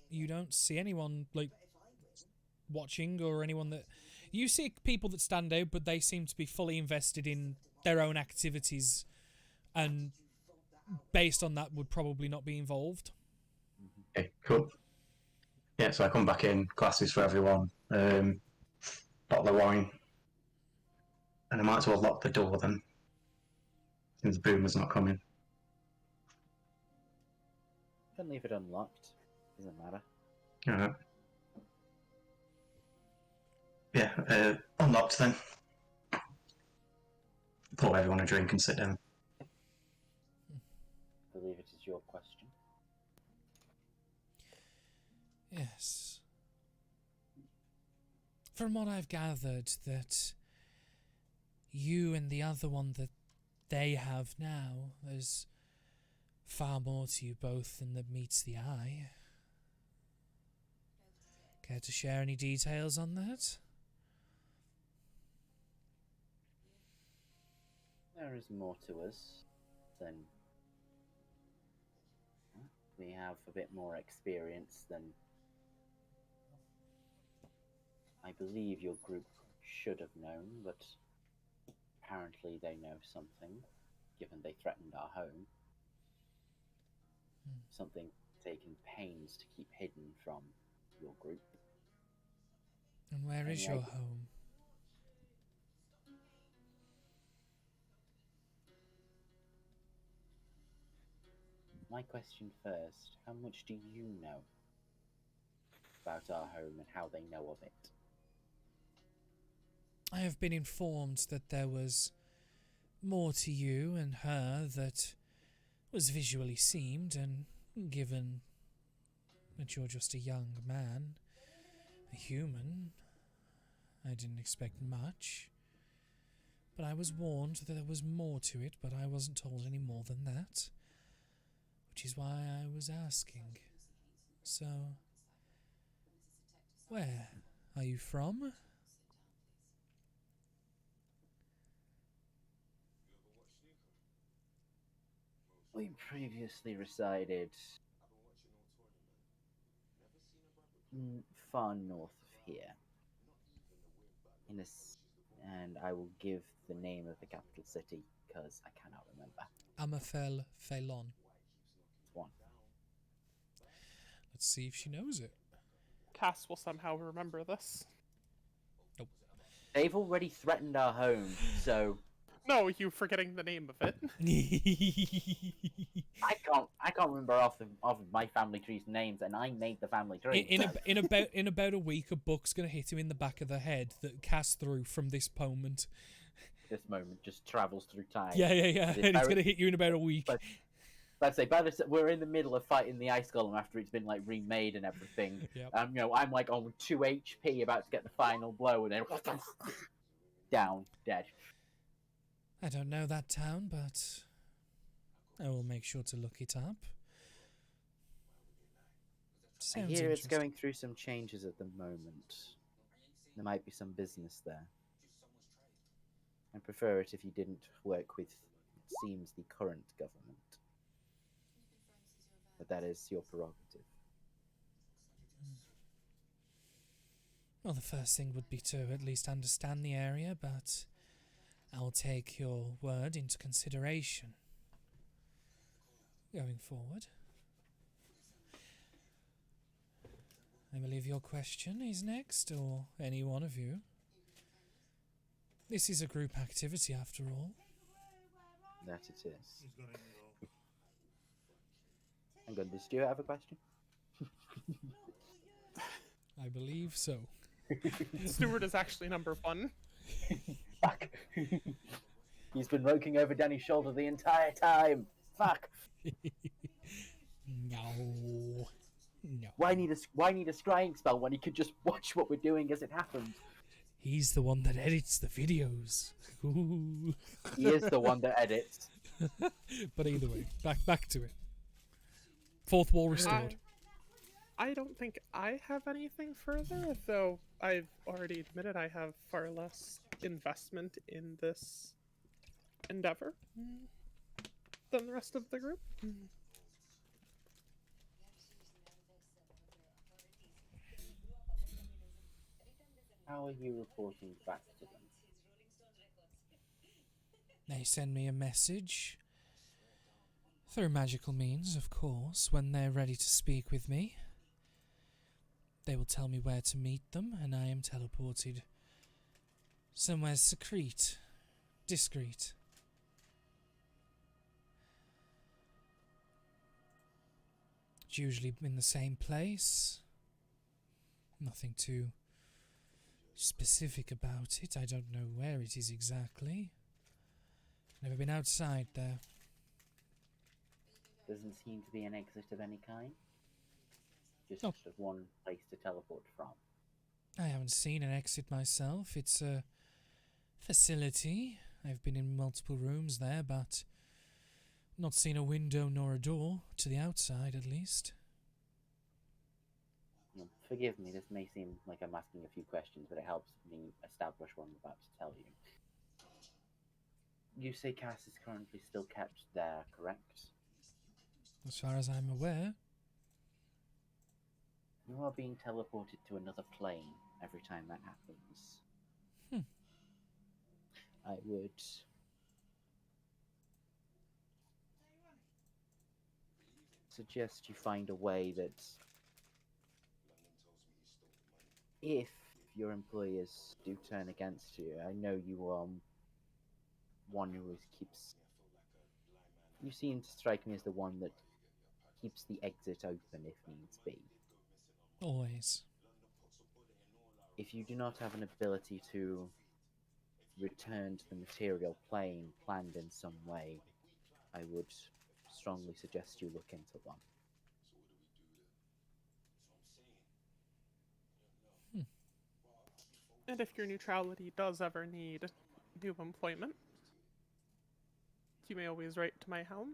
You don't see anyone like watching or anyone that you see people that stand out, but they seem to be fully invested in their own activities, and based on that, would probably not be involved. Okay, cool. Yeah, so I come back in, glasses for everyone, bottle of wine, and I might as well lock the door then, since Boomer's not coming. Can leave it unlocked. Doesn't matter. Alright. Yeah, unlocked then. Pour everyone a drink and sit down. I believe it is your question. Yes. From what I've gathered, that you and the other one that they have now, there's far more to you both than that meets the eye. Care to share any details on that? There is more to us than we have a bit more experience than I believe your group should have known, but apparently they know something, given they threatened our home. Something taken pains to keep hidden from your group. And where is your home? My question first, how much do you know about our home and how they know of it? I have been informed that there was more to you and her that was visually seemed, and given that you're just a young man, a human, I didn't expect much. But I was warned that there was more to it, but I wasn't told any more than that. Which is why I was asking. So, where are you from? We previously resided far north of here. And I will give the name of the capital city because I cannot remember. Amafel Phelon. One. Let's see if she knows it. Cass will somehow remember this. Nope. They've already threatened our home, so No, you forgetting the name of it. I can't remember off of my family tree's names, and I made the family tree. In about a week, a book's gonna hit him in the back of the head that Cass threw from this moment. This moment just travels through time. Yeah. And it's gonna hit you in about a week. But let's say we're in the middle of fighting the ice golem after it's been like remade and everything. Yep. I'm like on 2 HP, about to get the final blow, and then down, dead. I don't know that town, but I will make sure to look it up. I Sounds hear it's interesting. going through some changes at the moment. There might be some business there. I'd prefer it if you didn't work with, it seems, the current government. But that is your prerogative. Well, the first thing would be to at least understand the area, but I'll take your word into consideration going forward. I believe your question is next, or any one of you. This is a group activity, after all. That it is. He's got it in Hang on, did Stuart have a question? I believe so. Stuart is actually number 1. Fuck. He's been looking over Danny's shoulder the entire time. Fuck. No. Why need a scrying spell when he could just watch what we're doing as it happens? He's the one that edits the videos. Ooh. He is the one that edits. But either way, back to it. Fourth wall restored. I don't think I have anything further, though I've already admitted I have far less investment in this endeavor than the rest of the group. How are you reporting back to them? They send me a message. Through magical means, of course, when they're ready to speak with me. They will tell me where to meet them, and I am teleported somewhere discreet. It's usually in the same place. Nothing too specific about it. I don't know where it is exactly. Never been outside there. Doesn't seem to be an exit of any kind. Just Oh. one place to teleport from. I haven't seen an exit myself. It's a facility. I've been in multiple rooms there, but not seen a window nor a door, to the outside at least. Forgive me, this may seem like I'm asking a few questions, but it helps me establish what I'm about to tell you. You say Cass is currently still kept there, correct? As far as I'm aware. You are being teleported to another plane every time that happens. I would suggest you find a way that if your employers do turn against you, I know you are one who keeps... You seem to strike me as the one that keeps the exit open if needs be. Always. If you do not have an ability to return to the material plane planned in some way, I would strongly suggest you look into one. And if your neutrality does ever need new employment, you may always write to my helm.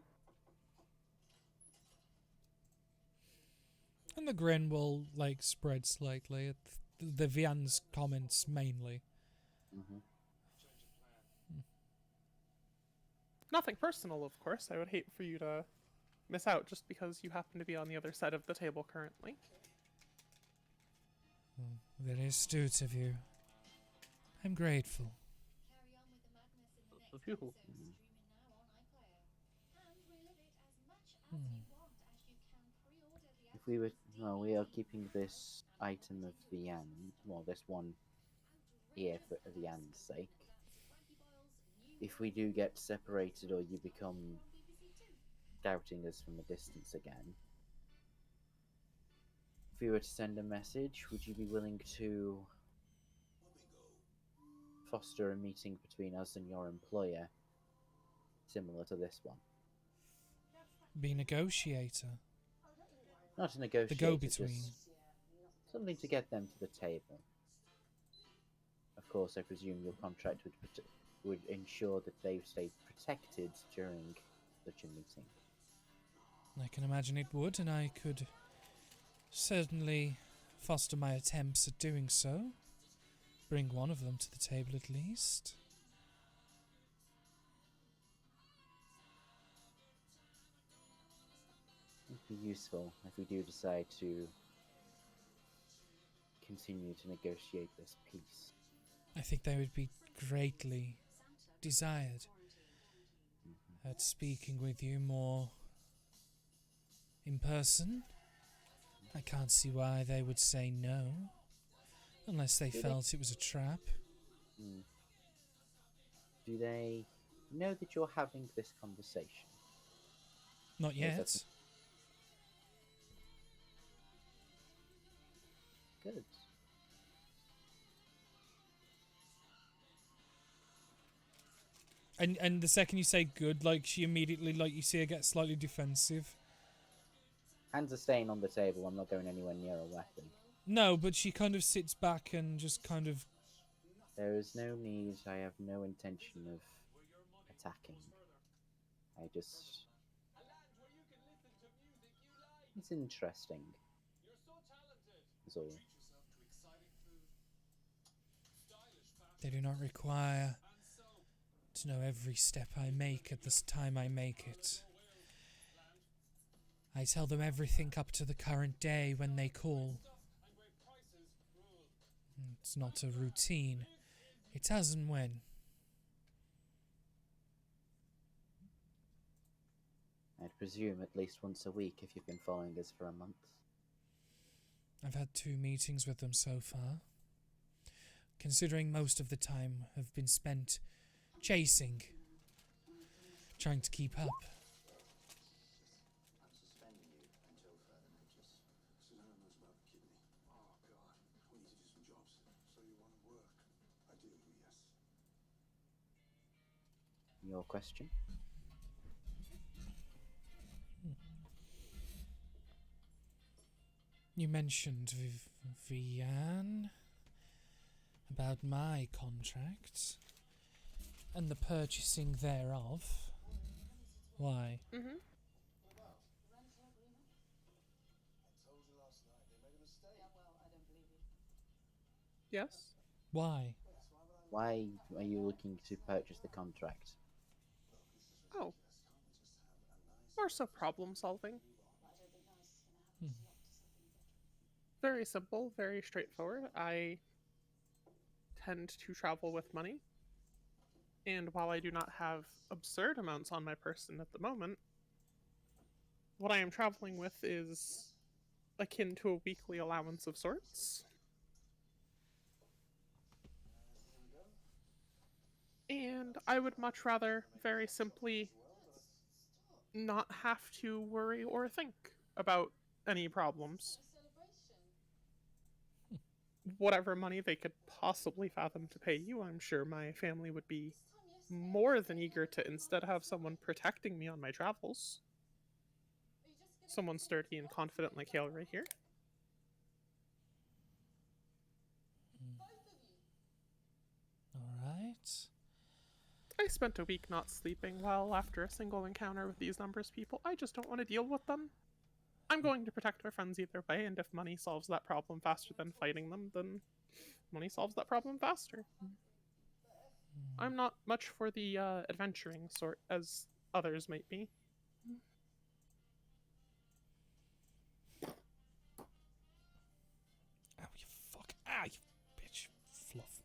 And the grin will, spread slightly at the Vian's comments mainly. Mm-hmm. Nothing personal, of course. I would hate for you to miss out just because you happen to be on the other side of the table currently. Very astute of you. I'm grateful. Phew. If we were... No, we are keeping this item of Vian, well, this one here for Vian's sake. If we do get separated or you become doubting us from a distance again, if we were to send a message, would you be willing to foster a meeting between us and your employer, similar to this one? Be negotiator. Not a negotiator, The go-between. just something to get them to the table. Of course, I presume your contract would ensure that they stay protected during such a meeting. I can imagine it would, and I could certainly foster my attempts at doing so. Bring one of them to the table at least. It would be useful if we do decide to continue to negotiate this peace. I think they would be greatly desired at speaking with you more in person. I can't see why they would say no, unless they felt it was a trap. Do they know that you're having this conversation? Not yet. Good. And the second you say good, she immediately, you see her get slightly defensive. Hands are staying on the table. I'm not going anywhere near a weapon. No, but she kind of sits back and just kind of... There is no need. I have no intention of attacking. I just... It's interesting. That's all. They do not require to know every step I make at this time I make it. I tell them everything up to the current day when they call. It's not a routine. It's as and when. I'd presume at least once a week if you've been following us for a month. I've had 2 meetings with them so far. Considering most of the time have been spent chasing, trying to keep up. your question. You mentioned Vivian about my contract and the purchasing thereof. Why? Mm-hmm. Yes. Why? Why are you looking to purchase the contract? Oh. More so problem solving. Hmm. Very simple, very straightforward. I tend to travel with money. And while I do not have absurd amounts on my person at the moment, what I am traveling with is akin to a weekly allowance of sorts. And I would much rather, very simply, not have to worry or think about any problems. Whatever money they could possibly fathom to pay you, I'm sure my family would be more than eager to instead have someone protecting me on my travels. Someone sturdy and confident like Hale right here. Alright. I spent a week not sleeping well after a single encounter with these numbers people. I just don't want to deal with them. I'm going to protect my friends either way, and if money solves that problem faster than fighting them, then money solves that problem faster. I'm not much for the adventuring sort, as others might be. Ow, you fuck. Ah, you bitch. Fluff.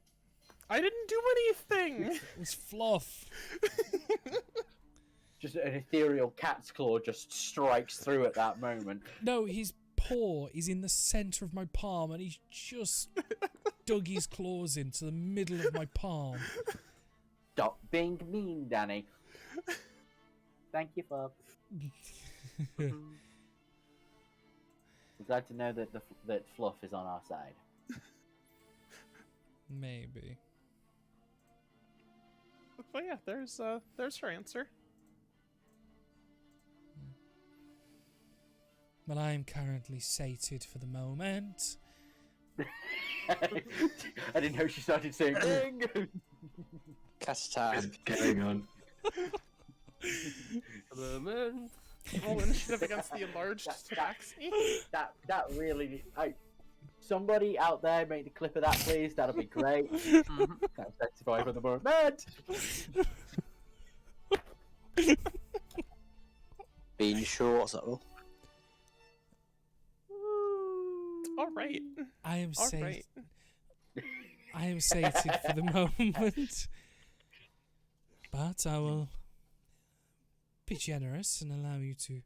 I didn't do anything! It was fluff. Just an ethereal cat's claw just strikes through at that moment. No, his paw is in the centre of my palm and he's just dug his claws into the middle of my palm. Stop being mean, Danny. Thank you, Bob. I'm glad to know that that Fluff is on our side. Maybe. But yeah, there's her answer. Well, I am currently sated for the moment. I didn't know she started saying ding. Cat attack. It's going on. Man. Roll initiative against the enlarged tabaxi. That really. Somebody out there make the clip of that, please. That'll be great. That's 75 for the moment. Being sure, what's that roll? All right. I am All sated. right. I am sated for the moment. But I will be generous and allow you to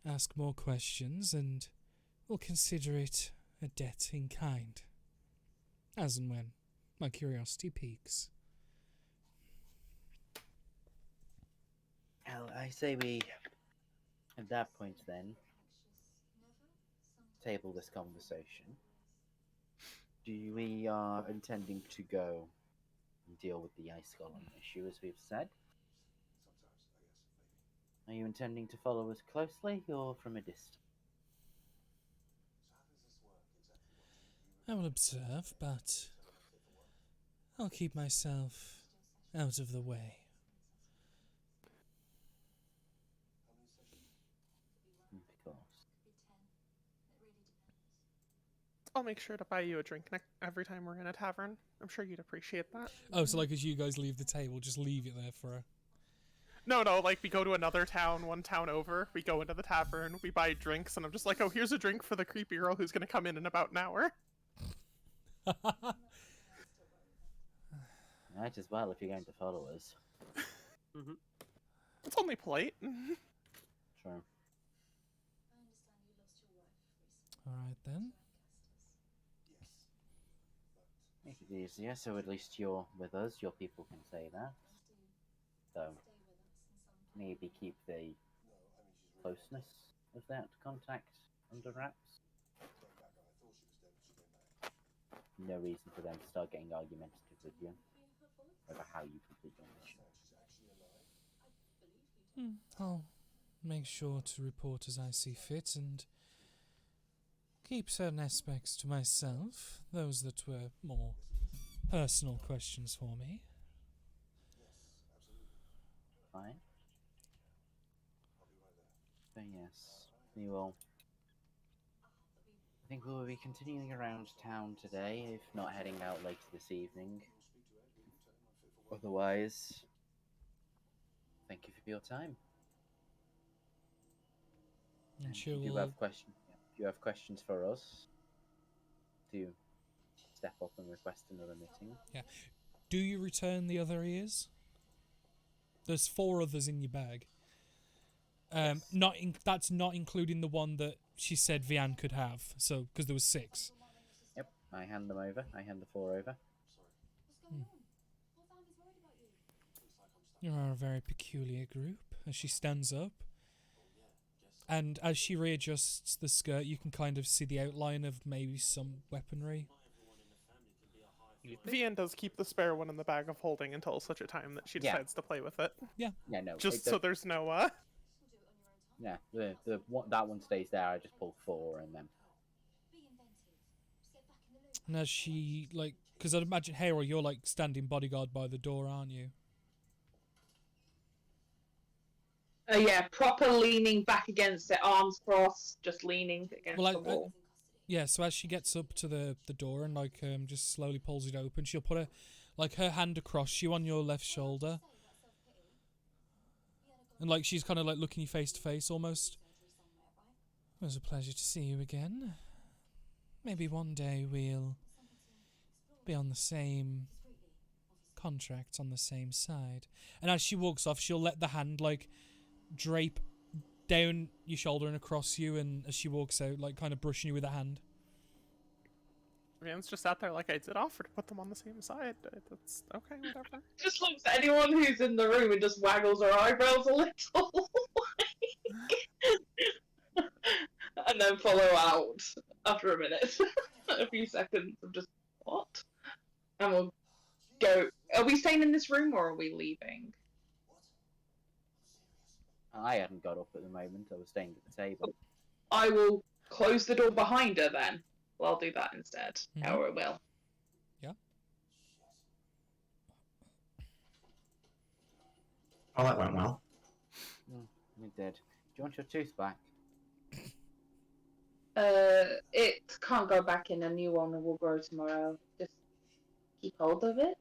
ask more questions, and we'll consider it a debt in kind, as and when my curiosity piques. Well, I say we, at that point then, table this conversation. We are intending to go and deal with the ice golem issue, as we've said. Are you intending to follow us closely or from a distance? I will observe, but I'll keep myself out of the way. Of course. I'll make sure to buy you a drink every time we're in a tavern. I'm sure you'd appreciate that. Oh, so like as you guys leave the table, just leave it there for a... No, like we go to another town, one town over, we go into the tavern, we buy drinks, and I'm just like, oh, here's a drink for the creepy girl who's gonna come in about an hour. Might as well if you're going to follow us. It's only polite. Sure. Alright then. Make it easier, so at least you're with us. Your people can say that. So maybe keep the closeness of that contact under wraps. No reason for them to start getting argumentative with you over how you complete your mission. I'll make sure to report as I see fit and keep certain aspects to myself, those that were more personal questions for me. Fine. So yes, we will. I think we will be continuing around town today, if not heading out later this evening. Otherwise, thank you for your time. And And she if you do will. have questions, if you have questions for us, do step up and request another meeting. Yeah. Do you return the other ears? There's 4 others in your bag. Yes. That's not including the one that she said Vian could have. So because there was 6. Yep, I hand them over. I hand the 4 over. You are a very peculiar group. As she stands up, and as she readjusts the skirt, you can kind of see the outline of maybe some weaponry. Vian does keep the spare one in the bag of holding until such a time that she Yeah. decides to play with it. Yeah, no. Just so there's no Yeah, that one stays there. I just pull 4 and then. And as she, like, because I'd imagine, Hero, you're like standing bodyguard by the door, aren't you? Yeah, proper leaning back against it, arms crossed, just leaning against Well, the wall. Yeah, so as she gets up to the door and like just slowly pulls it open, she'll put her hand across you on your left shoulder. And like she's kind of like looking you face to face almost. It was a pleasure to see you again. Maybe one day we'll be on the same contract, on the same side. And as she walks off, she'll let the hand like drape down your shoulder and across you, and as she walks out, like kind of brushing you with a hand. Vian's just sat there like, I did offer to put them on the same side. That's okay, whatever. Just looks at anyone who's in the room and just waggles her eyebrows a little. And then follow out after a minute. A few seconds of just, what? And we'll go. Are we staying in this room or are we leaving? I hadn't got up at the moment. I was staying at the table. I will close the door behind her then. Well, I'll do that instead. Or it will. Yeah. Oh, that went well. It did. Do you want your tooth back? It can't go back in. A new one will grow tomorrow. Just keep hold of it.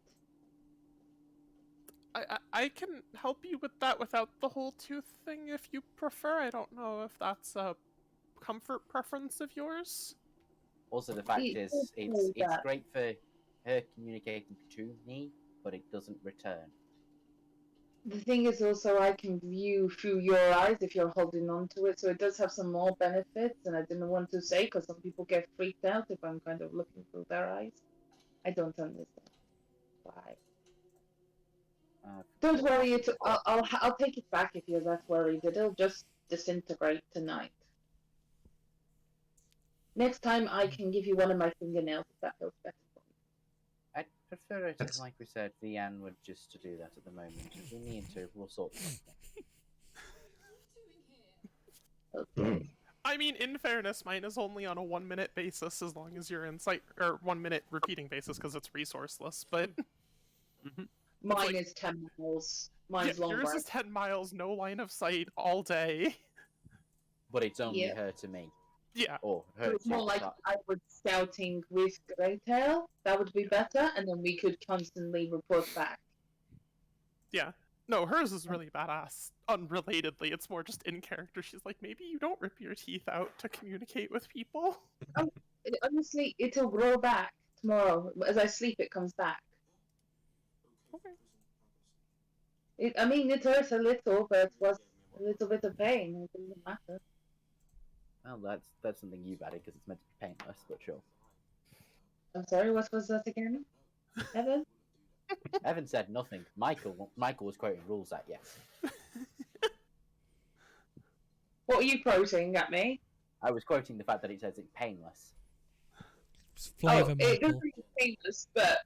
I can help you with that without the whole tooth thing if you prefer. I don't know if that's a comfort preference of yours. Also, the fact is, it's great for her communicating to me, but it doesn't return. The thing is also I can view through your eyes if you're holding on to it, so it does have some more benefits, and I didn't want to say because some people get freaked out if I'm kind of looking through their eyes. I don't understand why. Don't worry, I'll take it back if you're that worried. It'll just disintegrate tonight. Next time I can give you one of my fingernails if that feels better for you. I'd prefer it, like we said, Leanne would just to do that at the moment. If we need to, we'll sort something. Okay. I mean, in fairness, mine is only on a 1-minute basis as long as you're in sight, or 1-minute repeating basis because it's resourceless, but... Mine is 10 miles. Mine's longer. Yours is 10 miles, no line of sight, all day. But it's only her to me. Yeah. Or her It's more like that. I was scouting with Greytail. That would be better, and then we could constantly report back. Yeah. No, hers is really badass. Unrelatedly, it's more just in character. She's like, maybe you don't rip your teeth out to communicate with people. Honestly, it'll grow back tomorrow. As I sleep, it comes back. Okay. I mean, it hurts a little, but it was a little bit of pain. It doesn't matter. Well, that's something you've added because it's meant to be painless, but sure. I'm sorry, what was that again? Evan? Evan said nothing. Michael was quoting rules at you. What are you quoting at me? I was quoting the fact that it says it's painless. Flavor, it Michael. doesn't seem painless, but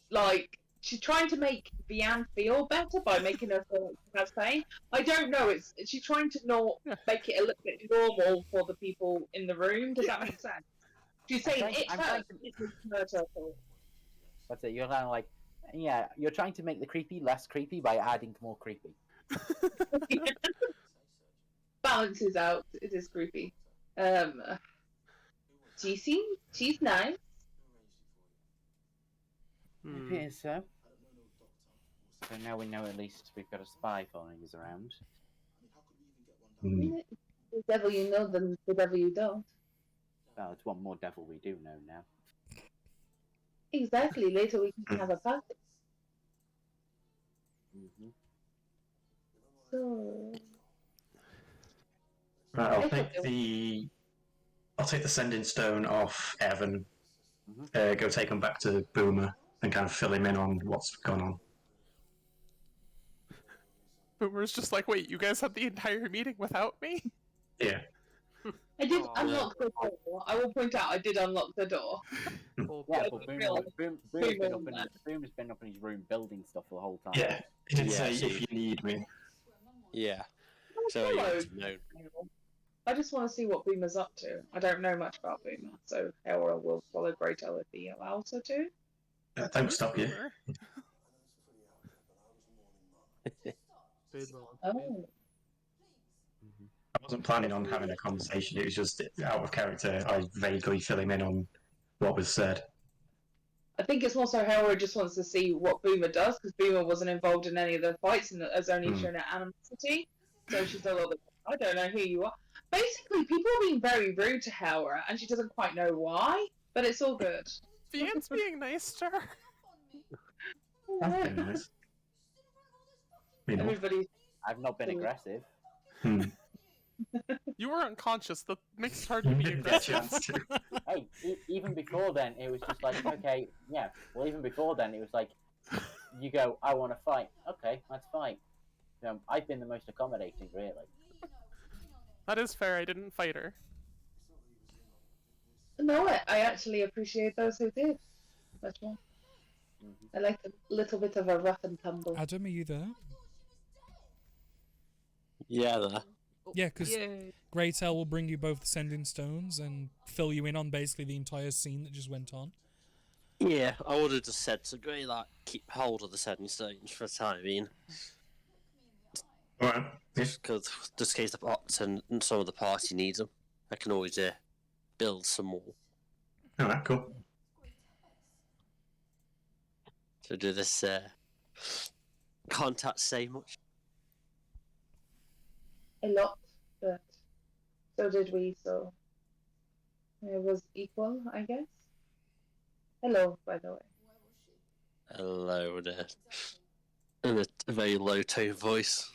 like she's trying to make Vianne feel better by making her feel like she has pain. I don't know. She's trying to not make it a little bit normal for the people in the room. Does that make sense? She's saying it hurts. It hurts her. That's it. You're kind of like, yeah, you're trying to make the creepy less creepy by adding more creepy. Balances out. It is creepy. She's nice. It appears so. So now we know at least we've got a spy following us around. The devil you know, then the devil you don't. Well, it's one more devil we do know now. Exactly. Later we can have a party. Mm-hmm. So. Right, I'll take the sending stone off Evan. Go take him back to Boomer and kind of fill him in on what's gone on. Boomer's just like, wait, you guys had the entire meeting without me? Yeah. I did unlock the door. I will point out I did unlock the door. Yeah, but Boomer's been up in his room building stuff the whole time. Yeah, he did say if you need me. Yeah. So you have to know. I just want to see what Boomer's up to. I don't know much about Boomer, so Elra will follow Greytail if he allows her to. Don't stop you. Oh. I wasn't planning on having a conversation. It was just out of character. I vaguely fill him in on what was said. I think it's more so Elra just wants to see what Boomer does, because Boomer wasn't involved in any of the fights and has only shown her animosity. So she's a little bit, I don't know who you are. Basically, people are being very rude to Elra, and she doesn't quite know why, but it's all good. Vianne's being nice to her. That's been nice. Everybody. I've not been aggressive. You were unconscious. That makes it hard to be aggressive. Hey, even before then, it was just like, okay, yeah. Well, even before then, it was like, you go, I want to fight. Okay, let's fight. I've been the most accommodating, really. That is fair. I didn't fight her. No, I actually appreciate those who did. Much more. I like a little bit of a rough and tumble. Adam, are you there? Yeah, there. Yeah, because Greytail will bring you both the sending stones and fill you in on basically the entire scene that just went on. Yeah, I would have just said to Grey, like, keep hold of the sending stones for the time being. Alright. Just in case the bots and some of the party needs them. I can always build some more. Alright, cool. So do this contact say much? A lot, but so did we, so it was equal, I guess. Hello, by the way. Hello there. In a very low tone voice.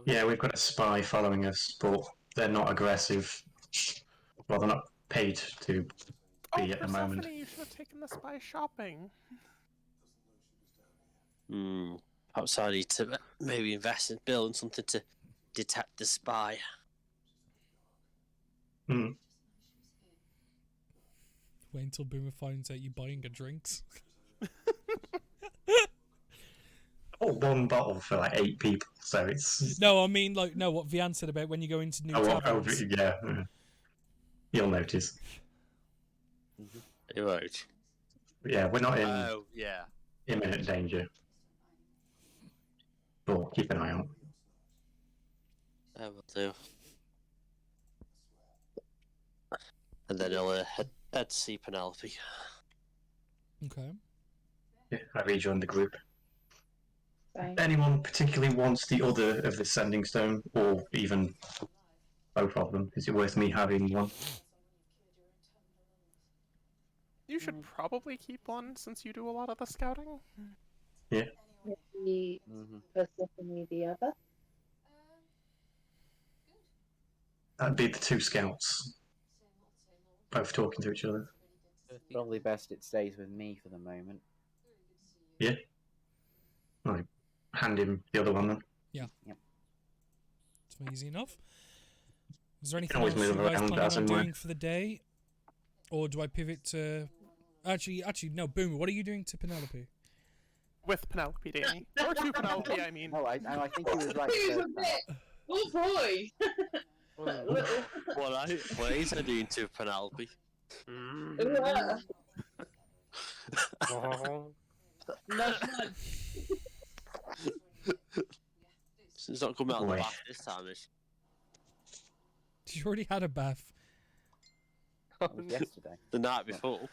Yeah, we've got a spy following us, but they're not aggressive. Well, they're not paid to be at the moment. You should have taken the spy shopping. Perhaps I need to maybe invest in building something to detect the spy. Wait until Boomer finds out you're buying her drinks. Oh, one bottle for like 8 people, so it's... No, I mean, like, no, what Vianne said about when you go into new taverns. Yeah. You'll notice. You won't. Yeah, we're not in imminent Right. danger. But keep an eye out. I will do. And then I'll head to see Penelope. Okay. Yeah, I rejoined the group. Thanks. Anyone particularly wants the other of the sending stone, or even both of them? Is it worth me having one? You should probably keep one since you do a lot of the scouting. Yeah. Maybe Persephone the other. That'd be the 2 scouts. Both talking to each other. Probably best it stays with me for the moment. Yeah. Right. Hand him the other one then. Yeah. Yep. It's easy enough. Is there Can anything always else you move guys around planning as on and when. doing for the day? Or do I pivot to Actually, no, Boomer. What are you doing to Penelope? With Penelope, Danny. Or to Penelope, I mean. No, I think he was right. He's the a first time. bit. Oh boy. Little. What is I doing to Penelope? Yeah. Oh. Nudge, nudge. It's not coming out of the Boy. bath this time. It's She already had a bath. That was yesterday. the night before.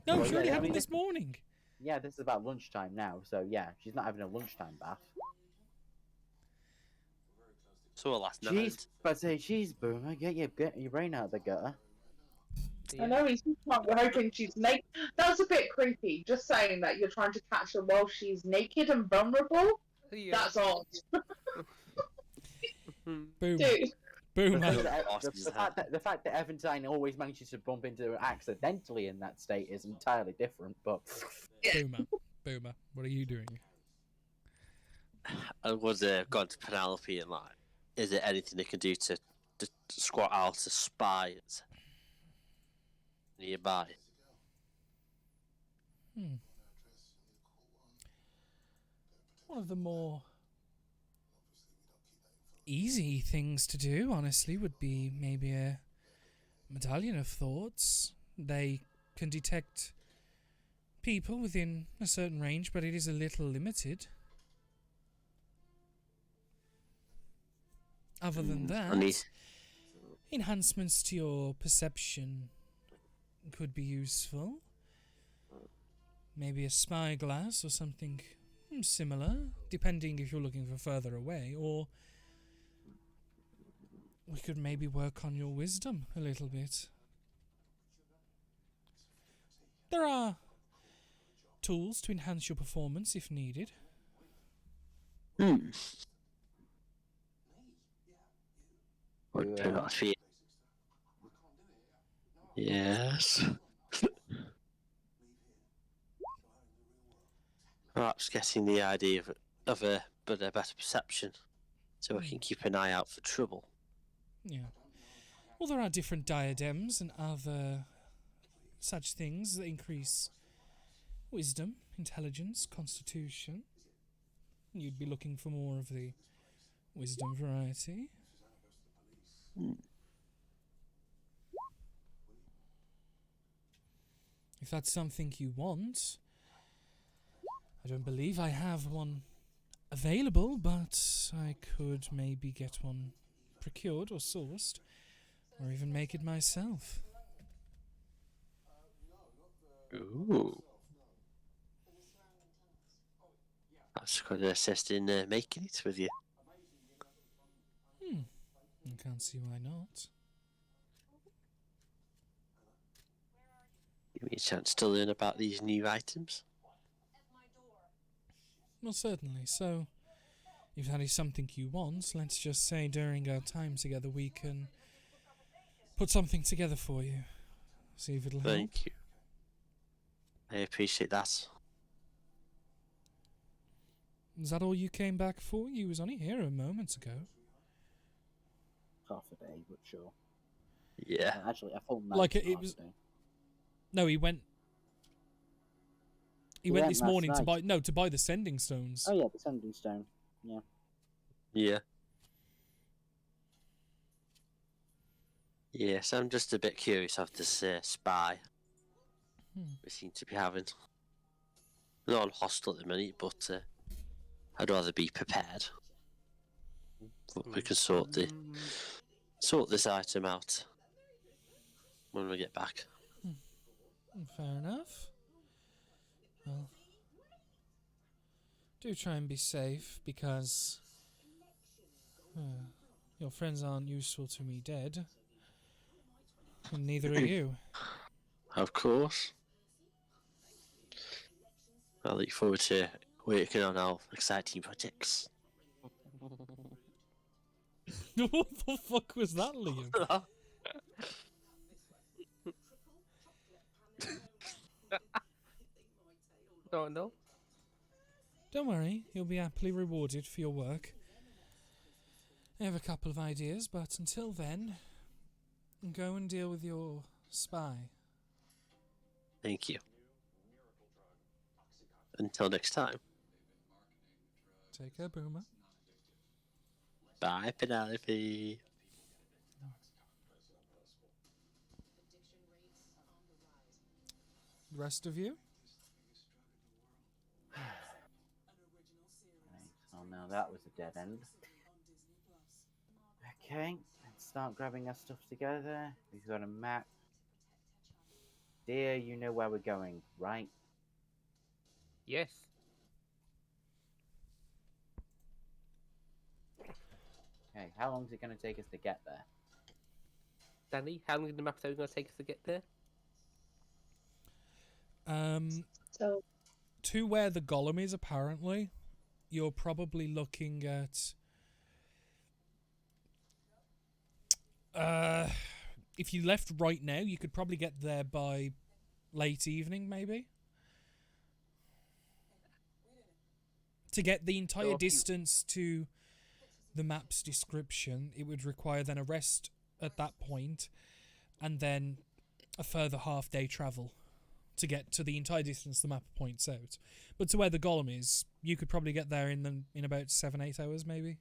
No, Well, she yeah, already I had mean, one this morning. Yeah, this is about lunchtime now, so yeah, she's not having a lunchtime bath. Saw her last Jeez, night. but say, jeez, Boomer, get your brain out of the gutter. I know he's just not. We're hoping she's naked. That's a bit creepy. Just saying that you're trying to catch her while she's naked and vulnerable. Yeah. That's odd. Boom. Dude. The, Boom. thing Look, that, Austin's the fact that Eventine always manages to bump into her accidentally in that state is entirely different, but Boomer. Boomer. What are you doing? I was gone to Penelope and like, is there anything they can do to squat out a spy that's nearby? One of the more easy things to do, honestly, would be maybe a medallion of thoughts. They can detect people within a certain range, but it is a little limited. Other than that, enhancements to your perception could be useful. Maybe a spyglass or something similar, depending if you're looking for further away, or we could maybe work on your wisdom a little bit. There are tools to enhance your performance if needed. Yes. Perhaps getting the idea of a better perception, so I can keep an eye out for trouble. Yeah. Well, there are different diadems and other such things that increase wisdom, intelligence, constitution. You'd be looking for more of the wisdom variety. If that's something you want, I don't believe I have one available, but I could maybe get one procured or sourced, or even make it myself. Ooh. I was going to assist in making it with you. I can't see why not. Give me a chance to learn about these new items. Well, certainly. So, if that is something you want, let's just say during our time together we can put something together for you. See if it'll help. Thank you. I appreciate that. Is that all you came back for? You was only here a moment ago. half a day, but sure. Yeah. Actually, a full night. Like, it half was- a day. No, he went. He He went went this last morning to night. buy the sending stones. Oh yeah, the sending stone. Yeah. Yeah. Yes, I'm just a bit curious of this spy we seem to be having. Not on hostile at the minute, but I'd rather be prepared. But we can sort this item out when we get back. Fair enough. Well, do try and be safe, because your friends aren't useful to me dead. And neither are you. Of course. I look forward to working on our exciting projects. What the fuck was that, Liam? No. Don't worry, you'll be amply rewarded for your work. I have a couple of ideas, but until then, go and deal with your spy. Thank you. Until next time. Take care, Boomer. Bye, Penelope. The rest of you? Right, so now that was a dead end. Okay, let's start grabbing our stuff together. We've got a map. Dear, you know where we're going, right? Yes. Okay, how long is it going to take us to get there? Danny, how long did the map say going to take us to get there? So To where the golem is, apparently, you're probably looking at... if you left right now, you could probably get there by late evening, maybe? To get the entire distance to the map's description, it would require then a rest at that point, and then a further half-day travel to get to the entire distance the map points out. But to where the golem is, you could probably get there in about 7-8 hours, maybe.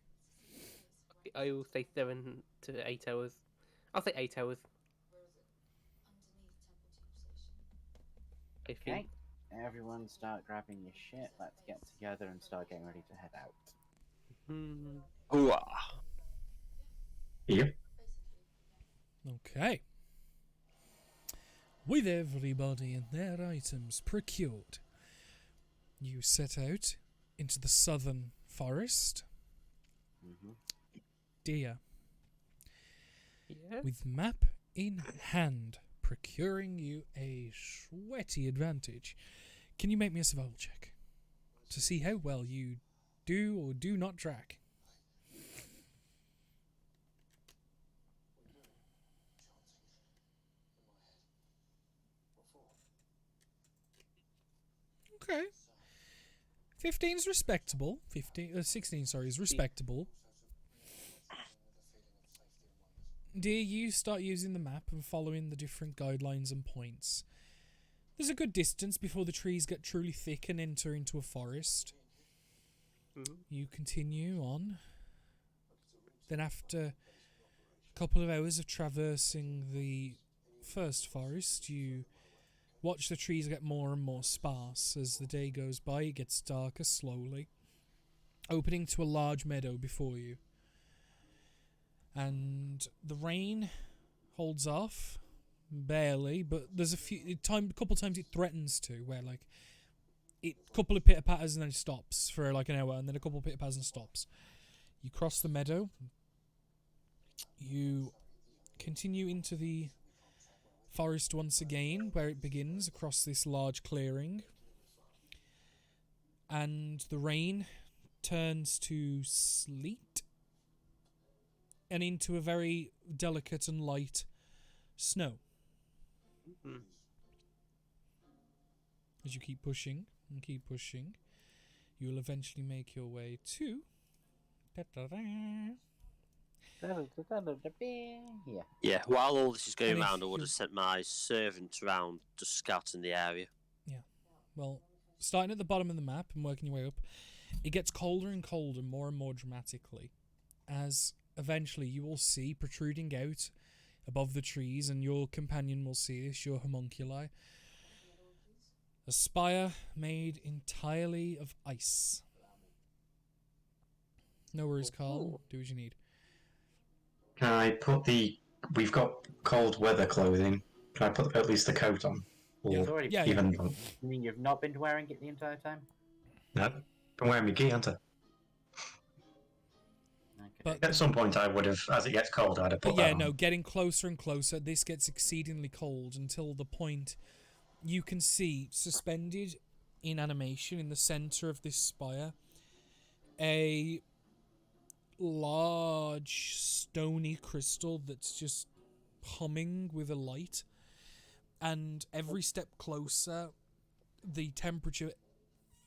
I will say 7 to 8 hours. I'll say 8 hours. I Okay, think. everyone start grabbing your shit. Let's get together and start getting ready to head out. Hooah. Yep. Okay. With everybody and their items procured, you set out into the southern forest. Dear, Yeah. with map in hand, procuring you a sweaty advantage. Can you make me a survival check to see how well you do or do not track? Okay. 15 is respectable. 16, sorry, is respectable. Dear, you start using the map and following the different guidelines and points. There's a good distance before the trees get truly thick and enter into a forest. You continue on. Then after a couple of hours of traversing the first forest, you watch the trees get more and more sparse. As the day goes by, it gets darker slowly, opening to a large meadow before you. And the rain holds off, barely, but there's a couple times it threatens to, where like a couple of pitter patters and then it stops for like an hour, and then a couple of pitter patters and stops. You cross the meadow. You continue into the forest once again, where it begins across this large clearing, and the rain turns to sleet and into a very delicate and light snow. As you keep pushing and keep pushing, you will eventually make your way to... Yeah. While all this is going And if round, I would you- have sent my servant round just scouting the area. Well, starting at the bottom of the map and working your way up, it gets colder and colder, more and more dramatically, as eventually you will see protruding out above the trees, and your companion will see this, your homunculi, a spire made entirely of ice. No worries, Carl. Do what you need. Can I put the... We've got cold weather clothing. Can I put at least the coat on? Yeah. Or Yeah, even... You mean you've not been wearing it the entire time? No. I'm wearing my gi, aren't I? Okay. But At some point I would have, as it gets colder, I'd have put that on. getting closer and closer, this gets exceedingly cold until the point you can see suspended in animation in the center of this spire a large stony crystal that's just humming with a light, and every step closer the temperature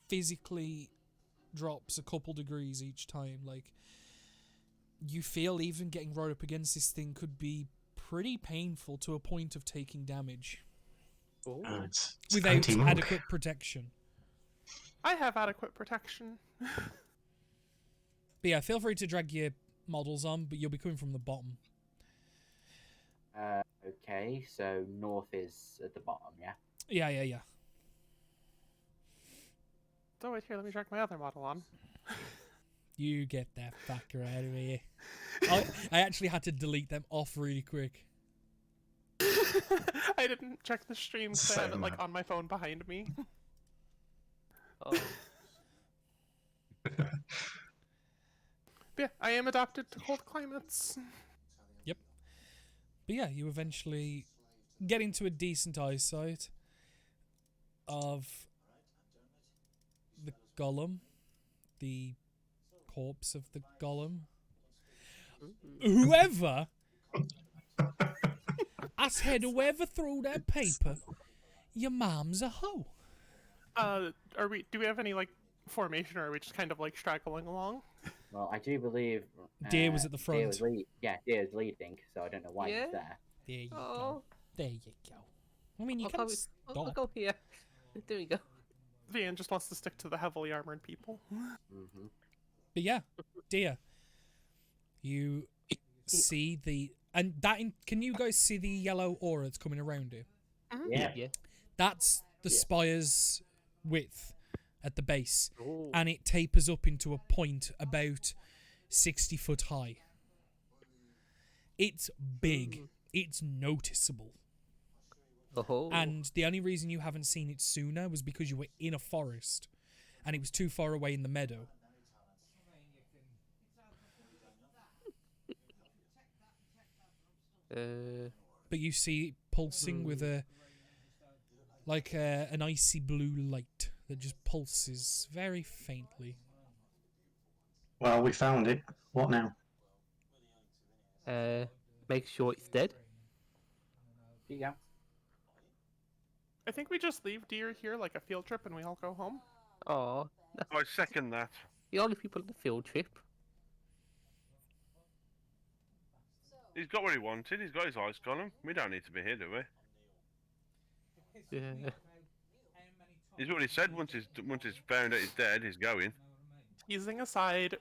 physically drops a couple degrees each time. Like, you feel even getting right up against this thing could be pretty painful to a point of taking damage. Oh. It's without anti-monk. adequate protection. I have adequate protection. But yeah, feel free to drag your models on, but you'll be coming from the bottom. Okay, so north is at the bottom, yeah? Yeah. So wait here, let me drag my other model on. You get that fucker out of here. I actually had to delete them off really quick. I didn't check the stream because I have it Same, like man. on my phone behind me. Oh. But yeah, I am adapted to cold climates. But yeah, you eventually get into a decent eyesight of the golem, the corpse of the golem. Whoever, I said, whoever threw that paper, your mom's a hoe. Are we? Do we have any like formation, or are we just kind of like straggling along? Well, I do believe Deer was at the Deer was front. Deer was leading, so I don't know why Yeah. he's there. There you go. Oh. There you go. I mean, you I'll can go, stop. I'll go here. There we go. Vian just wants to stick to the heavily armored people. Mm-hmm. But yeah, dear, you see the can you guys see the yellow aura that's coming around it? Yeah. That's the spire's width at the base, Oh. and it tapers up into a point about 60 foot high. It's big. It's noticeable. Oh. And the only reason you haven't seen it sooner was because you were in a forest, and it was too far away in the meadow. But you see it pulsing with an icy blue light that just pulses very faintly. Well, we found it. What now? Make sure it's dead. Yeah. I think we just leave Deer here like a field trip, and we all go home. Oh, I second that. the only people on the field trip. He's got what he wanted. He's got his ice column. We don't need to be here, do we? Yeah. He's already said once he's found out he's dead, he's going. Teasing aside,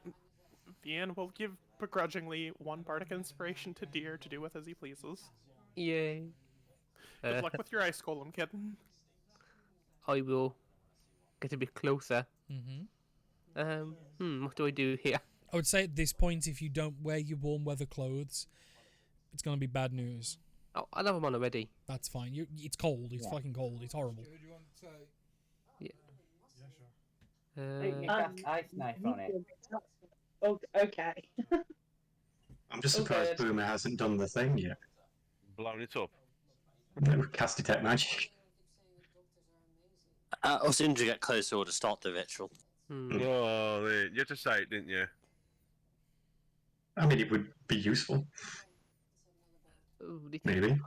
Vian will give begrudgingly one bardic inspiration to Deer to do with as he pleases. Yay. Good luck with your ice golem, kid. I will get a bit closer. Mm-hmm. What do I do here? I would say at this point, if you don't wear your warm weather clothes, it's going to be bad news. Oh, I have them on already. That's fine. It's cold. It's fucking cold. It's horrible. You cast ice knife on it. Okay. I'm just surprised Okay. Boomer hasn't done the thing yet. Blown it up. Cast detect magic. Us Indra get closer or to start the ritual. Oh, you had to say it, didn't you? I mean, it would be useful. Maybe.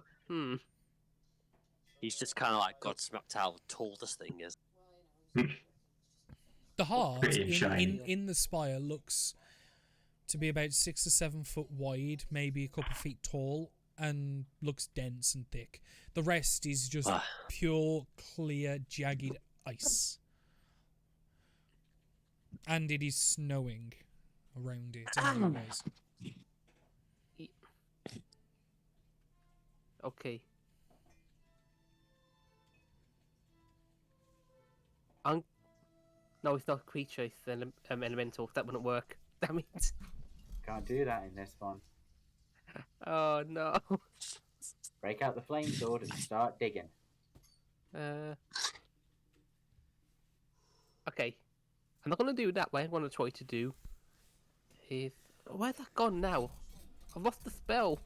He's just kind of like God smacked how tall this thing is. The heart Pretty shiny. in the spire looks to be about 6 or 7 foot wide, maybe a couple feet tall, and looks dense and thick. The rest is just pure, clear, jagged ice. And it is snowing around it. Anyways. Okay. No, it's not a creature, it's an elemental. That wouldn't work. Damn it. Can't do that in this one. Oh, no. Break out the flame sword and start digging. Okay. I'm not going to do it that way. I'm going to try to do is... Where's that gone now? I've lost the spell.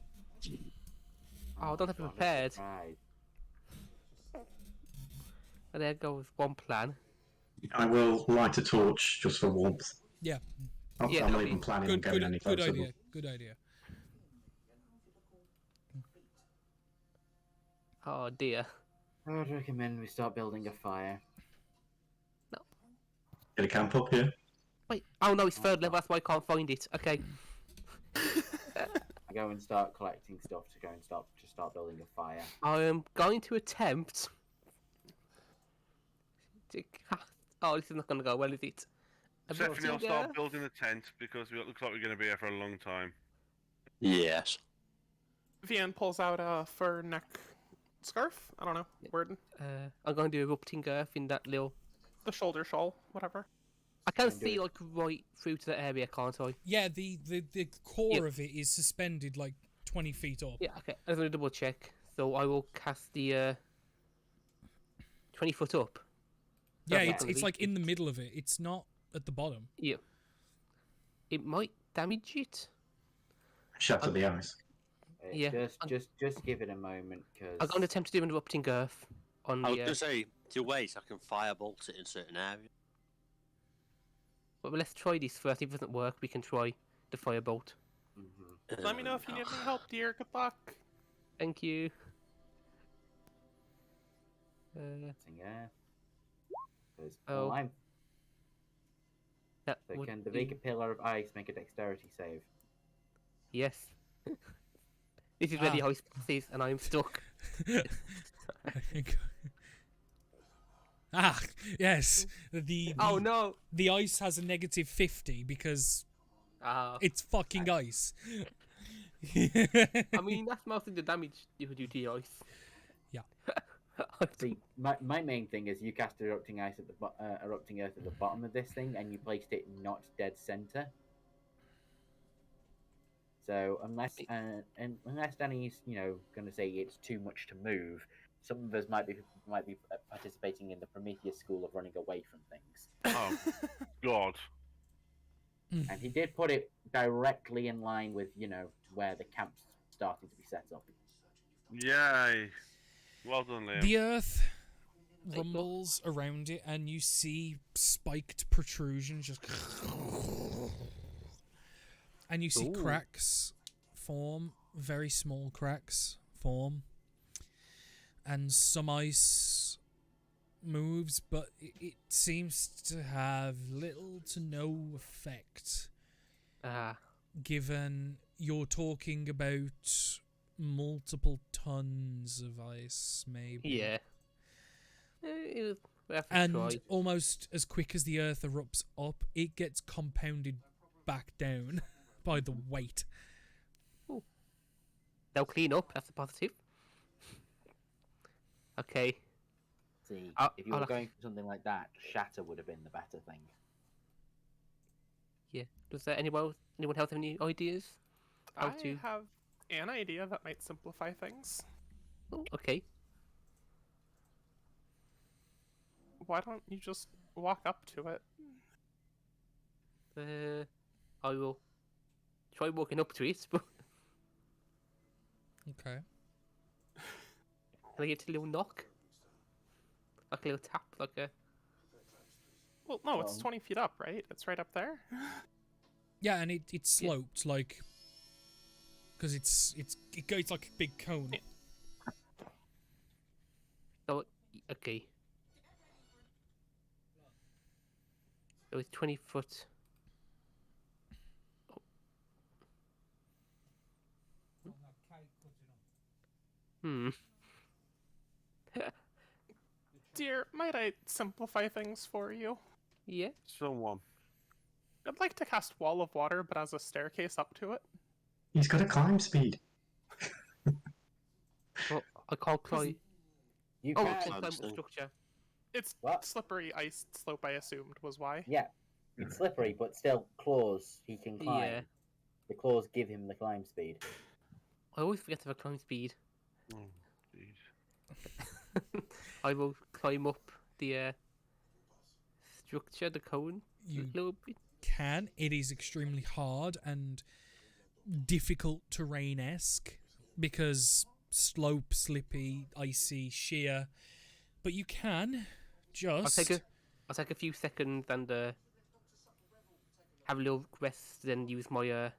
Oh, I don't have it prepared. Right. And there goes one plan. I will light a torch just for warmth. Yeah. I'm Yeah, not that'll even be planning on going any good closer. idea. Good idea. Oh, dear. I would recommend we start building a fire. Get a camp up here. Wait. Oh, no, it's third level. That's why I can't find it. Okay. I go and start collecting stuff to start building a fire. I am going to attempt to cast. Oh, this is not going to go well, is it? Stephanie, I'll Erupting start Earth? building a tent because it looks like we're going to be here for a long time. Yes. Vian pulls out a fur neck scarf. I don't know. Word. I'm going to do erupting Earth in that little. The shoulder shawl, whatever. I can And do see it. like right through to the area, can't I? Yeah, the core Yeah. of it is suspended like 20 feet up. Yeah. Okay. I'm going to double check. So I will cast the 20 foot up. Yeah, Perfect. it's like in the middle of it. It's not at the bottom. Yeah. It might damage it. Shatter the ice. Yeah. Just give it a moment, because I'm going to attempt to do an erupting Earth on I was the. going to say, to wait, I can firebolt it in certain areas. But let's try this first. If it doesn't work, we can try the firebolt. Let me know if you need any help, dear. Good luck. Thank you. yeah. Oh. I'm. That So would can the be- big pillar of ice make a dexterity save? Yes. This is where the ice is, and I'm stuck. Yes. The Oh no! the ice has a negative 50 because Ah. it's fucking ice. I mean, that's mostly the damage you do to the ice. Yeah. See, my main thing is you cast erupting ice at the erupting earth at the bottom of this thing, and you placed it not dead center. So unless unless Danny's going to say it's too much to move, some of us might be participating in the Prometheus school of running away from things. Oh, God. And he did put it directly in line with where the camp's starting to be set up. Yay. Well done, Liam. The earth rumbles around it, and you see spiked protrusions just. And you see cracks form, very small cracks form. And some ice moves, but it seems to have little to no effect. Given you're talking about multiple tons of ice, maybe. Yeah. We have to And try. almost as quick as the earth erupts up, it gets compounded back down by the weight. They'll clean up. That's a positive. Okay. See, if you I'll were have- going for something like that, shatter would have been the better thing. Yeah. Does anyone else have any ideas? How I to? have an idea that might simplify things. Oh, okay. Why don't you just walk up to it? I will try walking up to it, but Okay. can I get a little knock? Like a little tap, like a. Well, no, it's 20 feet up, right? It's right up there. Yeah, and it's sloped, like... Because it goes like a big cone. Oh, okay. So it's 20 foot. Hmm. Dear, might I simplify things for you? Yeah. Someone. I'd like to cast Wall of Water, but as a staircase up to it. He's got a climb speed. Well, I can't climb. You Oh, can. I can climb up Understand. structure. It's What? slippery ice slope, I assumed, was why. Yeah, it's slippery, but still claws he can climb. Yeah. The claws give him the climb speed. I always forget to have a climb speed. Oh, jeez. I will climb up the structure, the cone, You a little bit. can. It is extremely hard and difficult terrain-esque because slope, slippy, icy, sheer. But you can just... I'll take a few seconds and have a little rest, then use my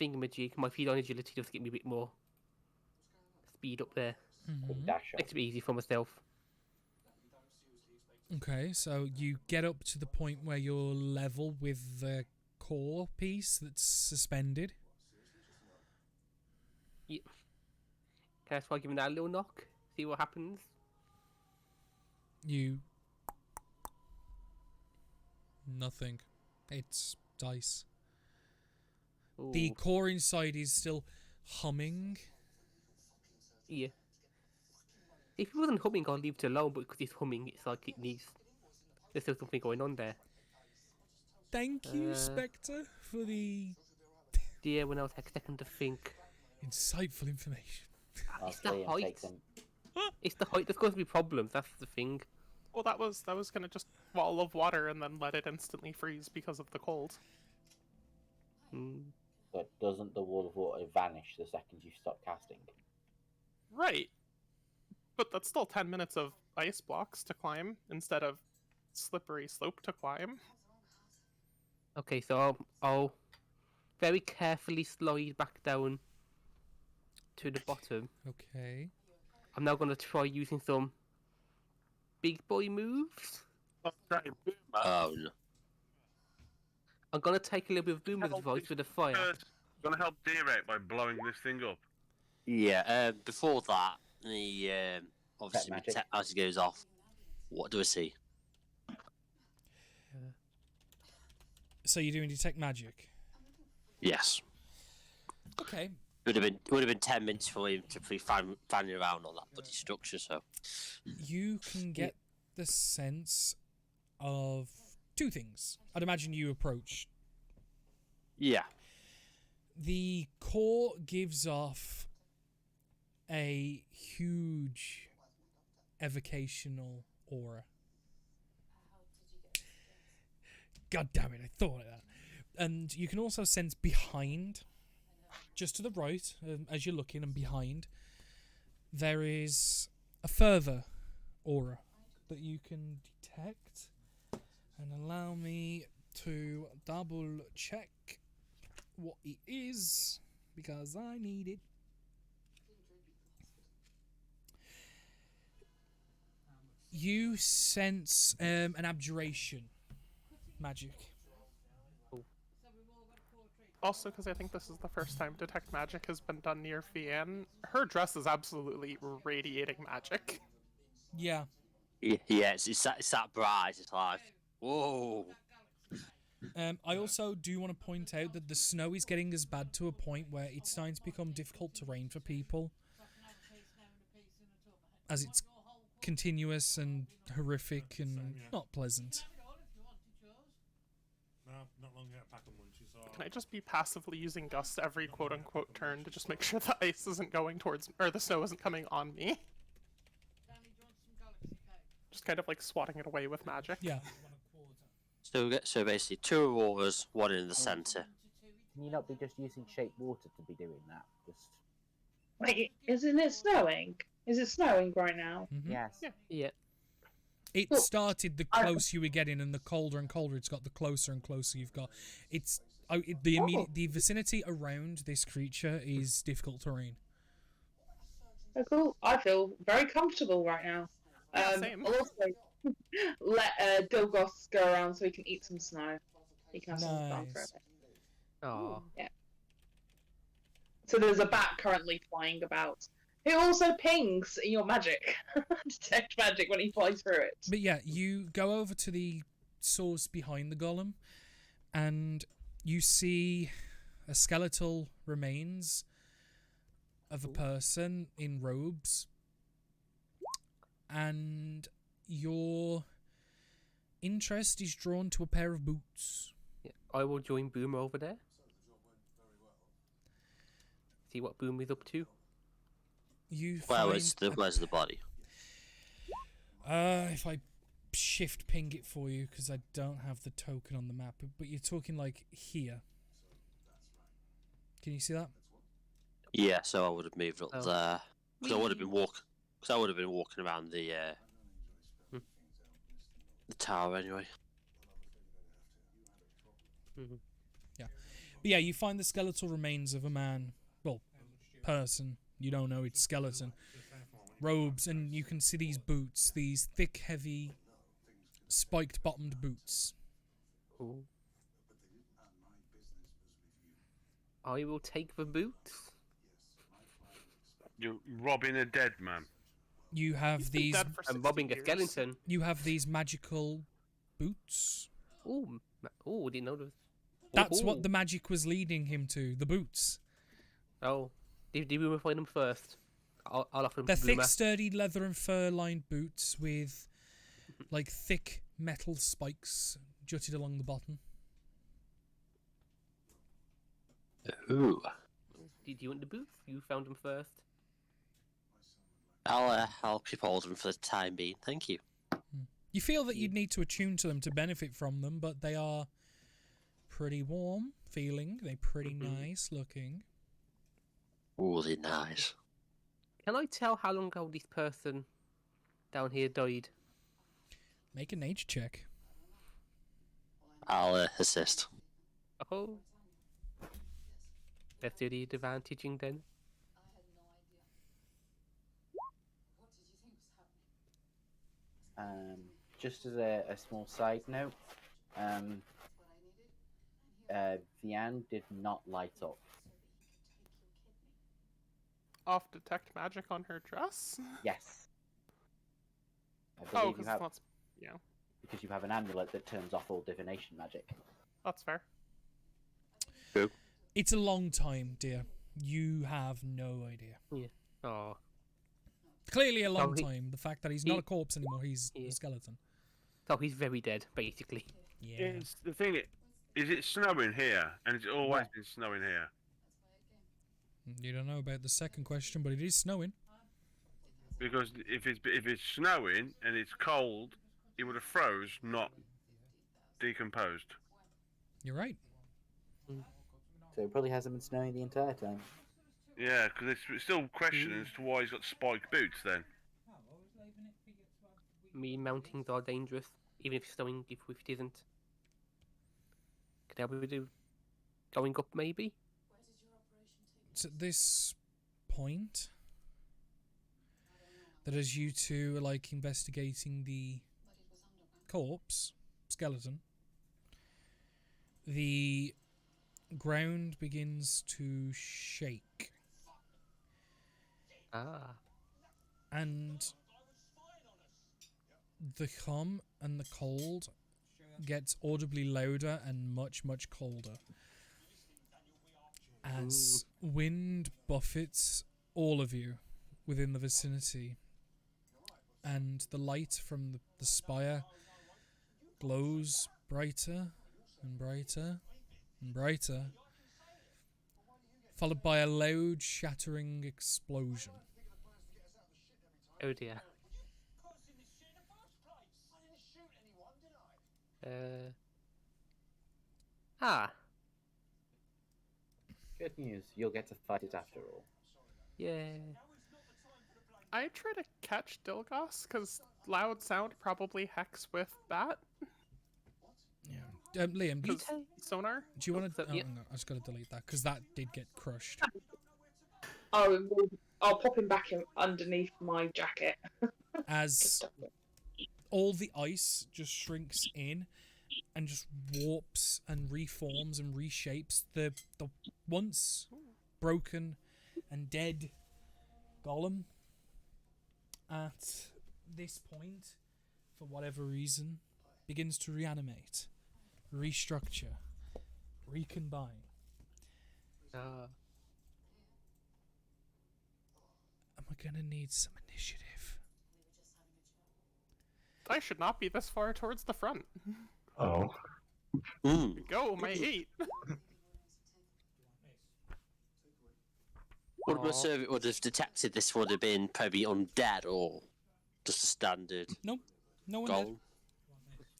thingamajig. My feline agility just to get me a bit more speed up there. Mhm. Dash up. Makes it easy for myself. Okay, so you get up to the point where you're level with the core piece that's suspended. Can I try giving that a little knock? See what happens? You Nothing. It's dice. The Ooh, core inside is still humming. yeah. If it wasn't humming, I'd leave it alone, but because it's humming, it's like it needs. There's still something going on there. Thank you, Spectre, for the Dear, when I was like second to think. insightful information. It's the Liam height. takes him. It's the height. There's going to be problems. That's the thing. Well, that was gonna just wall of water and then let it instantly freeze because of the cold. But doesn't the wall of water vanish the second you stop casting? Right. But that's still 10 minutes of ice blocks to climb instead of slippery slope to climb. Okay, so I'll very carefully slide back down to the bottom. Okay. I'm now going to try using some big boy moves. Okay, Oh no. I'm going to take a little bit of Boomer's advice with the fire. Gonna help Deer out by blowing this thing up. Yeah. Before that, the obviously my magic. technology goes off. What do I see? So you're doing detect magic. Yes. Okay. Would have been 10 minutes for him to be fanning around on that bloody structure. So You can get the sense of two things. I'd imagine you approach. yeah. The core gives off a huge evocational aura. God damn it, I thought of that. And you can also sense behind, just to the right, as you're looking and behind, there is a further aura that you can detect. And allow me to double check what it is, because I need it. You sense an abjuration magic. Also, because I think this is the first time Detect Magic has been done near Fianne, her dress is absolutely radiating magic. Yeah. Yeah. It's that bright. It's like whoa. I also do want to point out that the snow is getting as bad to a point where it's starting to become difficult terrain for people, as it's continuous and horrific and not pleasant. No, not long yet. Pack and munchies. So Can I just be passively using Gust every quote-unquote turn to just make sure the ice isn't going towards, or the snow isn't coming on me? Just kind of like swatting it away with magic. Yeah. So basically, two auroras, one in the centre. Can you not be just using shape water to be doing that? Just Wait, isn't it snowing? Is it snowing right now? yes. Yeah. Yeah. It Well, started the closer you were getting, and the colder and colder it's got, the closer and closer you've got. It's the vicinity around this creature is difficult terrain. Oh, cool. I feel very comfortable right now. Yeah, same. I'll also let Dilgos go around so he can eat some snow. He can have some fun for a Nice. bit. Oh. Yeah. So there's a bat currently flying about, who also pings your magic, detect magic when he flies through it. But yeah, you go over to the source behind the golem, and you see a skeletal remains of a person in robes, and your interest is drawn to a pair of boots. Yeah. I will join Boomer over there. See what Boomer is up to. You Well, find where's the body? if I shift ping it for you, because I don't have the token on the map, but you're talking like here. Can you see that? Yeah. So I would have moved up Oh. there because I would have been walking around the tower anyway. But yeah, you find the skeletal remains of a man, well, person. You don't know it's skeleton. Robes, and you can see these boots, these thick, heavy, spiked-bottomed boots. Ooh. I will take the boots. You're robbing a dead man. You have He's been these. dead for 60 I'm robbing a years. skeleton. You have these magical boots Didn't know there was... That's what the magic was leading him to, the boots. Oh, did Boomer find them first? I'll offer them They're to thick, Boomer. sturdy leather and fur-lined boots with, like, thick metal spikes jutted along the bottom. Ooh. Did you want the boots? You found them first. I'll keep hold of them for the time being. Thank you. You feel that you'd need to attune to them to benefit from them, but they are pretty warm feeling. They're pretty nice looking. Ooh, they're nice. Can I tell how long ago this person down here died? Make a nature check. I'll assist. Oh. Let's do the advantaging then. Just as a small side note, Vianne did not light up. Off detect magic on her dress? Yes. I Oh, believe you because have, that's... Yeah, because you have an amulet that turns off all divination magic. that's fair. It's a long time, dear. You have no idea. Yeah. Oh. Clearly a long he- time. The fact that he's not he- a corpse anymore, he's Yeah. a skeleton. So he's very dead, basically. Yeah. Is the thing? Is it snowing here? And it's always Yeah. been snowing here. You don't know about the second question, but it is snowing. Because if it's snowing and it's cold, it would have froze, not decomposed. You're right. So it probably hasn't been snowing the entire time. Yeah, because it's still questioning as to why he's got spiked boots then. Mountings are dangerous, even if it's snowing, if it isn't. Could we do going up, maybe? It's at this point that as you two are like investigating the corpse, skeleton, the ground begins to shake. Ah. And the hum and the cold gets audibly louder and much, much colder. As wind buffets all of you within the vicinity, and the light from the spire glows brighter and brighter and brighter, followed by a loud shattering explosion. Oh dear. Ah. Good news, you'll get to fight it after all. Yeah. I try to catch Dilgos, because loud sound probably hex with that. Yeah. Liam, do 'Cause sonar? you want to... So, Oh, yeah. hang on, I just got to delete that, because that did get crushed. I'll pop him back in underneath my jacket. As all the ice just shrinks in and just warps and reforms and reshapes the once broken and dead golem at this point, for whatever reason, begins to reanimate, restructure, recombine. Ah. Am I gonna need some initiative? I should not be this far towards the front. Oh. Go, my 8. Would have detected this would have been probably undead or just a standard No one did. golem.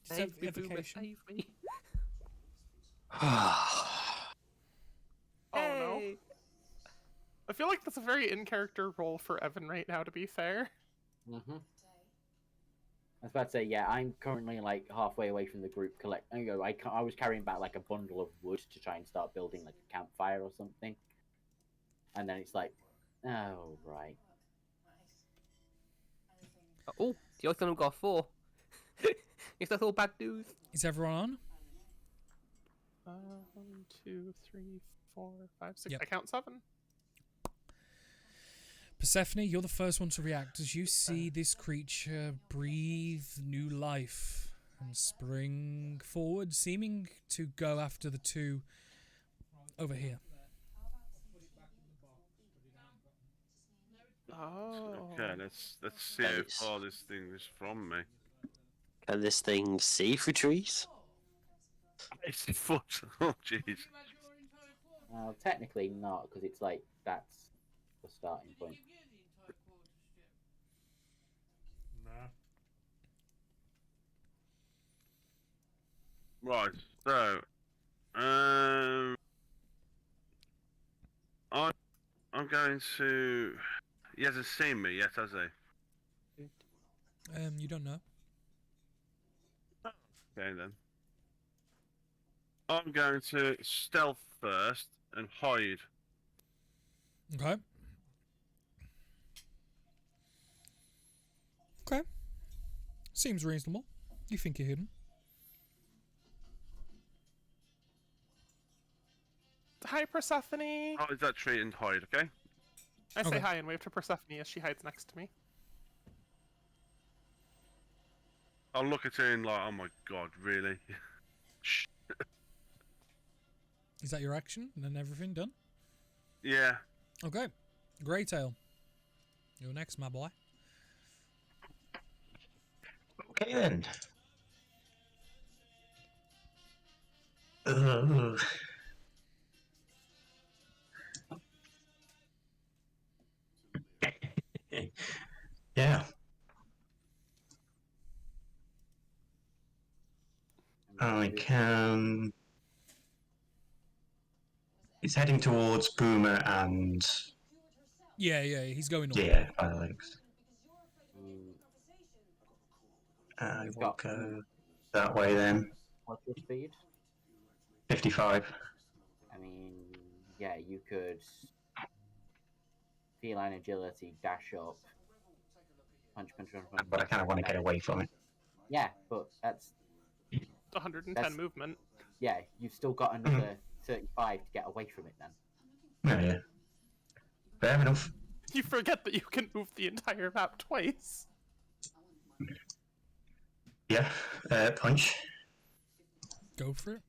Just Save me, Boomer, evocation. save me. Oh no. Hey! I feel like that's a very in-character role for Evan right now, to be fair. Mm-hmm. I was about to say, yeah, I'm currently like halfway away from the group. I was carrying back like a bundle of wood to try and start building like a campfire or something. And then it's like, oh, right. Oh, the other one got 4. Is that all bad news? Is everyone on? 1, 2, 3, 4, 5, 6. Yep. I count 7. Persephone, you're the first one to react as you see this creature breathe new life and spring forward, seeming to go after the two over here. Oh. Okay, let's see how Nice. far this thing is from me. Can this thing see through trees? 80 foot. Oh, jeez. Well, technically not, because it's like that's the starting point. Nah. Right. So, um, I'm going to. He hasn't seen me yet, has he? You don't know. Okay then. I'm going to stealth first and hide. Okay. Okay. Seems reasonable. You think you're hidden. Hi, Persephone. Hide that tree and hide, okay? I say Okay. hi and wave to Persephone as she hides next to me. I'll look at her and like, oh my god, really? Shh. Is that your action? And then everything done? Yeah. Okay. Greytail. You're next, my boy. Okay then. Ugh. Yeah. I can. It's heading towards Boomer and Yeah, he's going up. yeah, by the links. I You've will got- go that way then. What's your speed? 55. I mean, yeah, you could feline agility, dash up, punch, punch, punch, punch. But I kind of want to get away from it. Yeah, but that's 110 That's- movement. yeah. You've still got another 35 to get away from it. Then Oh, yeah. Fair enough. You forget that you can move the entire map twice. Yeah. Punch. Go for it.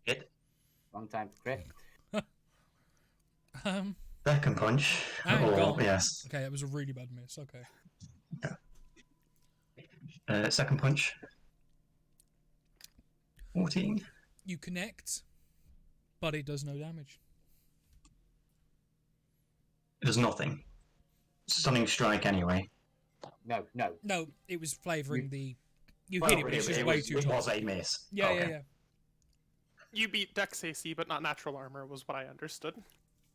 Hit. wrong time for crit. Second punch. Hang Oh, on. yes. Okay, that was a really bad miss. Okay. Second punch. 14. You connect, but it does no damage. It does nothing. Stunning strike anyway. No, no. No, it was flavouring the. You Well, hit it, but it's just way too it tall. was a miss. Yeah, Okay. yeah. You beat Dex AC, but not natural armor, was what I understood.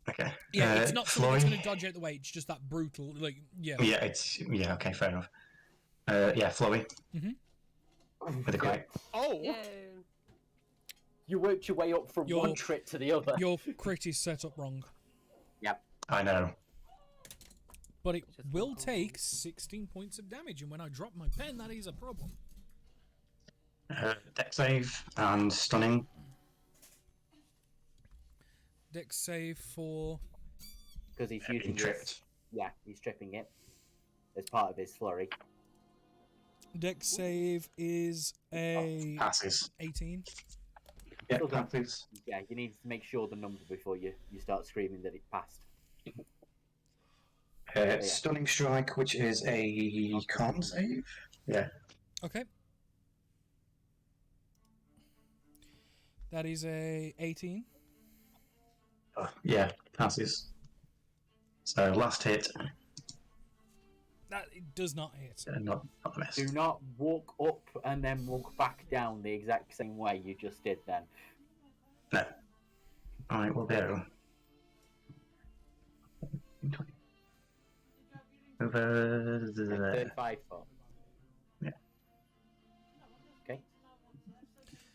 Okay. Yeah, it's not something that's Flurry. going to dodge out the way. It's just that brutal, like, yeah. Yeah, okay, fair enough. Yeah, Flurry. With a crit. Oh! You worked your way up from Your- one crit to the other. Your crit is set up wrong, I know. but it will take 16 points of damage, and when I drop my pen, that is a problem. Deck save and stunning. Dex save for. Because he's Being using tripped. this. Yeah, he's tripping it as part of his flurry. Dex save is a Passes. 18. Yeah, Still done. passes. Yeah, you need to make sure the number before you start screaming that it passed. Stunning strike, which is a con save. Yeah. Okay. That is a 18. Yeah, passes. So last hit, That it does not hit. not a miss. Do not walk up and then walk back down the exact same way you just did then. No. I will go. Over there. 35 foot. Yeah. Okay.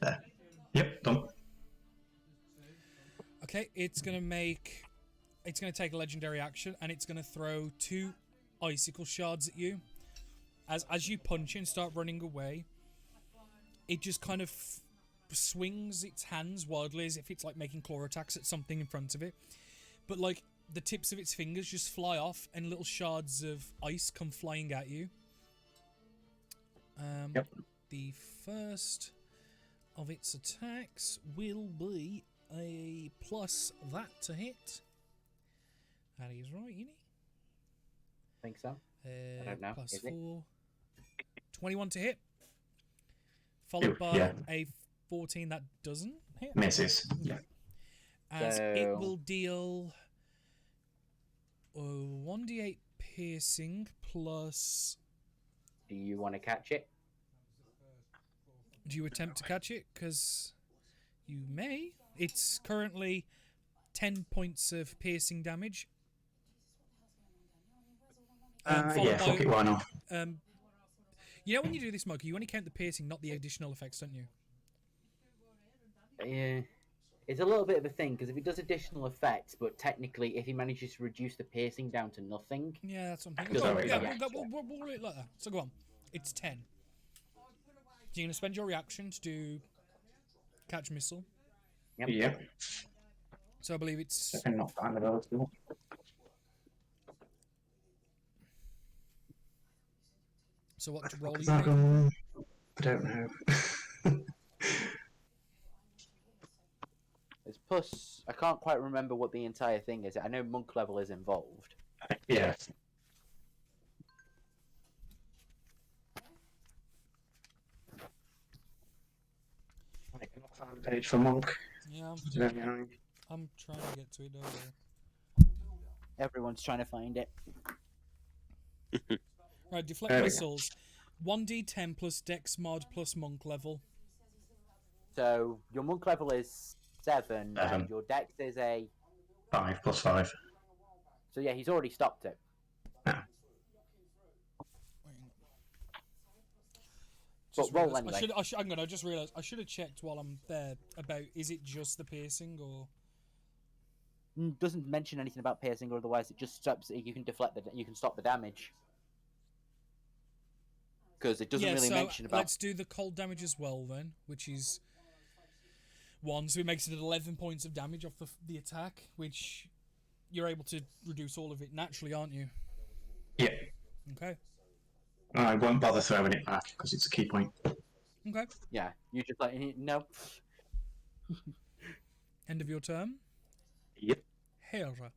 There. Yep, done. Okay, it's gonna make. It's gonna take a legendary action, and it's gonna throw 2 icicle shards at you. As you punch and start running away, it just kind of swings its hands wildly as if it's like making claw attacks at something in front of it. But like the tips of its fingers just fly off, and little shards of ice come flying at you. Yep. The first of its attacks will be a plus that to hit. That is right, isn't it? I think so. I don't know. Plus Is it? 4. 21 to hit. Followed Ooh, by yeah. a 14 that doesn't hit. Misses. Yeah. As it So- will deal 1d8 piercing plus. Do you want to catch it? Do you attempt to catch it? Because you may. It's currently 10 points of piercing damage. Followed Yeah, fuck it, why not? You know when you do this, Monkey, you only count the piercing, not the additional effects, don't you? Yeah. It's a little bit of a thing, because if it does additional effects, but technically if he manages to reduce the piercing down to nothing... Yeah, that's what I'm thinking. Doesn't Go on, really yeah, matter. we'll roll it like that. So go on. It's 10. So you're going to spend your reaction to do catch missile. Yep. Yeah. So I believe it's... I can knock that under those. So what roll are you making? I don't know. It's plus... I can't quite remember what the entire thing is. I know monk level is involved. Yeah. I can knock that on the page for Monk. Yeah, It's very annoying. I'm trying to get to it, don't worry. Everyone's trying to find it. Right, deflect There we go. missiles. 1d10 plus dex mod plus monk level. So, your monk level is 7, Seven. and your dex is a... 5 plus 5. So yeah, he's already stopped it. Just roll realised- anyway. hang on, I just realised I should have checked while I'm there about is it just the piercing or... Doesn't mention anything about piercing, or otherwise it just stops. You can deflect the. You can stop the damage. Because it doesn't really so mention about. let's do the cold damage as well then, which is 1, so it makes it 11 points of damage off the attack, which you're able to reduce all of it naturally, aren't you? Yeah. Okay. I won't bother throwing it back because it's a key point. Okay. Yeah, you just like no. End of your turn. Yep. Hera.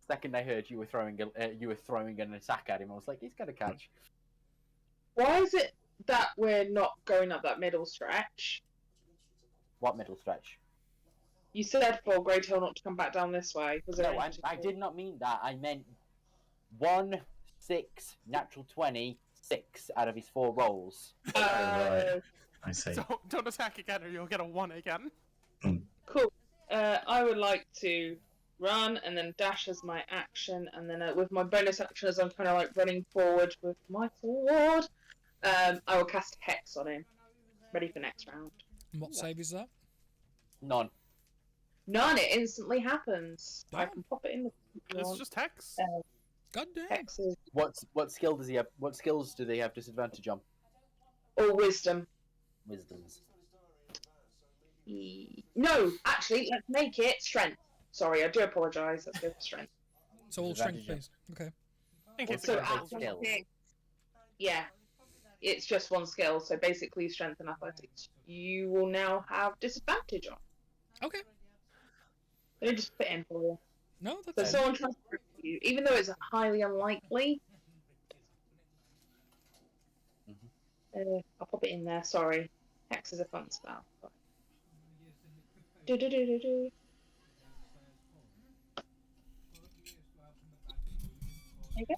Second I heard you were throwing an attack at him, I was like, he's gonna catch. Why is it that we're not going up that middle stretch? What middle stretch? You said for Great Hill not to come back down this way. Was there No, any I did not mean that. I meant 1, 6, natural 20, 6 out of his 4 rolls. Right. I see. Don't attack again, or you'll get a 1 again. Cool. I would like to run and then dash as my action, and then with my bonus action as I'm kind of like running forward with my sword, I will cast Hex on him. Ready for next round. And what save is that? None. None, it instantly happens. I Damn. can pop it in the It's just hex. God damn. Hex is What skill does he have? What skills do they have disadvantage on? or wisdom. Wisdoms. No, actually, let's make it strength. Sorry, I do apologise. Let's go for strength. So all strength, Disadvantage, please. Okay. In case So it at goes one well. skill. Yeah, it's just one skill. So basically, strength and athletics. You will now have disadvantage on. Okay. Let me just put it in for you. No, So that's someone tries to hurt you, even though it's highly unlikely. I'll pop it in there. Sorry, Hex is a fun spell. Do do do do do. There you go.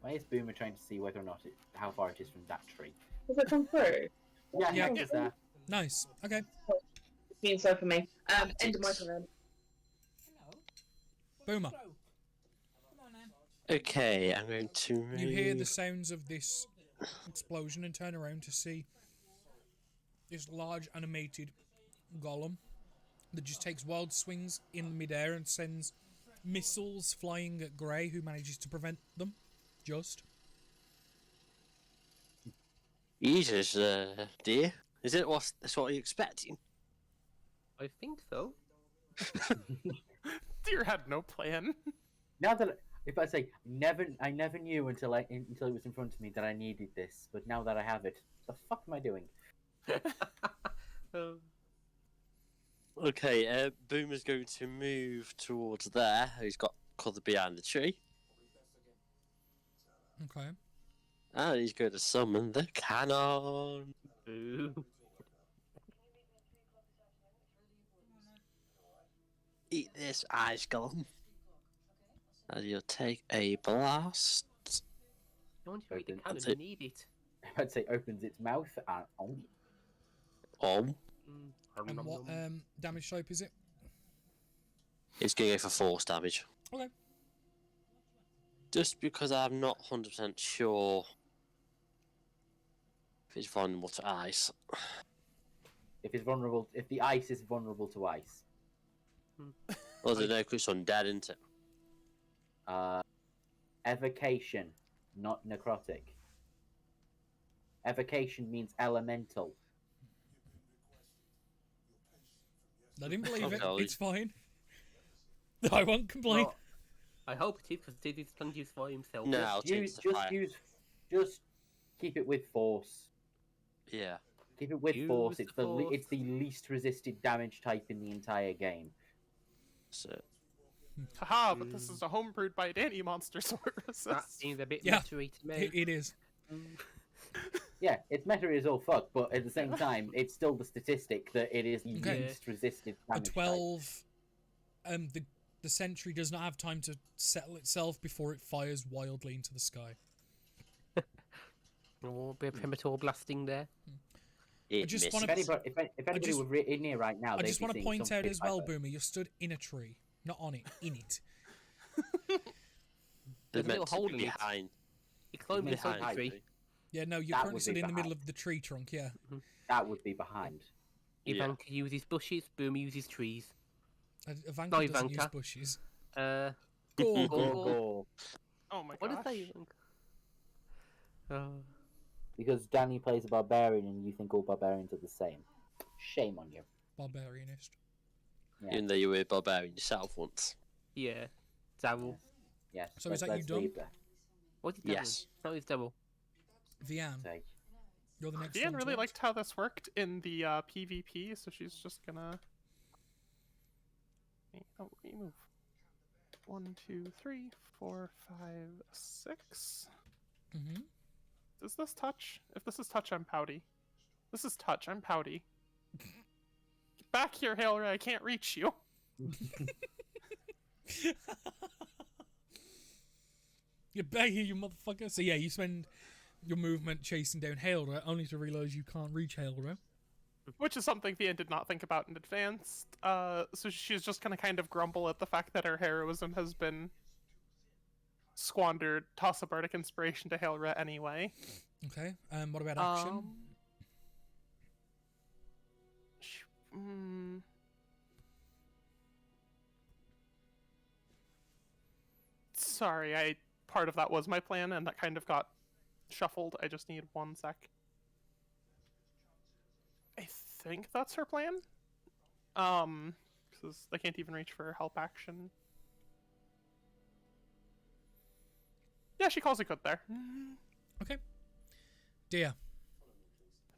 Why is Boomer trying to see whether or not how far it is from that tree? Does it come through? Yeah, Yeah. Hex is there. nice. Okay. It's been so for me. End of my turn. Boomer. Okay, I'm going to move... You hear the sounds of this explosion and turn around to see this large animated golem that just takes wild swings in midair and sends missiles flying at Grey, who manages to prevent them. Just. Jesus, dear. Is it that's what you're expecting? I think so. Deer had no plan. Now that If I say I never knew until until it was in front of me that I needed this, but now that I have it, the fuck am I doing? Okay, Boomer's going to move towards there. He's got cover behind the tree. Okay. And he's going to summon the cannon. Ooh. Eat this, ice golem. And you'll take a blast. Don't you eat the Open. cannon? That's You it. need it. I'd say opens its mouth and Oh, And what damage type is it? it's going to go for force damage. Okay. Just because I'm not 100% sure if it's vulnerable to ice. if it's vulnerable, if the ice is vulnerable to ice. Well, I don't know, because it's undead, isn't it? Evocation, not necrotic. Evocation means elemental. I didn't believe it. Okay. It's fine. I won't complain. Well, I hope it is, because it is plenty of for himself. No, I'll change the fire. Just keep it with force. Yeah. Keep it with Use force. It's force. it's the least resisted damage type in the entire game. So, Haha, but this is a homebrewed by Danny monster, so it That resists. seems a bit Yeah. meta-y to me. It is. Yeah, its meta is all fuck, but at the same time, it's still the statistic that it is the Okay. least resisted A damage type. 12. The sentry does not have time to settle itself before it fires wildly into the sky. Oh, a bit of premature blasting there. it just misses. wanna- If anybody just- were in here right now, I they'd just be want to seeing point some out big as well, hyper. Boomer, you're stood in a tree, not on it, in it. They're There's a meant little to hole be in it. behind. You climb Behind inside the the tree. tree. Yeah, no, you're That currently would stood be in the middle behind. of the tree trunk, yeah. That would be behind. Yeah. Ivanka uses bushes, Boom uses trees. Ivanka No, doesn't use Ivanka. bushes. Uh, Go, Go, go. go. Oh my What is gosh. that, Ivanka? Because Danny plays a barbarian and you think all barbarians are the same. Shame on you. Barbarianist. Yeah. Even though you were a barbarian yourself once. Yeah. Daryl. Yes. So is that you let's done? leave that. What is Daryl? Yes. No, it's Daryl. Vian, Take. you're the next Diane one. to really act. liked how this worked in the PvP, so she's just gonna. Oh, we move. 1, 2, 3, 4, 5, 6. Mhm. Does this touch? If this is touch, I'm pouty. This is touch, I'm pouty. Get back here, Hailray, I can't reach you. You're begging, you motherfucker. So yeah, you spend your movement chasing down Hailra, only to realise you can't reach Hailra. Which is something Vian did not think about in advance. So she's just gonna kind of grumble at the fact that her heroism has been squandered, toss a bardic inspiration to Hailra anyway. Okay, what about action? Sorry, part of that was my plan, and that kind of got shuffled. I just need 1 sec. I think that's her plan. Because I can't even reach for help action. Yeah, she calls it good there. Okay. Dear,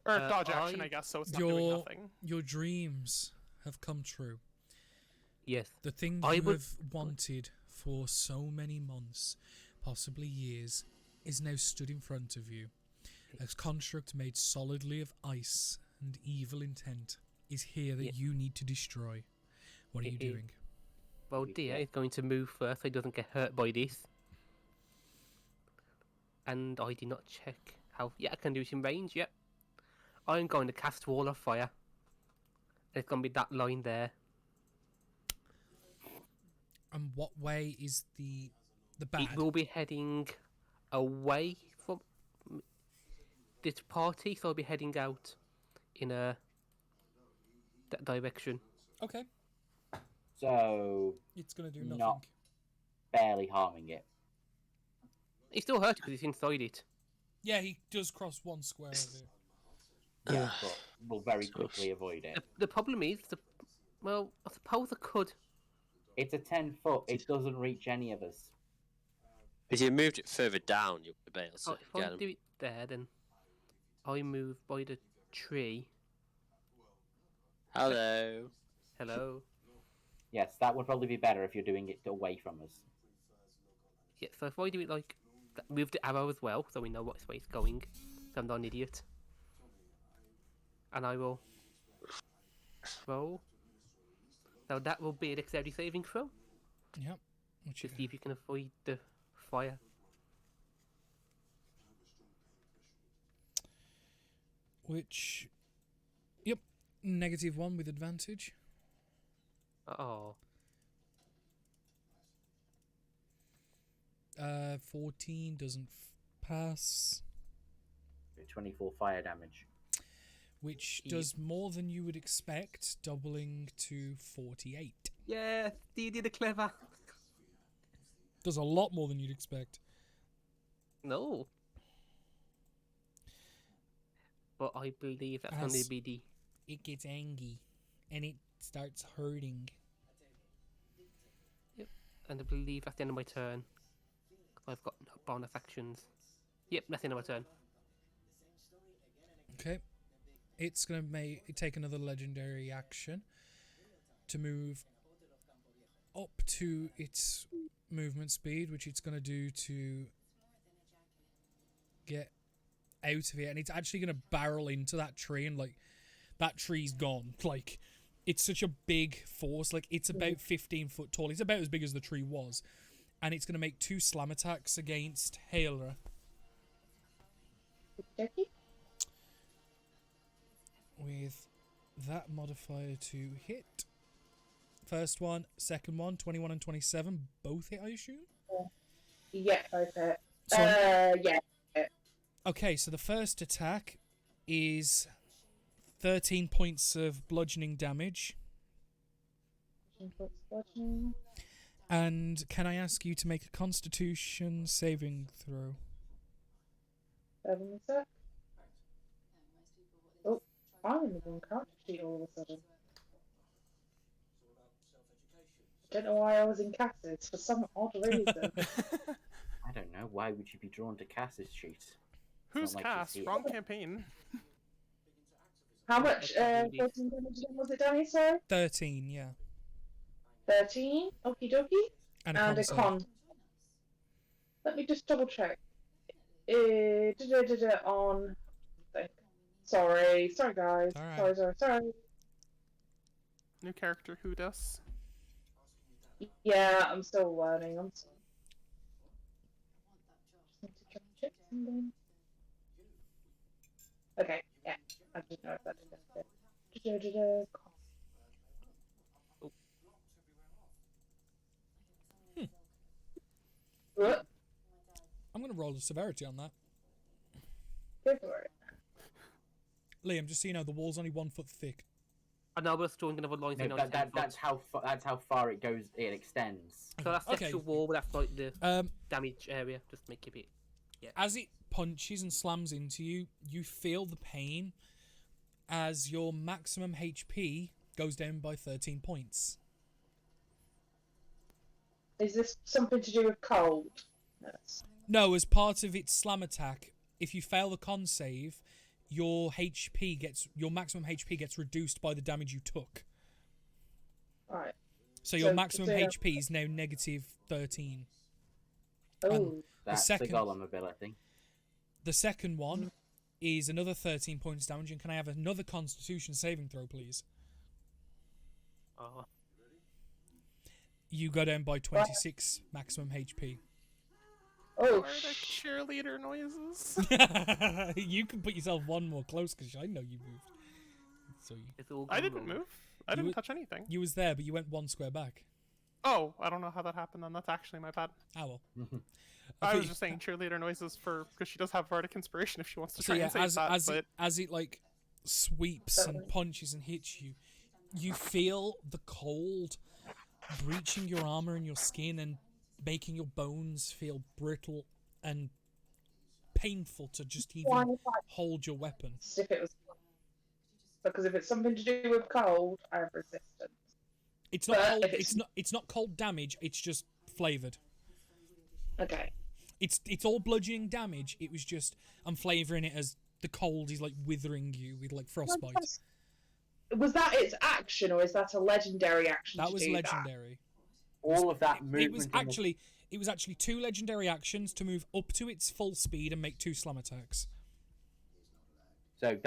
Or dodge action, I guess, so it's not doing nothing. your dreams have come true. Yes. The thing I you would- have wanted for so many months, possibly years, is now stood in front of you. A construct made solidly of ice and evil intent is here that Yeah. you need to destroy. What are you doing? Well, Dia is going to move first so he doesn't get hurt by this. And I did not check how... Yeah, I can do it in range, yep. I'm going to cast Wall of Fire. It's going to be that line there. And what way is the bad? It will be heading away from this party, so I'll be heading out in that direction. Okay, So, it's gonna do nothing. Not- barely harming it. He's still hurt because he's inside it. Yeah, he does cross one square of it. Yeah, but we'll very quickly avoid it. The problem is, well, I suppose I could. It's a 10 foot. It doesn't reach any of us. If you moved it further down, you'll be able to Oh, if I get them. do it there, then I move by the tree. Hello. Hello. Yes, that would probably be better if you're doing it away from us. Yeah, so if I do it like move the arrow as well, so we know which way it's going, so I'm not an idiot. And I will roll. Now that will be a dexterity saving throw Yep. Which to you see if you can avoid the fire. Which, yep, -1 with advantage. Oh, 14 doesn't pass, 24 fire damage. which Yep. does more than you would expect, doubling to 48. yeah, you did a clever. Does a lot more than you'd expect. No. But I believe that's going to As- be the. It gets angry, and it starts hurting. And I believe that's the end of my turn. 'Cause I've got no bonus actions. Yep, that's the end of my turn. Okay. It's going to take another legendary action to move up to its movement speed, which it's going to do to get out of it. And it's actually going to barrel into that tree, and, like, that tree's gone. Like, it's such a big force. Like, it's about 15 foot tall. It's about as big as the tree was. And it's going to make 2 slam attacks against Hailra. Okay. With that modifier to hit. First one, second one, 21 and 27, both hit, I assume? Yeah, both hit. So, Yeah. okay, so the first attack is 13 points of bludgeoning damage. And can I ask you to make a Constitution saving throw? 7 sec. Oh, I'm in the wrong character sheet all of a sudden. I don't know why I was in Cass's for some odd reason. I don't know. Why would you be drawn to Cass's sheet? Who's not like Cass? she's Wrong campaign. How much 14 damage again was it, Danny? Sorry? 13, yeah. 13. Okie dokie. And And a save. con. Let me just double check. On. Sorry guys. Alright. Sorry. New character, who does? Yeah, I'm still learning. Just need to double check something. Okay, yeah. I didn't know if that did it. What? I'm going to roll the severity on that. Go for it. Liam, just so you know, the wall's only 1 foot thick. And now we're drawing another line. No, that's how far it goes. It extends. So that's the Okay. actual wall, but that's like the damage area. Just make it a bit. Yeah. As it punches and slams into you, you feel the pain as your maximum HP goes down by 13 points. Is this something to do with cold? Yes. No, as part of its slam attack, if you fail the con save, your maximum HP gets reduced by the damage you took. Right. So your So- maximum so- HP is now -13. Oh. That's second- the golem ability. The second one is another 13 points damage, and can I have another Constitution saving throw, please? Oh. You go down by 26 maximum HP. Oh. Where are the cheerleader noises? You can put yourself one more close because I know you moved. So It's all I gone didn't wrong. move. I didn't were- touch anything. you was there, but you went 1 square back. Oh, I don't know how that happened then. That's actually my bad. Ah, well. I think- was just saying cheerleader noises because she does have Bardic Inspiration if she wants to So try yeah, and save that. But as it like sweeps and punches and hits you, you feel the cold breaching your armor and your skin and making your bones feel brittle and painful to just even hold your weapon. If it was, because if it's something to do with cold, I have resistance. It's not But cold. if it's- It's not cold damage. It's just flavored. Okay. It's all bludgeoning damage. It was just I'm flavouring it as the cold is like withering you with like frostbite. Was that its action, or is that a legendary action? That was legendary. All of that movement. It was actually 2 legendary actions to move up to its full speed and make 2 slam attacks. So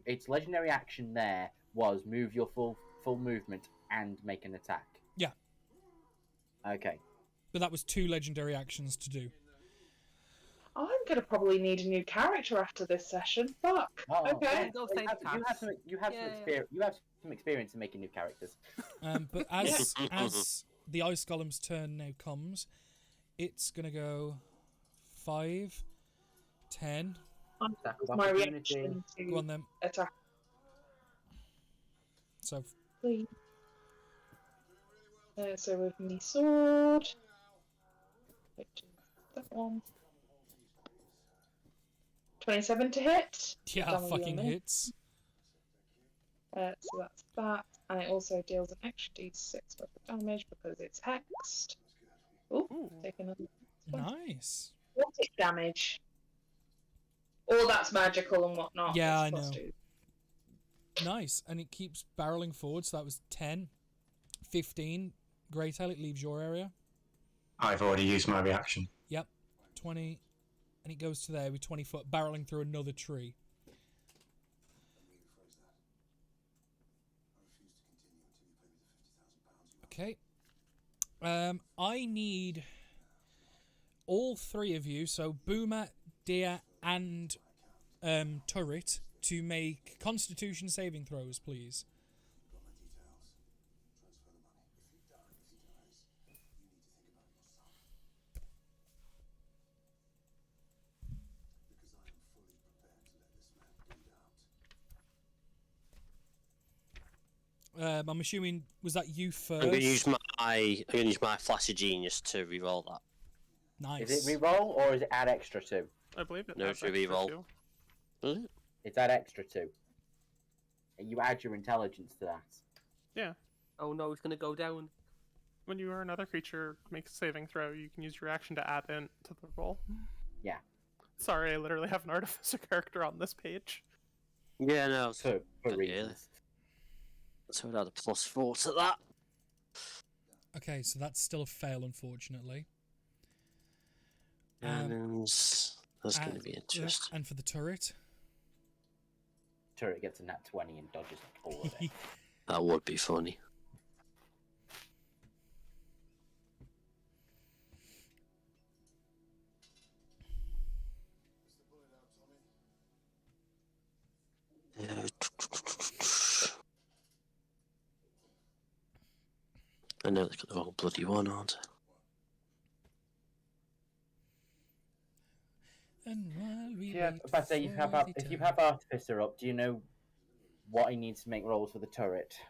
its legendary action there was move your full movement and make an attack. Yeah. Okay. But that was 2 legendary actions to do. I'm gonna probably need a new character after this session. Fuck. Okay. You have some experience in making new characters. But as the Ice Golem's turn now comes, it's gonna go 5, 10. That was my reaction to Go on then. attack. So. Please. So with me sword, which is that one. 27 to hit. Yeah, fucking hits. So that's that, and it also deals an extra d6 worth of damage because it's hexed. Ooh. Take another. Nice. What's its damage? All that's magical and whatnot. Yeah, I know. Nice, and it keeps barreling forward, so that was 10. 15. Greytail, it leaves your area. I've already used my reaction. Yep. 20. And it goes to there with 20 foot, barreling through another tree. Okay. I need all 3 of you, so Boomer, Deer, and Turret, to make Constitution saving throws, please. I'm assuming, was that you first? I'm gonna use my flashy genius to reroll that. Nice. Is it reroll or is it add extra 2? I believe it. No, it's a reroll. Is it? It's add extra 2. You add your intelligence to that. Yeah. Oh no, it's gonna go down. When you or another creature makes a saving throw, you can use your action to add in to the roll. Yeah. Sorry, I literally have an artificer character on this page. Yeah, no. For reasons. So we'd add a +4 to that. Okay, so that's still a fail, unfortunately. And that's going to be interesting. And for the turret? Turret gets a nat 20 and dodges all of it. That would be funny. I know they've got the wrong bloody one, aren't they? And while we if you have Artificer up, do you know what he needs to make rolls for the turret?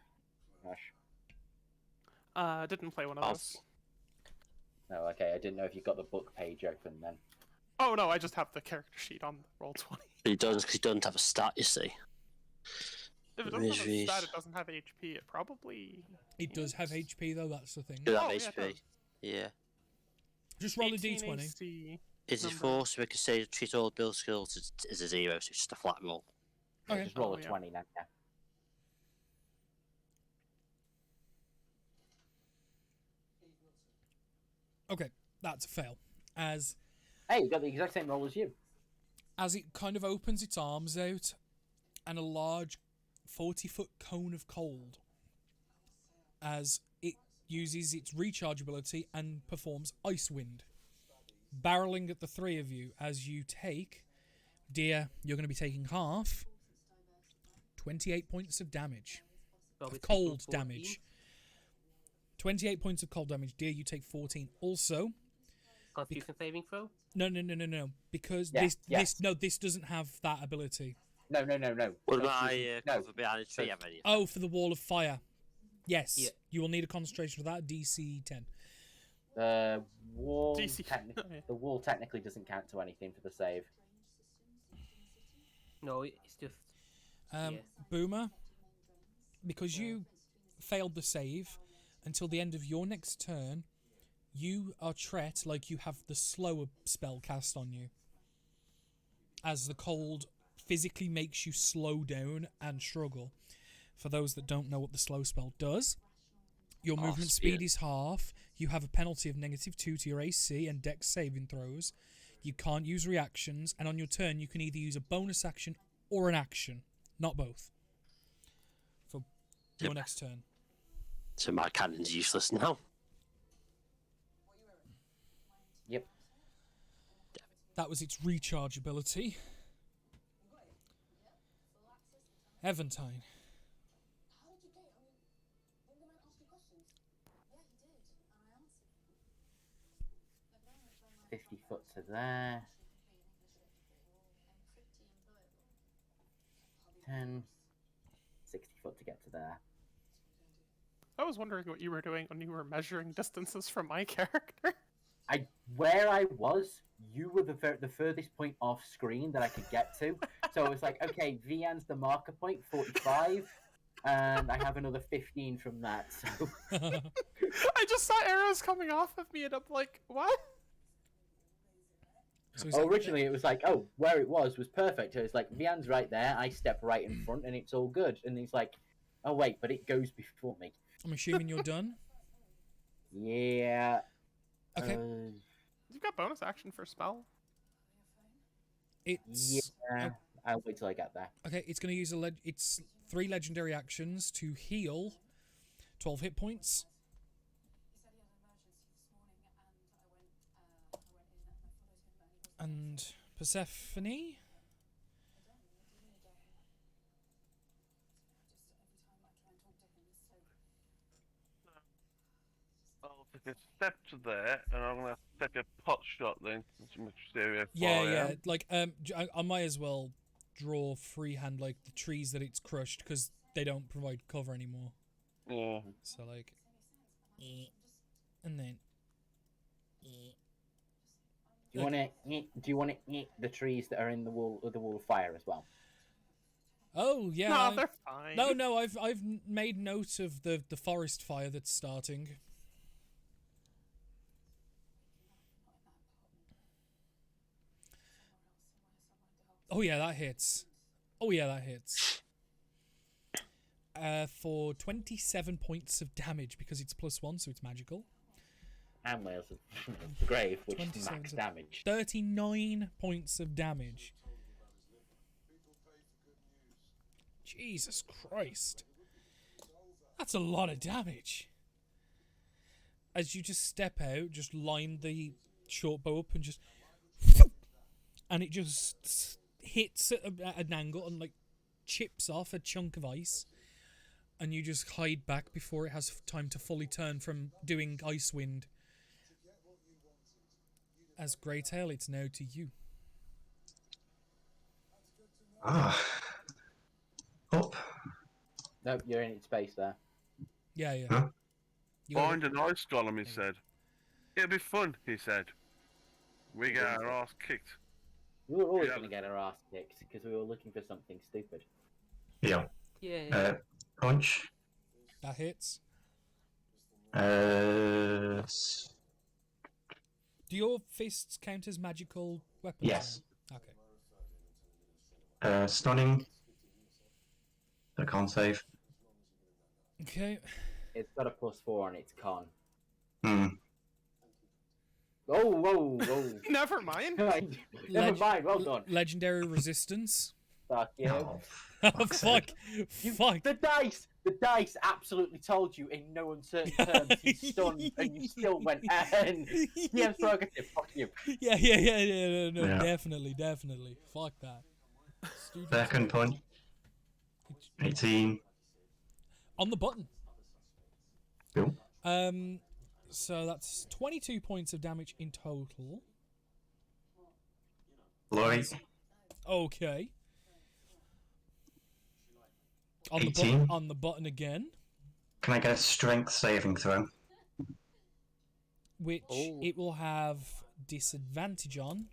Ash? Didn't play one of those. No, okay, I didn't know if you got the book page open then. Oh no, I just have the character sheet on Roll20. He doesn't have a stat, you see. If it doesn't have a stat, it doesn't have HP. It probably... It does have HP though, that's the thing. It does have HP. Yeah. Just roll a d20. AC Is it 4, so we can say treat all build skills as a 0, so it's just a flat roll. Okay. Just roll a 20 then, yeah. Okay, that's a fail. Hey, you got the exact same roll as you. As it kind of opens its arms out, and a large 40-foot cone of cold, as it uses its recharge ability and performs Ice Wind, barreling at the 3 of you as you take, Deer, you're going to be taking half, 28 points of damage. Of cold damage. 28 points of cold damage. Deer, you take 14. Also... Constitution saving throw? No. Because this doesn't have that ability. No. What about cover behind a tree have any? Oh, for the wall of fire. Yes. Yeah. You will need a concentration for that. DC 10. The wall technically doesn't count to anything for the save. No, it's just... Boomer, because you failed the save, until the end of your next turn, you are treated like you have the slower spell cast on you, as the cold physically makes you slow down and struggle. For those that don't know what the slow spell does, your movement speed is half. You have a penalty of -2 to your AC and Dex saving throws. You can't use reactions, and on your turn, you can either use a bonus action or an action, not both, for your next turn. So my cannon's useless now. Yep. That was its recharge ability. Eventine. 50 foot to there. 10. 60 foot to get to there. I was wondering what you were doing when you were measuring distances from my character. Where I was, you were the furthest point off screen that I could get to. So it was like, okay, Vian's the marker point, 45, and I have another 15 from that. So I just saw arrows coming off of me, and I'm like, what? So originally it was like, oh, where it was perfect. So it's like, Vian's right there, I step right in front, and it's all good. And he's like, oh wait, but it goes before me. I'm assuming you're done. Yeah. Okay. You've got bonus action for spell. It's I'll wait till I get there. okay. It's going to use it's 3 legendary actions to heal 12 hit points. And Persephone. I'll take a step to there, and I'm gonna take a pot shot then. Yeah. Like I might as well draw freehand like the trees that it's crushed because they don't provide cover anymore. Yeah. So like, and then. Do you want to eat the trees that are in the wall of fire as well? Oh yeah. No, they're fine. No. I've made note of the forest fire that's starting. Oh yeah, that hits. For 27 points of damage because it's +1, so it's magical. And Wales of the Grave, which is 27 max damage. 39 points of damage. Jesus Christ. That's a lot of damage. As you just step out, just line the short bow up and just... And it just hits at an angle and like chips off a chunk of ice. And you just hide back before it has time to fully turn from doing Ice Wind. As Greytail, it's now to you. Up. Nope, you're in its space there. Yeah. Huh? Find an ice golem, he said. It'll be fun, he said. We get our ass kicked. We were always going to get our ass kicked because we were looking for something stupid. Yeah. Yeah. Punch. That hits. Do your fists count as magical weapons? Yes. Okay. Stunning. I can't save. Okay. It's got a +4 on its con. Hmm. Whoa. Never mind. Never mind, well done. Legendary resistance. Fuck you. Oh, Oh, fuck. Fuck. The dice absolutely told you in no uncertain terms he's stunned, and you still went, and DM's prerogative, fuck you. Yeah. No, Yeah. definitely. Fuck that. second punch. 18. On the button. Cool. So that's 22 points of damage in total. Lloyd. Okay. 18. On the button again. Can I get a strength saving throw? Which it will have disadvantage on.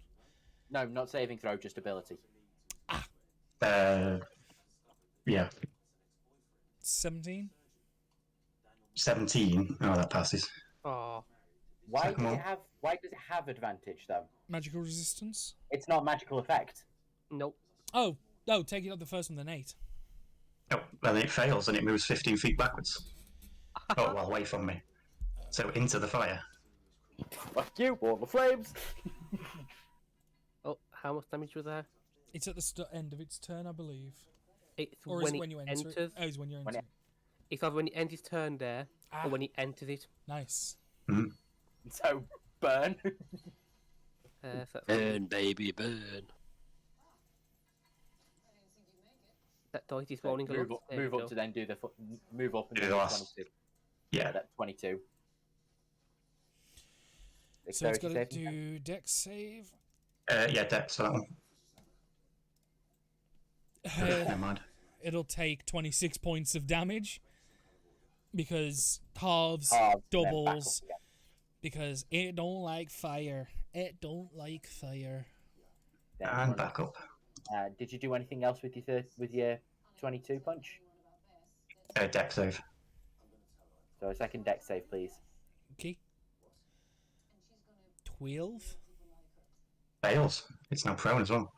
No, not saving throw, just ability. Yeah. 17. 17. Oh, that passes. Oh. Why Second does one. it have? Why does it have advantage though? Magical resistance. It's not a magical effect. Nope. Oh, no, take it up the first one, then 8. Oh, well, it fails and it moves 15 feet backwards. Oh, well, away from me. So into the fire. Fuck you, wall of flames. Oh, how much damage was there? It's at the end of its turn, I believe. It's Or is it when you enter it? enters. Oh, it's when you enter it. It's either when he ends his turn there, Ah. or when he enters it. Nice. So burn. So that's Burn, baby, burn. that dice is rolling a move lot. up, There we move up go. to then do the move up and Do do the the last. 22. Yeah. That's 22. So it's got to Dexterity saving do dex save. Yeah, Dex for that one. Never mind. It'll take 26 points of damage. Because halves, Halves, and then back up doubles. again. Because it don't like fire. It don't like fire. Then And run. back up. Did you do anything else with your 22 punch? Dex save. So a second dex save, please. Okay. 12. Fails. It's now prone as well.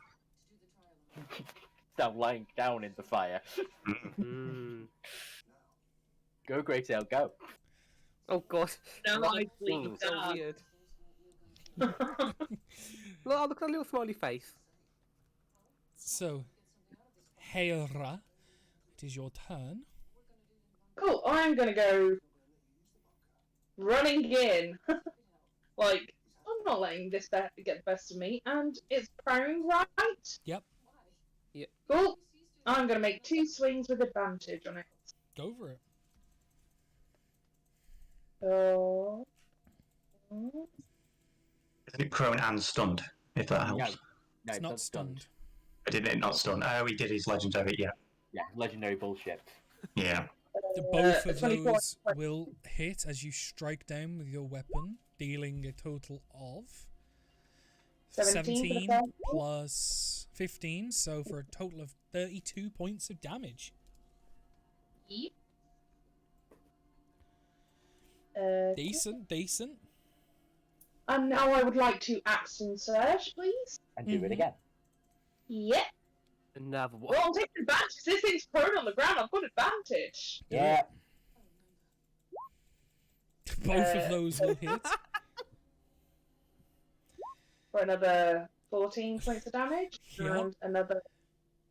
Stop lying down in the fire. Mm. Go, Greytail, go. Oh god. No, What I a believe thing, so that. weird. Look at that little smiley face. So, Heira, it is your turn. Cool. I'm gonna go running in. Like, I'm not letting this get the best of me, and it's prone, right? Yep. Cool. I'm gonna make 2 swings with advantage on it. Go for it. So, Isn't it prone and stunned? If that helps. No, It's not stunned. But didn't it not stun? Oh, he did his legendary, yeah. Yeah, legendary bullshit. Yeah. Both of 24. those will hit as you strike down with your weapon, dealing a total of 17 for the 17 first one. plus 15, so for a total of 32 points of damage. Yep. Decent. And now I would like to action surge, please. And do it again. Yep. Another one. Well, I'm taking advantage. This thing's prone on the ground. I've got advantage. Yeah. Both of those will hit. For another 14 points of damage. Yeah. And another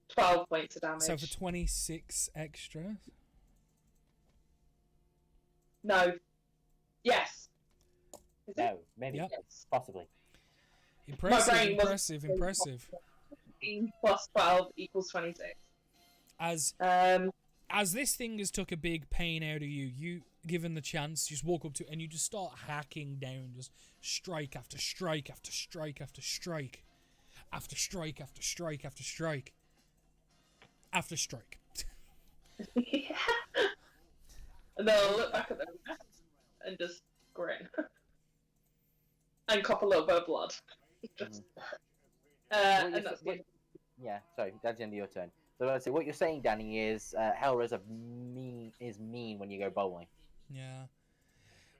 12 points of damage. So for 26 extra. No. Yes. Is it? No, maybe. Yep. Yes, possibly. Impressive, brain wasn't- impressive. 15 plus 12 equals 26. As this thing has took a big pain out of you, you, given the chance, just walk up to it and you just start hacking down, just strike after strike after strike after strike. After strike after strike after strike. After strike. Yeah. And then I'll look back at them and just grin. And cough a little bit of blood. Just, and that's good. Yeah, sorry, that's the end of your turn. So I'd say what you're saying, Danny, is Hellra's mean when you go bowling. Yeah.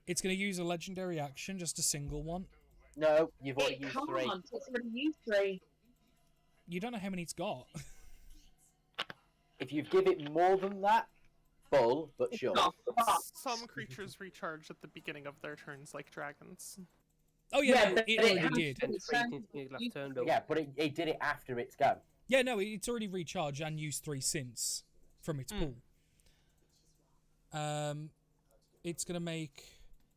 It's going to use a legendary action, just a single one. No, you've already It used can't. 3. It's already used 3. You don't know how many it's got. If you give it more than that, bull, but sure. Not Some creatures recharge at the beginning of their turns, like dragons. Oh yeah, Yeah, no, but it it already has did. to- And three since the last turn, though. Yeah, but it did it after its go. Yeah, no, it's already recharged and used 3 since from its pool. It's gonna make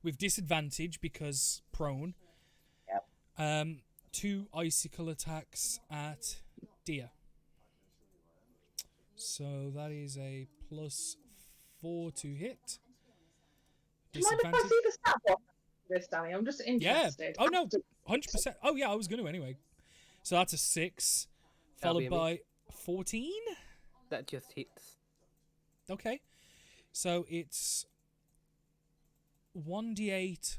with disadvantage because prone. Yep. 2 icicle attacks at Dia. So that is a +4 to hit. Do you mind if I see the stat block for this, Danny? I'm just Yeah. interested. Oh no, 100%. Oh yeah, I was going to anyway. So that's a 6, That'll be followed a miss. by 14. That just hits. Okay. So it's 1d8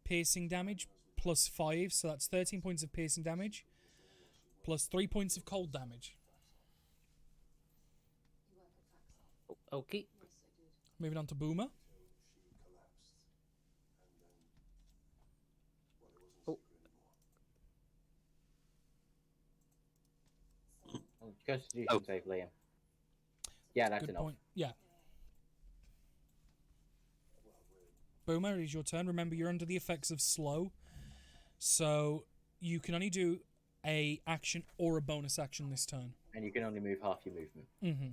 piercing damage plus 5, so that's 13 points of piercing damage plus 3 points of cold damage. Okay. Moving on to Boomer. Constitution Oh. save, Liam. Yeah, that's Good enough. point. Yeah. Boomer, it is your turn. Remember, you're under the effects of slow, so you can only do a action or a bonus action this turn. And you can only move half your movement. Mm-hmm.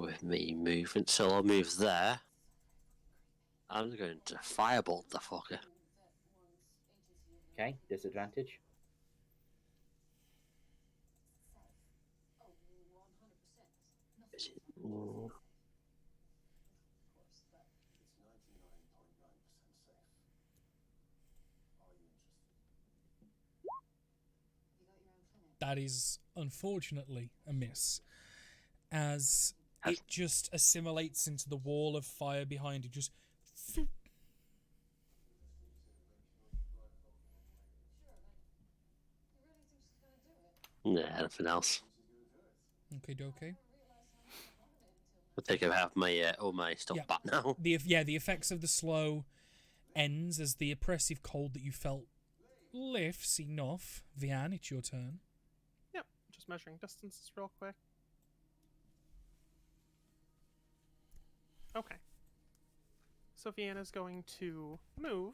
With me moving, so I'll move there. I'm going to firebolt the fucker. Okay, disadvantage. Mm. That is unfortunately a miss, as it just assimilates into the wall of fire behind you. Just. Nah, anything else. Okay, okay. I'll take out my all my stuff back now. The effects of the slow ends as the oppressive cold that you felt lifts enough. Vian, it's your turn. Yep, just measuring distances real quick. Okay. So Vienna's going to move.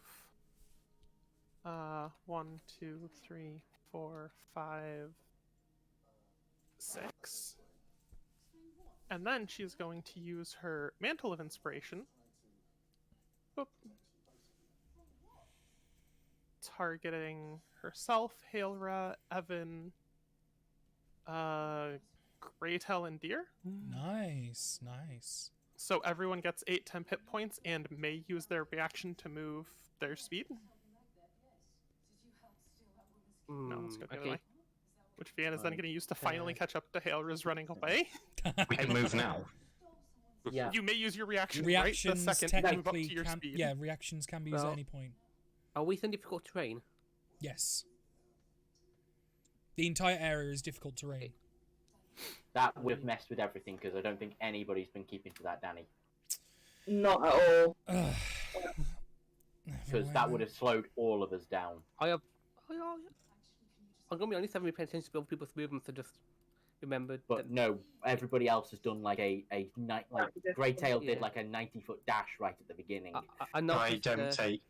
1, 2, 3, 4, 5, 6. And then she's going to use her Mantle of Inspiration. Boop. Targeting herself, Hailra, Evan, Greytail, and Deer. Nice, nice. So everyone gets 8 temp hit points and may use their reaction to move their speed. No, let's go the other way. Which Vienna's then going to use to finally catch up to Hailra's running away. We can move now. Yeah. You may use your reaction Reactions right the second you move up technically to your can, speed. yeah, reactions can be used at any point. Are we in difficult terrain? Yes. The entire area is difficult terrain. That would have messed with everything because I don't think anybody's been keeping to that, Danny. Not at all. Because that would have slowed all of us down. I'm gonna be honest, I haven't been paying attention to other people's movements, so just remembered. But no, everybody else has done like a night, like Greytail did Yeah. like a 90-foot dash right at the beginning. I noticed, don't take.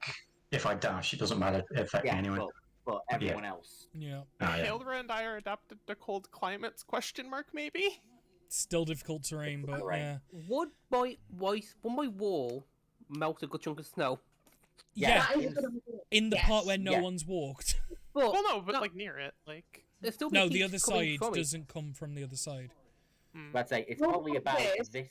If I dash, it doesn't matter. It affect me anyway. But everyone else. Yeah. Hailra and I are adapted to cold climates? Question mark maybe. Still difficult terrain, but yeah. Would my wall melt a good chunk of snow? Yeah. That is a good idea. In the part where no Yeah. one's walked. But, Well, no, but like near it, like. there's still No, big the heat other coming side from it. doesn't come from the other side. I'd say it's Well, probably about this- this.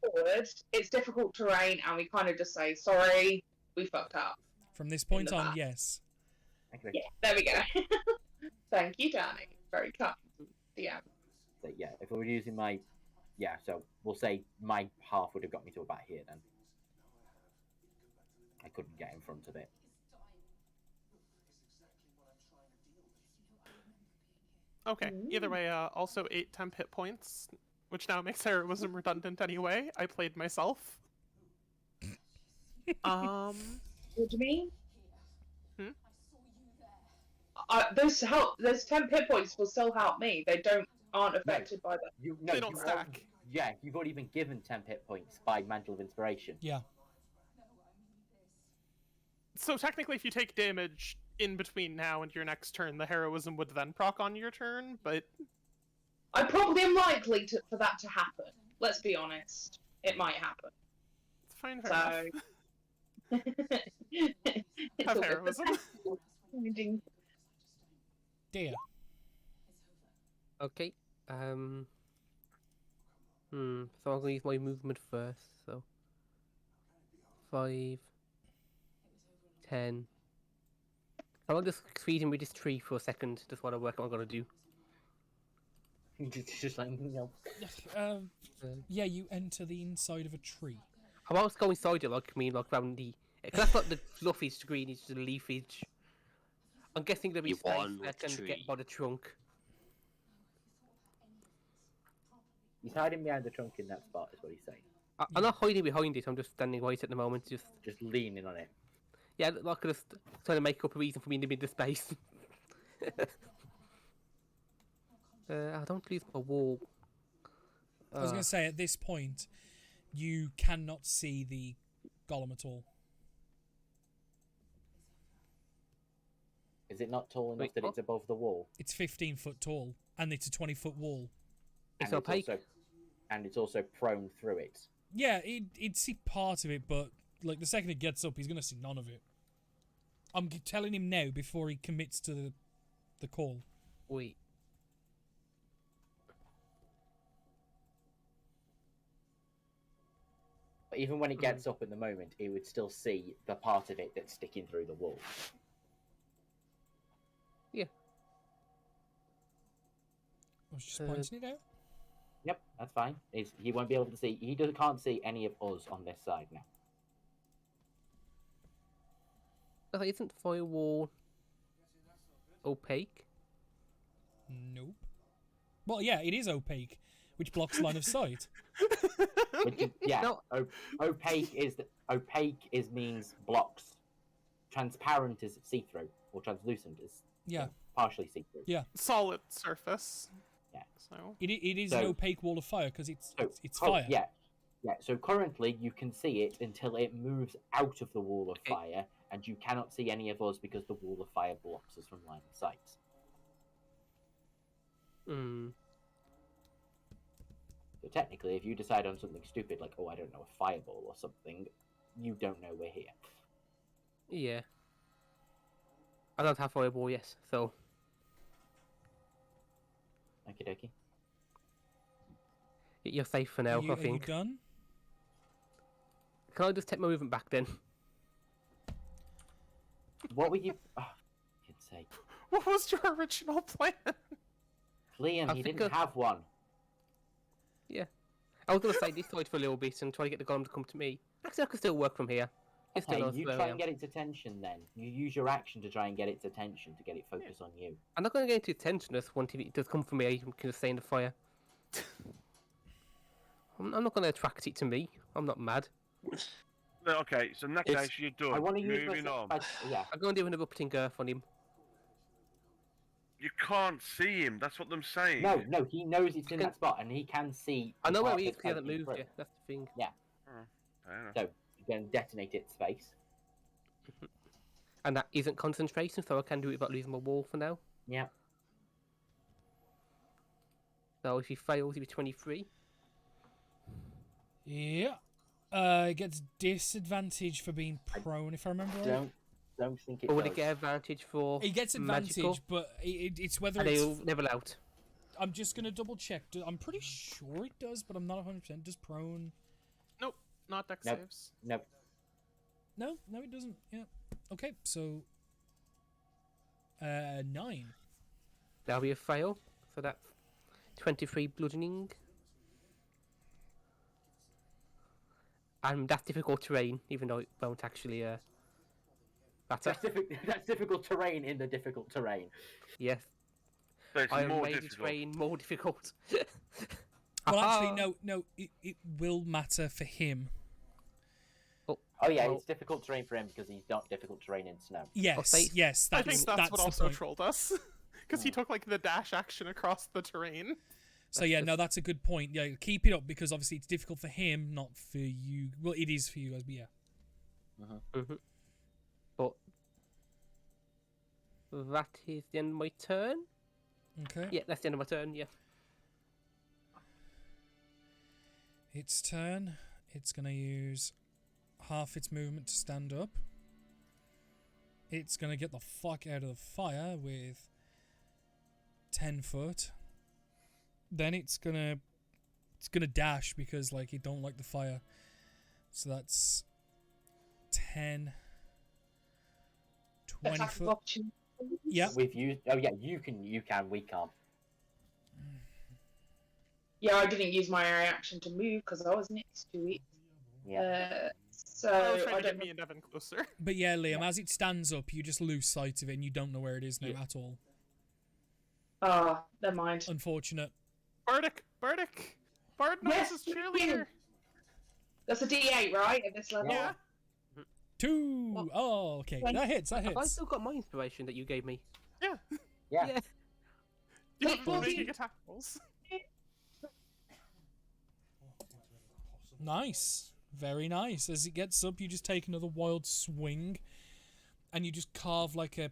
Forward, it's difficult terrain, and we kind of just say, sorry, we fucked up. From this point the on, back. yes. Okay. Yeah, there we go. Thank you, Danny. Very kind. Yeah. So, yeah, if we were using my, so we'll say my half would have got me to about here then. I couldn't get in front of it. Okay, either way, also 8 temp hit points, which now makes heroism redundant anyway. I played myself. What do you mean? Hmm? Those 10 hit points will still help me. They aren't affected by that. They don't stack. You've already been given 10 hit points by Mantle of Inspiration. Yeah. So technically, if you take damage in between now and your next turn, the heroism would then proc on your turn, but... I probably am likely for that to happen. Let's be honest. It might happen. It's fine, fair So... enough. Have heroism. Dear. Okay. So I'm gonna use my movement first. So 5, 10. I'll just feeding with this tree for a second. Just while I work on what I'm gonna do. Just like anything else. Yeah, you enter the inside of a tree. I was going inside it, like around the. Cause that's not the fluffage green, it's the leafage. I'm guessing there'll be You space won I with can tree. get by the trunk. He's hiding behind the trunk in that spot, is what he's saying. I'm not hiding behind it. I'm just standing right at the moment. Just leaning on it. Yeah, like just trying to make up a reason for me in the middle of space. I don't lose my wall. I was going to say, at this point, you cannot see the golem at all. Is it not tall enough Wait, that what? it's above the wall? It's 15 foot tall, and it's a 20-foot wall. It's And opaque. It's also prone through it. Yeah, it'd see part of it, but like the second it gets up, he's going to see none of it. I'm telling him now before he commits to the call. Wait. But even when it gets up in the moment, it would still see the part of it that's sticking through the wall. I was just pointing it out. Yep, that's fine. He won't be able to see. Can't see any of us on this side now. Isn't firewall opaque? Nope. Well, yeah, it is opaque, which blocks line of sight. Yeah, No. opaque means blocks. Transparent is see-through, or translucent is Yeah. partially see-through. Yeah. Solid surface. Yeah. So It is an So- opaque wall of fire because it's Oh, fire. Yeah. So currently you can see it until it moves out of the wall of Okay. fire, and you cannot see any of us because the wall of fire blocks us from line of sight. Hmm. So technically, if you decide on something stupid like, oh, I don't know, a fireball or something, you don't know we're here. Yeah. I don't have fireball, yes, so Okie dokie. you're safe for now, Are you I think. done? Can I just take my movement back then? What were you? Oh, for goodness sake. what was your original plan? Liam, I he think didn't have one. I was going to say this side for a little bit and try to get the golem to come to me. Actually, I can still work from here. It's still Okay, knows you where I try am. and get its attention then. You use your action to try and get its attention, to get it focused on you. I'm not going to get into attention just once it does come from me. I can just stay in the fire. I'm not going to attract it to me. I'm not mad. Okay, so in that If- case, you're done. I want to use Moving on. Yeah. I'm going to do an erupting girth on him. You can't see him. That's what I'm saying. No, he knows it's in that spot, and he can see. I the know where part he is that's because he hasn't poking moved through. yet. That's the thing. Fair enough. So you can detonate its face. And that isn't concentration, so I can do it without losing my wall for now. Yeah. So if he fails, he'll be 23. Yeah. It gets disadvantage for being prone, if I remember right. Don't think it Or would does. it get advantage for It gets advantage, magical? but it's whether And it's. he'll level out. I'm just gonna double check. I'm pretty sure it does, but I'm not 100%. Does prone? Nope, not dex Nope. saves. Nope. No, it doesn't. Yeah. Okay, so 9. That'll be a fail. So that's 23 bludgeoning. And that's difficult terrain, even though it won't actually matter. That's difficult terrain in the difficult terrain. Yes, So it's I have more made the difficult. terrain more difficult. Well, Aha! actually, no. It will matter for him. Oh yeah, Well- it's difficult terrain for him because he's not difficult terrain in snow. Yes, say- yes. I That's think that's what the also point. trolled us. Because he took like the dash action across the terrain. So yeah, no, that's a good point. Yeah, keep it up because obviously it's difficult for him, not for you. Well, it is for you guys, but yeah. But that is the end of my turn. Okay. Yeah, that's the end of my turn. Yeah. Its turn. It's gonna use half its movement to stand up. It's gonna get the fuck out of the fire with 10 foot. Then it's gonna dash because like it don't like the fire. So that's 10, 20 Attack of foot. opportunity. Yeah. We've used. Oh yeah, you can. We can't. Yeah, I didn't use my reaction to move because I was next to it. Yeah. So I was trying I to get don't me and Evan closer. But yeah, Liam, as it stands up, you just lose sight of it and you don't know where it is now at all. Ah, never mind. Unfortunate. Bardic! Bard knows Yes, his cheerleader! That's a D8, right? At this level. Yeah. 2. Oh, okay. That hits. Have I still got my inspiration that you gave me? Yeah. Yeah. Yeah. You haven't been Bloody- making attack rolls. Nice. Very nice. As it gets up, you just take another wild swing, and you just carve like a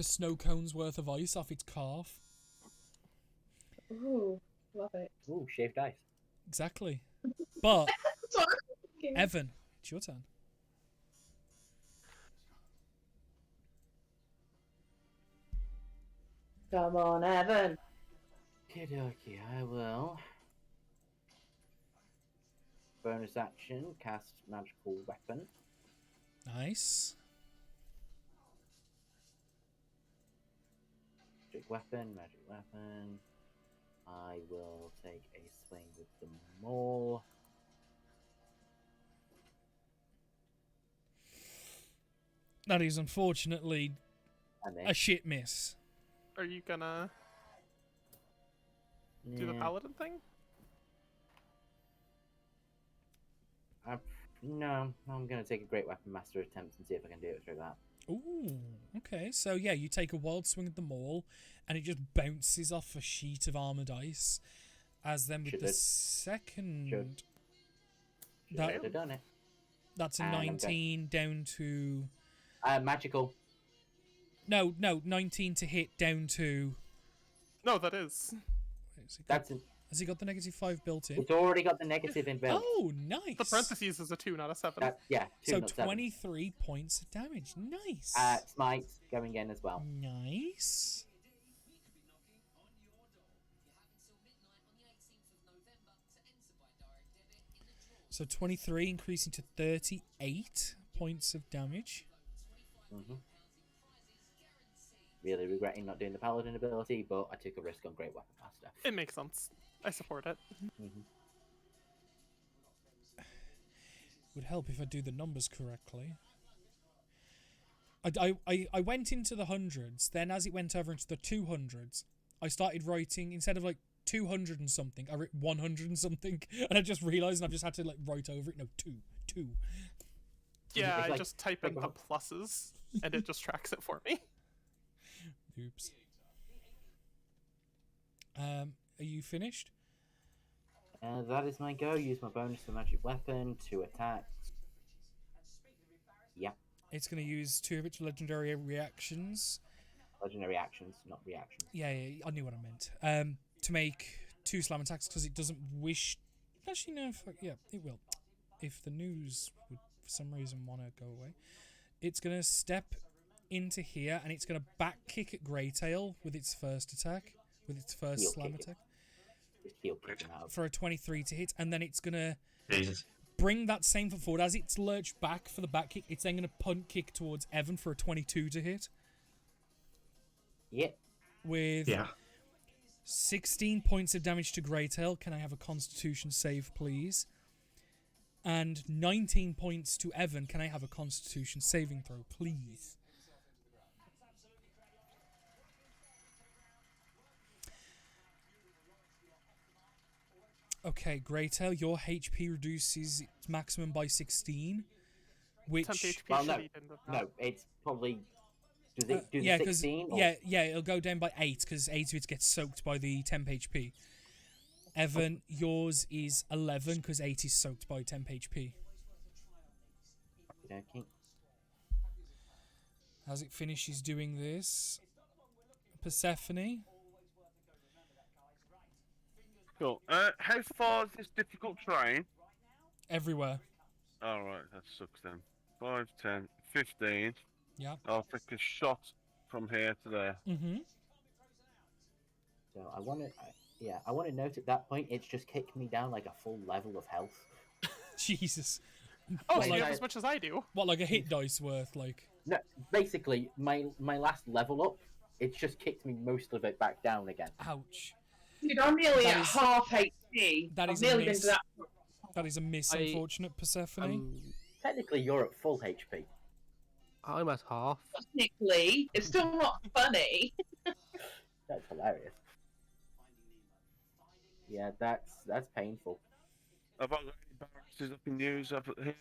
snow cone's worth of ice off its calf. Ooh, love it. Ooh, shaved ice. Exactly. But Sorry. Evan, it's your turn. Come on, Evan. Okie, I will. Bonus action, cast magical weapon. Nice. Magic weapon. I will take a swing with the maul. That is unfortunately And then a shit miss. Are you gonna do the Yeah. paladin thing? No, I'm gonna take a great weapon master attempt and see if I can do it through that. Ooh, okay. So yeah, you take a wild swing at the maul, and it just bounces off a sheet of armored ice. As then with the Should've- second, Should That- have done it. that's a And I'm going- 19 down to Magical. no, 19 to hit down to. No, that is. Has he got, That's has he got the -5 built in? it's already got the negative inbuilt. Oh, nice. The parentheses is a 2, not a 7. Yeah. Two, So not seven. 23 points of damage. Nice. Smite going in as well. Nice. So 23 increasing to 38 points of damage. hmm Really regretting not doing the paladin ability, but I took a risk on great weapon master. It makes sense. I support it. hmm Would help if I do the numbers correctly. I went into the hundreds, then as it went over into the 200s, I started writing, instead of like 200 and something, I wrote 100 and something, and I just realised and I've just had to like write over it, no, two. Yeah, It's I like- just type in the pluses, and it just tracks it for me. Oops. Are you finished? That is my go. Use my bonus for magic weapon, 2 attacks. Yeah, It's going to use 2 of its legendary reactions. legendary actions, not reactions. Yeah, I knew what I meant. To make 2 slam attacks because it doesn't wish. Actually, no. Yeah, it will. If the news would, for some reason, want to go away, it's going to step into here and it's going to back kick at Greytail with its first attack, with its first Heel slam kick it. attack Just heel kick him out. for a 23 to hit, and then it's going to Jesus. bring that same foot forward as it's lurched back for the back kick. It's then going to punt kick towards Evan for a 22 to hit Yep. with. Yeah. 16 points of damage to Greytail. Can I have a Constitution save, please? And 19 points to Evan. Can I have a Constitution saving throw, please? Okay, Greytail, your HP reduces its maximum by 16, which 10 HP Well, should no. eat into that. No, it's probably. Do they do yeah, the because 16? Or... yeah, it'll go down by 8 because 8 of it gets soaked by the temp HP. Evan, yours is 11 because 8 is soaked by temp HP. Okay. As it finishes doing this, Persephone, Cool. How far is this difficult terrain? everywhere. Alright, that sucks then. 5, 10, 15. Yeah. I'll take a shot from here to there. Mm-hmm. So I want to. I want to note at that point, it's just kicked me down like a full level of health. Jesus. Oh, Well, so you like- have as much as I do. What, like a hit dice worth? Like, No, basically, my last level up, it's just kicked me most of it back down again. ouch. Dude, I'm nearly That at is- half HP. that I've is a nearly been miss. to that. That is a miss, I- unfortunate Persephone. Technically, you're at full HP. I'm at half. Technically, it's still not funny. That's hilarious. Yeah, that's painful. Have I got any barracks I can use up here?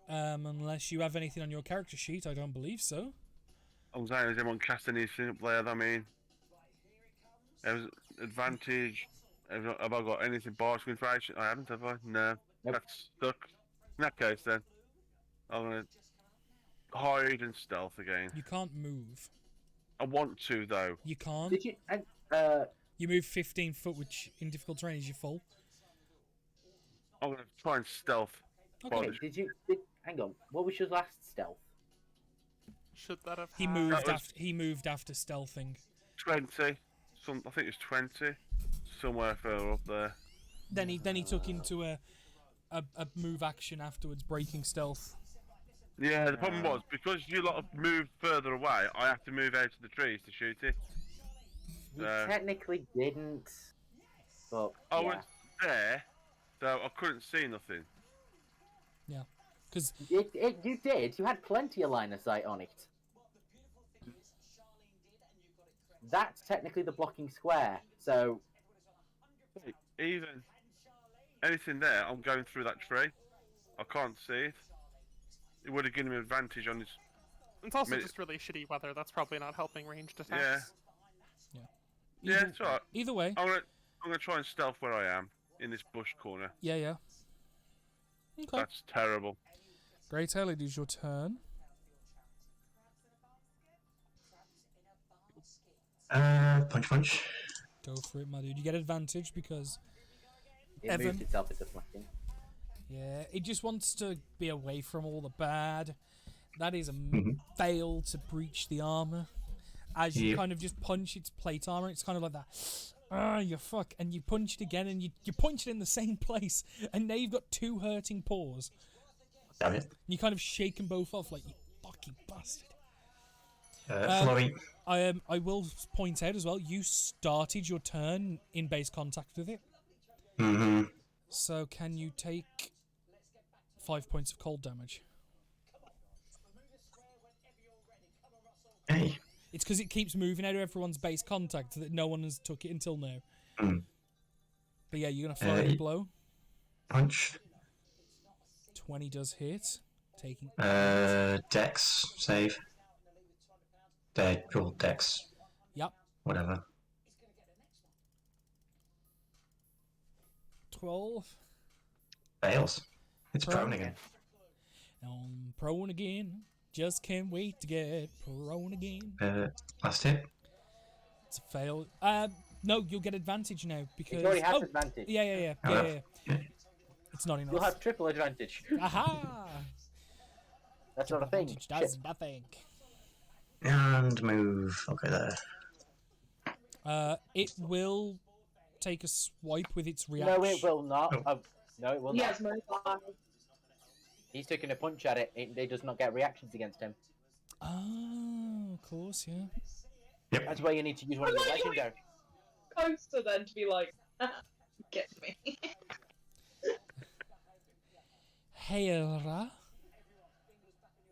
Unless you have anything on your character sheet, I don't believe so. I'm saying, has anyone cast anything up there? I mean, there's advantage. Have I got anything bardic information? I haven't, have I? No. Nope. That's stuck. In that case, then, I'm gonna hide and stealth again. You can't move. I want to, though. You can't. Did you? You move 15 foot, which in difficult terrain is your full. I'm gonna try and stealth. Okay. Okay, hang on. What was your last stealth? Should that have He had... moved That was- after. He moved after stealthing. 20. I think it's 20. Somewhere further up there. Then he took into a move action afterwards, breaking stealth. Yeah, the problem was, because you lot have moved further away, I have to move out of the trees to shoot it. You technically didn't, but I yeah. was there, so I couldn't see nothing. Yeah, because You did. You had plenty of line of sight on it. That's technically the blocking square. So Even anything there, I'm going through that tree. I can't see it. It would have given me advantage on this. It's also Mate. just really shitty weather. That's probably not helping ranged attacks. Yeah. Yeah, it's alright. Either way. I'm gonna try and stealth where I am in this bush corner. Yeah. Okay. That's terrible. Great Tail, it is your turn. Punch. Go for it, my dude. You get advantage because it Evan. moved itself into flanking. yeah, it just wants to be away from all the bad. That is a fail to breach the armor. As you kind of just punch its plate armor, it's kind of like that. Ah, you fuck, and you punch it again, and you punch it in the same place, and now you've got two hurting paws. Damn it. And you kind of shake them both off like, you fucking bastard. Flurry. I will point out as well, you started your turn in base contact with it. Mm-hmm. So can you take 5 points of cold damage? Hey. It's because it keeps moving out of everyone's base contact that no one has took it until now. Mm. But yeah, you're going to flurry a blow. Punch. 20 does hit. Taking Dex save. Roll Dex. Yep. Whatever. 12. Fails. It's Prone. prone again. I'm prone again. Just can't wait to get prone again. Last hit. It's a fail. No, you'll get advantage now because. It already has advantage. Yeah. It's not enough. You'll have triple advantage. Aha! That's not a thing. Advantage does Shit. nothing. And move. Okay, there. It will take a swipe with its reaction. No, it will not. Oh. No, it will Yes, not. my He's taking a punch at it. It does not get reactions against him. Oh, of course, yeah. That's why you need to use one of your legendary. Coaster then to be like, get me. Hera,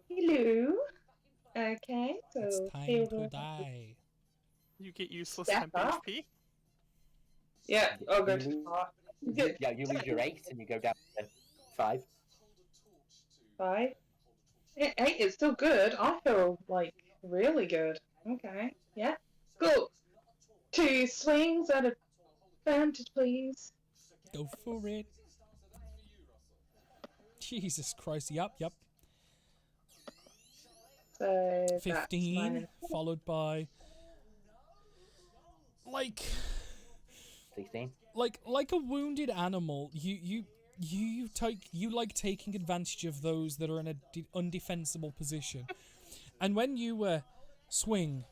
Hello. Okay, so it's time to die. You get useless Step temp up. HP. Yeah, I'll go You to lose- 5. Yeah, you lose your 8 and you go down to 5. 5. 8 is still good. I feel like really good. Okay, yeah. Cool. 2 swings at advantage, please. Go for it. Jesus Christ, yep. So that's 15, followed by... Like 16. like a wounded animal, you like taking advantage of those that are in a undefensible position, and when you swing,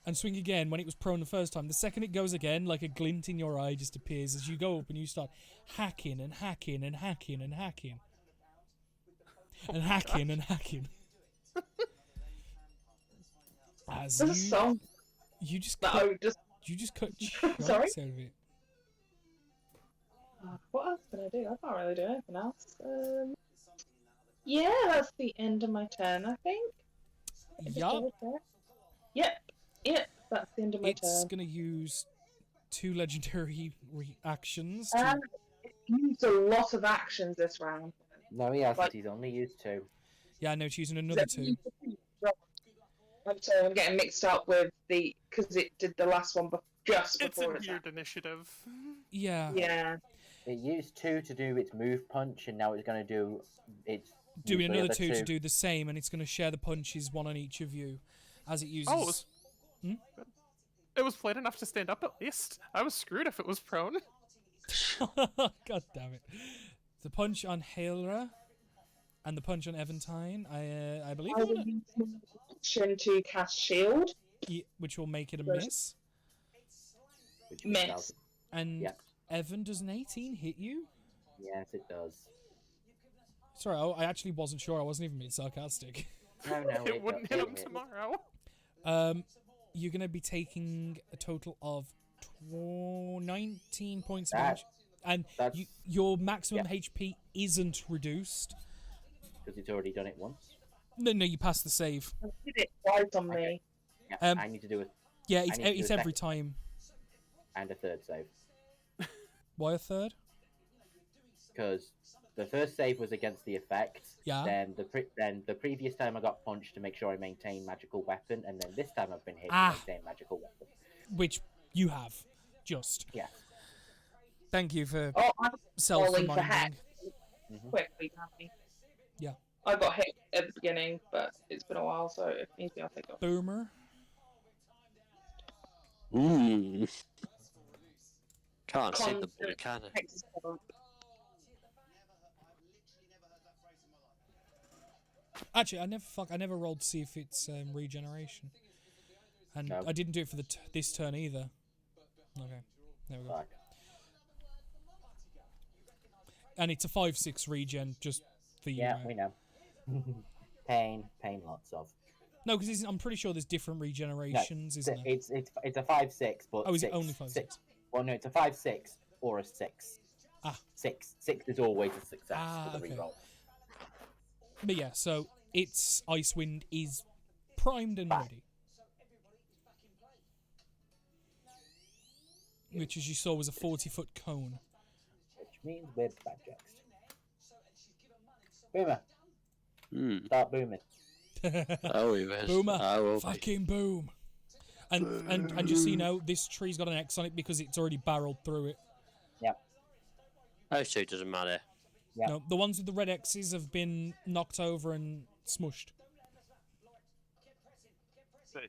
and swing again when it was prone the first time, the second it goes again, like a glint in your eye just appears as you go up and you start hacking and hacking and hacking and hacking and hacking and hacking. As There's a song you just that cut, I just. you just cut chunks Sorry? out of it. What else can I do? I can't really do anything else. Yeah, that's the end of my turn, I think. I just Yup. double check. Yep, that's the end of my It's turn. gonna use 2 legendary reactions. Used a lot of actions this round. No, he hasn't. Like- He's only used 2. Yeah, I know, it's using another 2. I'm sorry, I'm getting mixed up with because it did the last one just It's before in attack. weird initiative. Yeah. Yeah. It used 2 to do its move punch, and now it's going to do its. Doing use the another other 2 to do the same, and it's going to share the punches, one on each of you, as it uses. Oh, it was played enough to stand up at least. I was screwed if it was prone. God damn it! The punch on Hailra and the punch on Eventine, I believe, I will use my action to cast shield. which will make it a miss. Which Miss. And Yeah. Evan, does an 18 hit you? Yes, it does. Sorry, I actually wasn't sure. I wasn't even being sarcastic. No, It wouldn't hit him tomorrow. You're going to be taking a total of 19 points of damage. And your maximum HP isn't reduced. Because it's already done it once. No, you passed the save. I did it twice on me. Yeah, I need to do it. Yeah, it's every time. And a third save. Why a third? Because the first save was against the effect. Yeah. Then the previous time I got punched to make sure I maintain magical weapon, and then this time I've been hit to maintain magical weapon. Which you have, just. Yeah. Thank you for I'm self-reminding. for heck. Quickly, Happy. Yeah. I got hit at the beginning, but it's been a while, so if need be, I'll take off. Boomer. Can't see the boy, can I? Actually, I never rolled to see if it's regeneration, and I didn't do it for this turn either. Okay, there we go. Fuck. And it's a 5/6 regen, just for you. Yeah, we know. pain lots of. No, because I'm pretty sure there's different regenerations, isn't it? It's a 5/6, but is it only 5/6? Well, no, it's a 5/6 or a 6. Six is always a success for the reroll. But yeah, so its Icewind is primed and ready. Which, as you saw, was a 40-foot cone. Which means we're badgexed. Boomer. Start booming. Oh, we will. Boomer. Fucking boom. And just so you know, this tree's got an X on it because it's already barreled through it. Yep. Oh, so it doesn't matter. Yep. No, the ones with the red X's have been knocked over and smushed.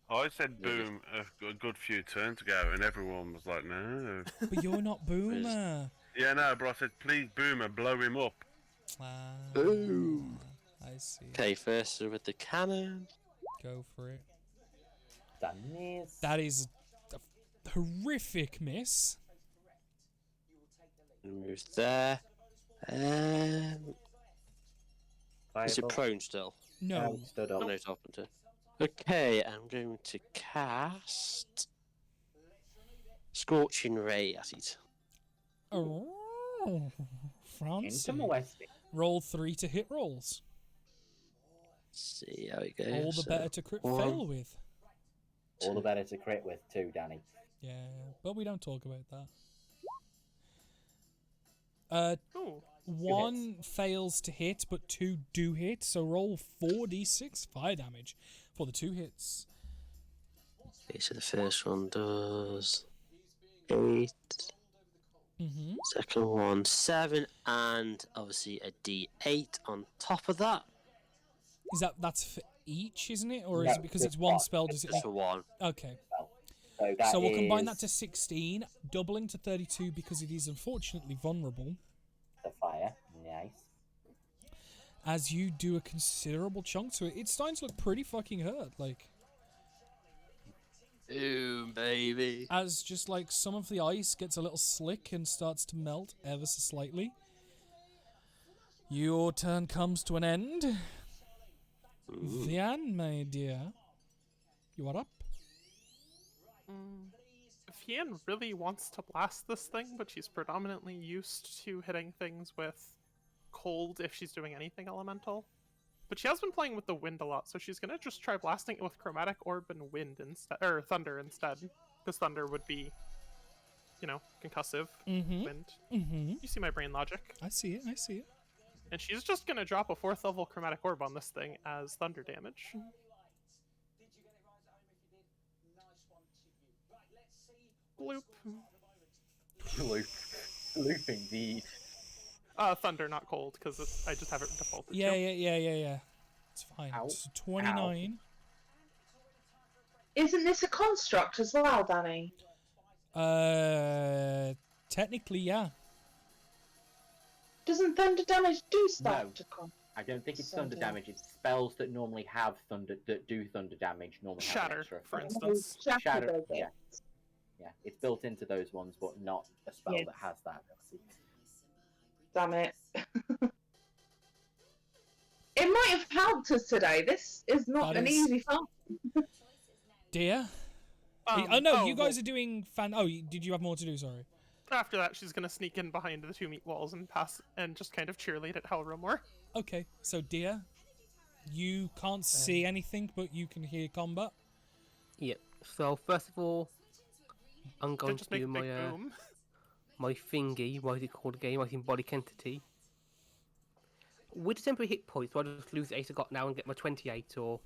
I said boom a good few turns ago, and everyone was like, no. But you're not Boomer. Yeah, no, but I said, please, Boomer, blow him up. Boom. I see. Okay, first with the cannon. Go for it. Miss. That is a horrific miss. Move there. Is it prone still? No. Stood up. No, it's open to. Okay, I'm going to cast Scorching Ray at it. Oh, Francie. Into molesting. Roll 3 to hit rolls. See how it goes. All the better to crit fail with. All the better to crit with too, Danny. Yeah, but we don't talk about that. Ooh. 1 fails to hit, but 2 do hit, so roll 4d6 fire damage for the 2 hits. Okay, so the first one does 8. Second one 7, and obviously a d8 on top of that. That's for each, isn't it? Or is it because it's one spell? Does it? Just for one. Okay. So we'll combine that to 16, doubling to 32 because it is unfortunately vulnerable. The fire, nice. As you do a considerable chunk to it, it's starting to look pretty fucking hurt. Like, Ooh, baby. as just like some of the ice gets a little slick and starts to melt ever so slightly. Your turn comes to an end. Vian, my dear, you are up. Fien really wants to blast this thing, but she's predominantly used to hitting things with cold if she's doing anything elemental. But she has been playing with the wind a lot, so she's gonna just try blasting it with chromatic orb and wind instead, or thunder instead, because thunder would be, concussive. Wind. You see my brain logic. I see it. I see it. And she's just gonna drop a 4th level chromatic orb on this thing as thunder damage. Bloop. Loop indeed. Thunder, not cold, because I just have it defaulted Yeah, to. yeah. It's fine. Ow. So 29. Isn't this a construct as well, Danny? Technically, yeah. Doesn't thunder damage do stuff No. to con? I don't think it's Thunder. thunder damage. It's spells that normally have thunder that do thunder damage normally have an Shatter, extra for effect. instance. Shatter does it. Yeah. Yeah, it's built into those ones, but not a spell Yes. that has that ability. Damn it. It might have helped us today. This is not That an is- easy fight. Dear. You guys are doing fan. Oh, did you have more to do? Sorry. After that, she's gonna sneak in behind the 2 meat walls and pass and just kind of cheerlead at Helra more. Okay, so dear, you can't see anything, but you can hear combat. Yep. So first of all, I'm going Just to make do a my big boom. my thingy. What is it called again? My symbolic entity. With the temporary hit points, do I just lose 8 I got now and get my 28, or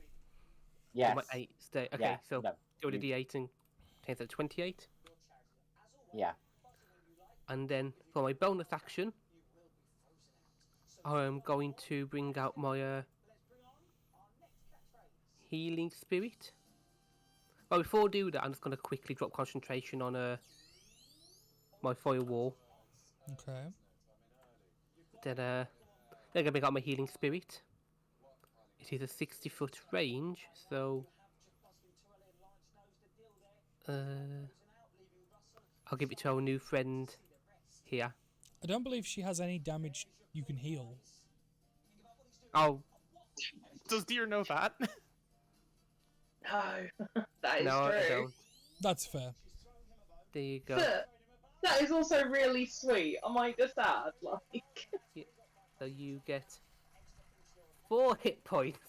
Yes. my 8 stay? Okay, Yeah, so no, go to you- D8 and change that to 28. Yeah. And then for my bonus action, I'm going to bring out my healing spirit. But before I do that, I'm just going to quickly drop concentration on my firewall. Okay. Then I'm going to bring out my healing spirit. It is a 60-foot range, so I'll give it to our new friend here. I don't believe she has any damage you can heal. Oh, Does Deer know that? No, that is no, I true. don't. That's fair. There you go. But that is also really sweet. I might just add, like. So you get 4 hit points.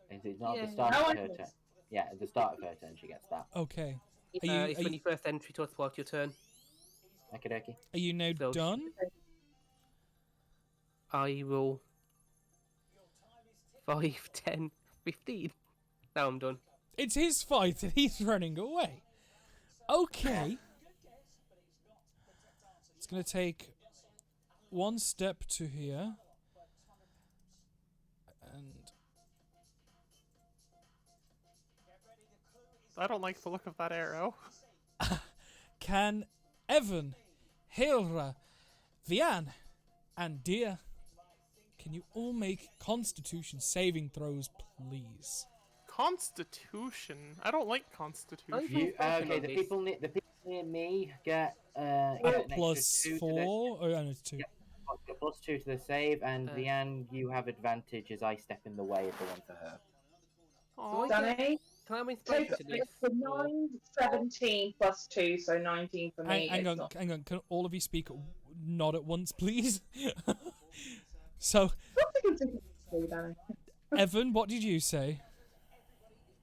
It's not Yeah. the start No, of I her know. turn. Yeah, at the start of her turn she gets that. Okay. Are It's you when you first entry to start your turn. Okie are you now So- done? I will 5, 10, 15. Now I'm done. It's his fight and he's running away. Okay. It's gonna take one step to here. And I don't like the look of that arrow. can Evan, Hilra, Vian, and Dia, can you all make Constitution saving throws, please? Constitution. I don't like Constitution. You, okay, on the this. people near me get A an extra plus 2 to 4? Oh, no, it's 2. Yeah. the +2 to the save, and Uh, Vian, you have advantage as I step in the way of the one for her. Aw. Danny, Can I have take inspiration to this? the or- 9, 17 plus 2, so 19 for me. Hang It's on, not- hang on. Can all of you speak not at once, please? So, What's the contingency, Danny? Evan, what did you say?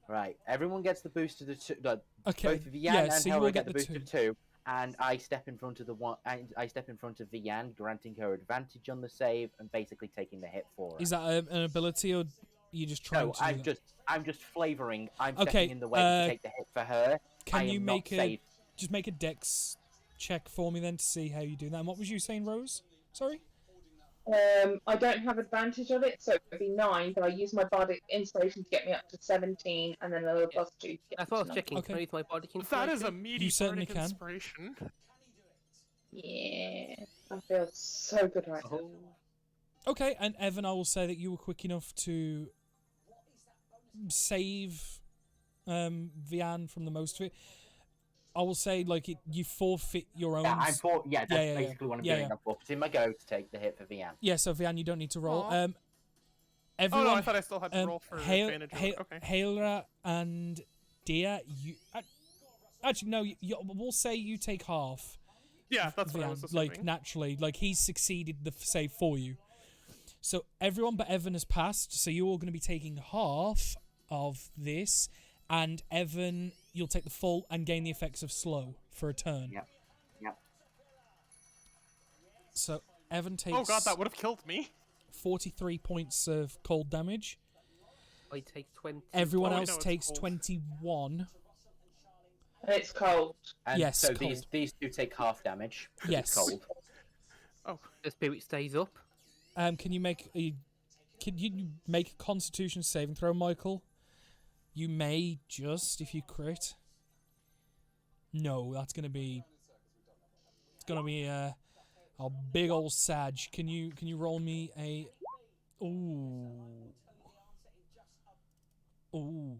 Right, everyone gets the boost of the 2. Okay. Both Vian Yeah, and so you Helra will get get the the boost 2. of 2, and I step in front of the one. I step in front of Vian, granting her advantage on the save and basically taking the hit for her. Is that an ability or you just trying No, to do that? I'm just flavouring. I'm Okay, stepping in the way to take the hit for her. Can I you am make not a safe. just make a dex check for me then to see how you do that? And what was you saying, Rose? Sorry? I don't have advantage of it, so it'd be 9, but I use my body inspiration to get me up to 17, and then another plus 2 to get That's me what I to was checking. Okay. Can I use my body That is a inspiration? meaty You certainly bardic can. inspiration. 9. Yeah, I feel so good right now. Oh. Okay, and Evan, I will say that you were quick enough to save Vian from the most of it. I will say, like, you forfeit your own. Yeah, that's yeah, yeah. basically what I'm Yeah, doing. yeah. I'm forfeiting my go to take the hit for Vian. Yeah, so Vian, you don't need to roll. Aw. Um, Oh everyone, no, I thought I still had to roll for advantage. Okay. Hailra and Dia, you actually no. We'll say you take half. Yeah, that's what I was Vian, assuming. like naturally, like he's succeeded the save for you. So everyone but Evan has passed. So you're all going to be taking half of this, and Evan, you'll take the full and gain the effects of slow for a turn. Yep. Yep. So Evan takes. Oh god, that would have killed me. 43 points of cold damage. I take 20. Everyone Oh, I else know it's takes cold. 21. It's cold. And Yes, so cold. these two take half damage. 'Cause Yes. It's cold. Oh, The spirit stays up. Can you make a Constitution saving throw, Michael? You may just if you crit. No, that's gonna be. It's gonna be a big old sag. Can you roll me a? Ooh. Ooh.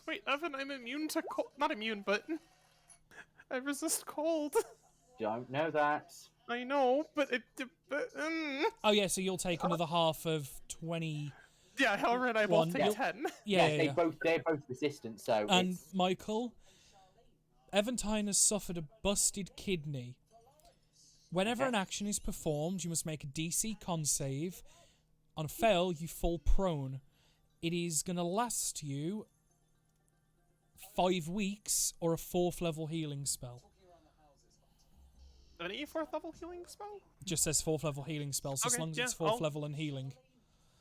wait, Evan, I'm immune to cold. Not immune, but I resist cold. Don't know that. I know, but Oh yeah, so you'll take another half of 20. yeah, Helra and I both One, take you'll- 10. Yeah, Yes, yeah, yeah. they're both resistant, so And it's Michael, Eventine has suffered a busted kidney. Whenever an action is performed, you must make a DC con save. On a fail, you fall prone. It is going to last you 5 weeks or a 4th level healing spell. Any 4th level healing spell? It just says 4th level healing spell, so as Okay, long as yeah, it's 4th I'll- level and healing.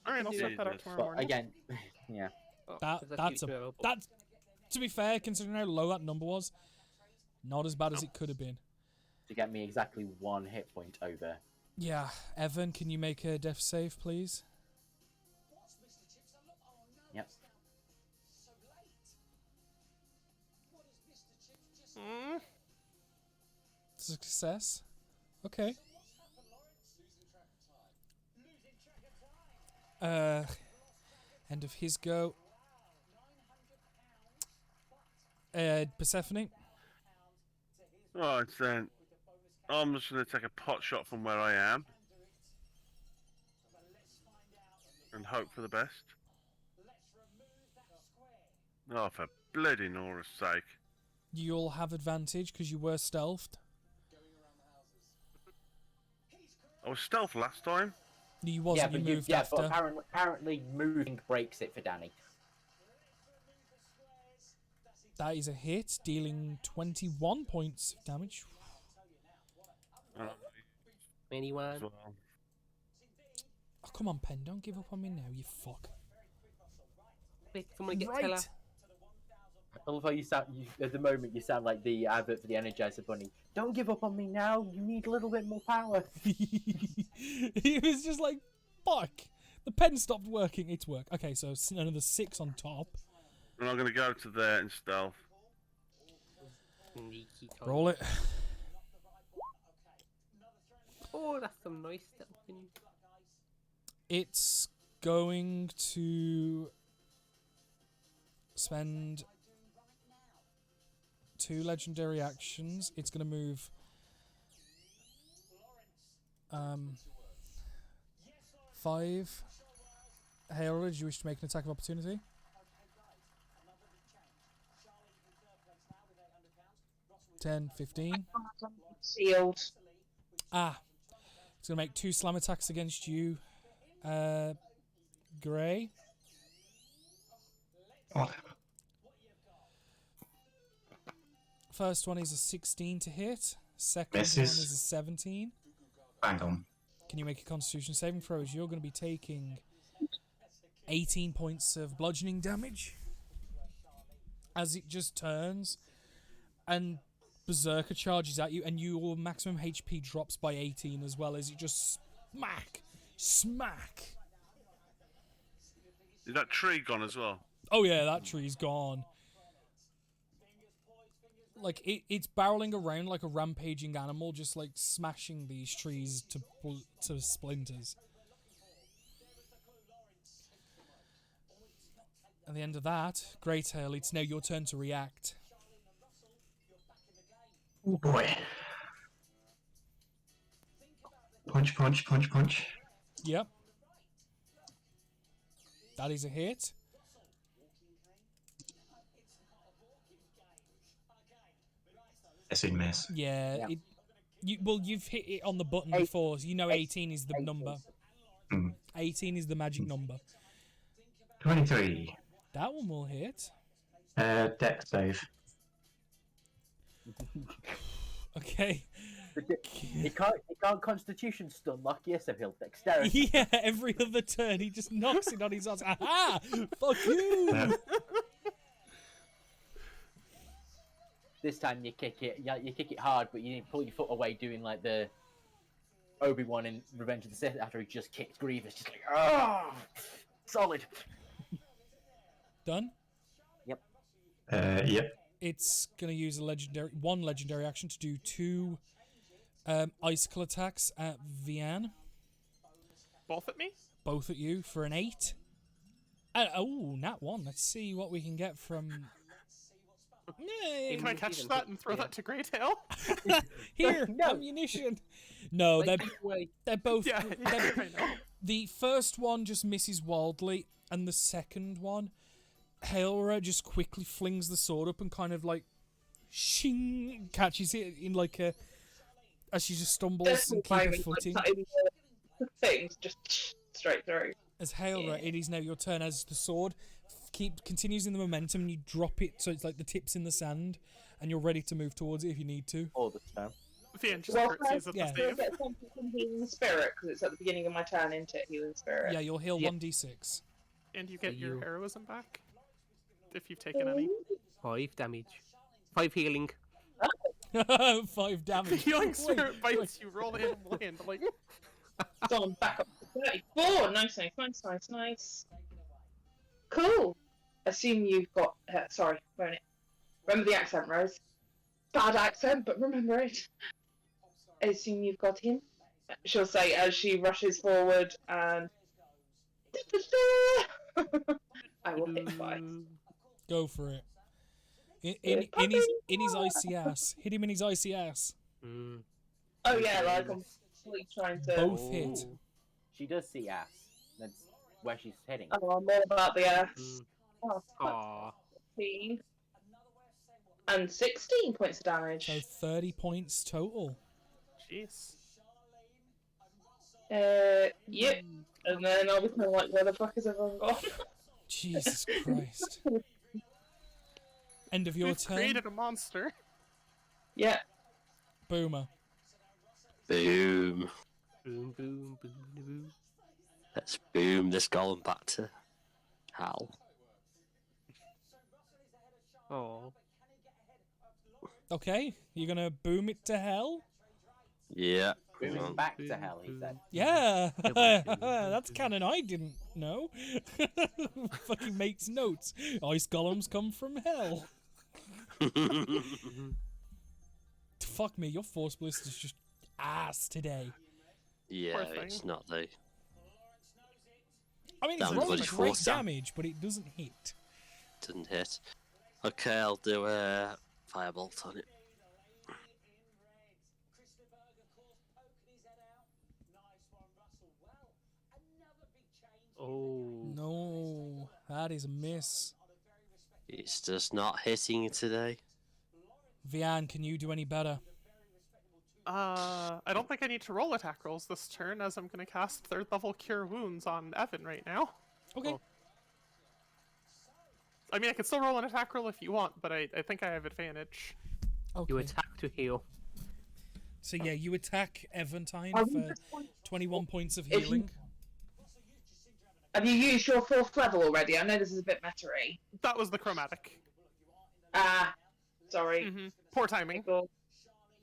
Alright, I'll check that out Jesus. tomorrow but morning. again, yeah. Oh, That's to be fair, considering how low that number was, not as bad as it could have been. To get me exactly 1 hit point over. Yeah, Evan, can you make a death save, please? Yep. Mm, Success. Okay. End of his go. Persephone. Right then, I'm just going to take a pot shot from where I am and hope for the best. Oh, for bloody Nora's sake! You'll have advantage because you were stealthed. I was stealth last time. You wasn't. You moved after. but apparently moving breaks it for Danny. That is a hit, dealing 21 points of damage. Anyone? As well. Oh, come on, Pen. Don't give up on me now, you fuck. Wait, someone get Teller. Right. I love how at the moment you sound like the advert for the Energizer Bunny. Don't give up on me now. You need a little bit more power. He was just like, fuck. The pen stopped working. It's work. Okay, so another 6 on top. And I'm going to go to there in stealth. Sneaky cunt. Roll it. Oh, that's some nice stuff. It's going to spend 2 legendary actions. It's going to move 5. Harold, do you wish to make an attack of opportunity? $10, $15. Sealed. Ah. It's going to make 2 slam attacks against you. Grey. Oh, First one is a 16 to hit. Second Misses. one is a 17. bang on. Can you make a Constitution saving throw? As you're going to be taking 18 points of bludgeoning damage as it just turns and Berserker charges at you, and your maximum HP drops by 18 as well as it just smack. Is that tree gone as well? Oh yeah, that tree's gone. Like it's barreling around like a rampaging animal, just like smashing these trees to splinters. At the end of that, Greytail, it's now your turn to react. Oh boy. Punch, punch, punch, punch. Yep. That is a hit. It's a miss. Yeah. Yeah. You've hit it on the button before, so you know 18 is the number. 18 is the magic number. 23. That one will hit. Deck save. Okay. He can't Constitution stun luck. Yes, so he'll dexterity. Yeah, every other turn he just knocks it on his ass. Aha! Fuck you! this time you kick it. Yeah, you kick it hard, but you pull your foot away, doing like the Obi-Wan in Revenge of the Sith after he just kicked Grievous, just like solid. Done. Yep. It's gonna use one legendary action to do 2 icicle attacks at Vian, Both at me? both at you for an 8. Nat 1. Let's see what we can get from. Can I catch that and throw that to Greytail? Here, No. ammunition. No, they're both. Yeah, they're- I know. The first one just misses wildly, and the second one, Hailra just quickly flings the sword up and kind of like, shing, catches it in like a, as she just stumbles and keep her footing. Things just straight through. As Hailra, it is now your turn as the sword continues in the momentum, and you drop it so it's like the tips in the sand, and you're ready to move towards it if you need to. All the time. Vian just Well, curtsies at yeah. the Do I save. get something from Healing Spirit? Because it's at the beginning of my turn, isn't it? Healing Spirit. Yeah, you'll heal Yep. 1d6. And you get So your you- heroism back. If you've taken any. 5 damage. 5 healing. 5 The damage. healing Wait, spirit wait. bites you, roll it and land. Like, So I'm back up to 34. Nice. Cool. Assume you've got. Sorry, won't it? Remember the accent, Rose. Bad accent, but remember it. I assume you've got him. She'll say as she rushes forward and. I will hit twice. Go for it. In his icy ass. Hit him in his icy ass. Mm. Oh yeah, like I'm completely trying to. Both hit. Ooh. She does see ass. That's where she's heading. Oh, I'm all about the ass. Mm. Oh, Aw. 15. And 16 points of damage. So 30 points total. jeez. Yep. And then I'll be kind of like, where the fuck is everyone gone? Jesus Christ. End of your We've turn. created a monster. Yeah. Boomer. Boom. Boom, boom, boom, boom. Let's boom this golem back to hell. Oh. Okay, you're gonna boom it to hell? Yeah. Booming Come on. back to hell, he said. Yeah, Yeah, but- that's canon. I didn't know. Fucking makes notes. Ice golems come from hell. Fuck me, your force bliss is just ass today. Yeah, Poor thing. it's not the. I mean, it's Damn, rolling bloody great force down. damage, but it doesn't hit. Didn't hit. Okay, I'll do a firebolt on it. Oh. No, that is a miss. It's just not hitting today. Vian, can you do any better? I don't think I need to roll attack rolls this turn, as I'm going to cast 3rd level Cure Wounds on Evan right now. Okay. Oh. I mean, I can still roll an attack roll if you want, but I think I have advantage. Okay. You attack to heal. So yeah, you attack Eventine Are you for just want- 21 points of If you- healing. Have you used your 4th level already? I know this is a bit meta-y. That was the chromatic. Ah, sorry. Mm-hmm. Poor timing.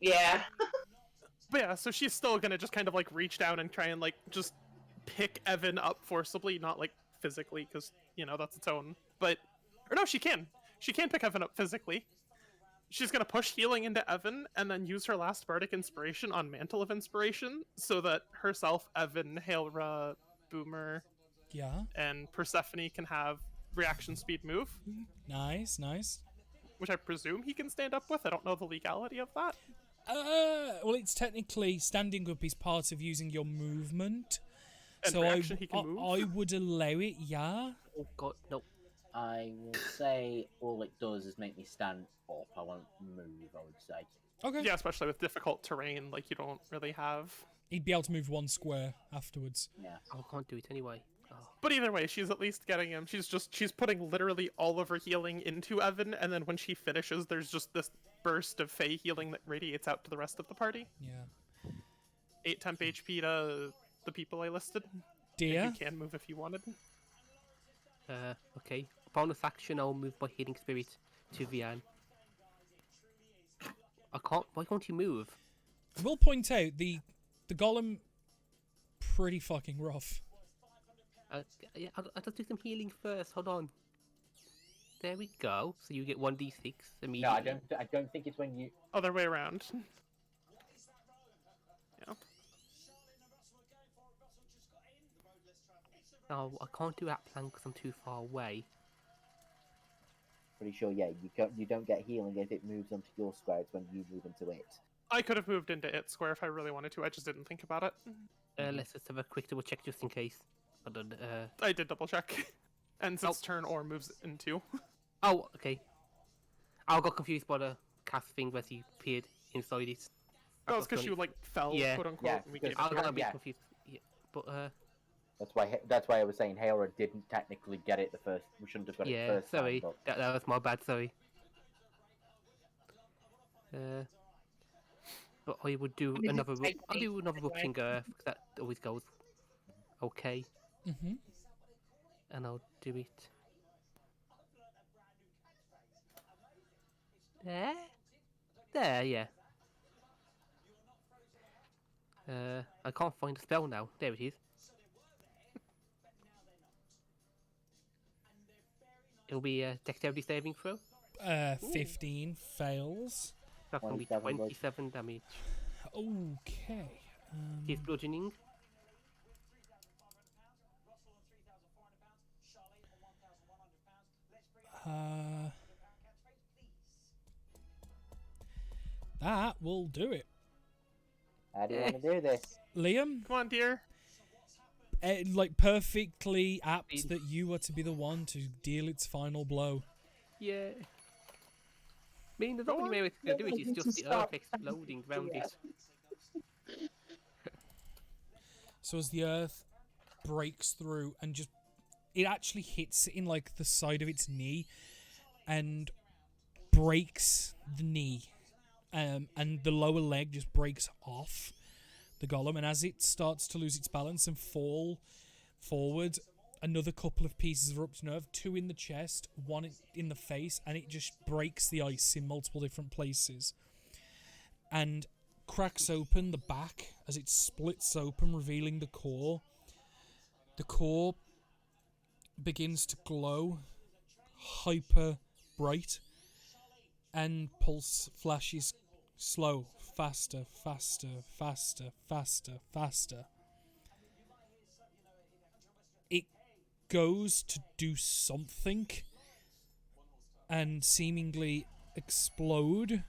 Yeah. But yeah, so she's still gonna just kind of like reach down and try and like just pick Evan up forcibly, not like physically, because you know that's its own. But or no, she can. She can pick Evan up physically. She's gonna push healing into Evan and then use her last bardic inspiration on Mantle of Inspiration, so that herself, Evan, Hailra, Boomer, Yeah. and Persephone can have reaction speed move, Nice, nice. which I presume he can stand up with. I don't know the legality of that. Well, it's technically standing up is part of using your movement. And so reaction he can move? I would allow it, yeah. Oh god, no. I will say all it does is make me stand up. I won't move, I would say. Okay. Yeah, especially with difficult terrain, like you don't really have. He'd be able to move 1 square afterwards. Yeah. I can't do it anyway. Oh. But either way, she's at least getting him. She's putting literally all of her healing into Evan, and then when she finishes, there's just this burst of Fey healing that radiates out to the rest of the party. Yeah. 8 temp HP to the people I listed. Dear. You can move if you wanted. Okay. Bonus action, I'll move my healing spirit to Vian. I can't. Why can't you move? I will point out the golem pretty fucking rough. Yeah, I'll just do some healing first. Hold on. There we go. So you get 1d6 immediately. No, I don't think it's when you. Other way around. Yeah. No, I can't do that plan because I'm too far away. Pretty sure, yeah, you don't get healing if it moves onto your square. It's when you move into it. I could have moved into its square if I really wanted to. I just didn't think about it. Let's just have a quick double check just in case. Hold on. I did double check. Ends its turn or moves into. Oh, okay. I got confused by the cast thing where he appeared inside it. Oh, it's because you like fell, Yeah. quote unquote. Yeah, and we gave it I to got her. a bit Yeah. confused. Yeah, but That's why I was saying Haora didn't technically get it the first. We shouldn't have got it yeah. the first Sorry, time. that was my bad. Sorry. But I would do I mean, another. it's I'll do another right? rupturing earth because that always goes okay, Mm-hmm. and I'll do it. There, yeah. I can't find the spell now. There it is. It'll be a dexterity saving throw. 15 fails. That's going to be 27 27 damage. Okay. He's bludgeoning. That will do it. How do you want to do this? Liam, Come on, dear. like perfectly apt that you are to be the one to deal its final blow. Yeah. I mean, there's not many ways to do it. It's just the earth exploding around it. So as the earth breaks through and just it actually hits in like the side of its knee and breaks the knee, and the lower leg just breaks off the golem, and as it starts to lose its balance and fall forward, another couple of pieces of erupted nerve, 2 in the chest, 1 in the face, and it just breaks the ice in multiple different places and cracks open the back as it splits open, revealing the core. The core begins to glow hyper bright, and pulse flashes slow, faster, faster, faster, faster, faster. It goes to do something and seemingly explode,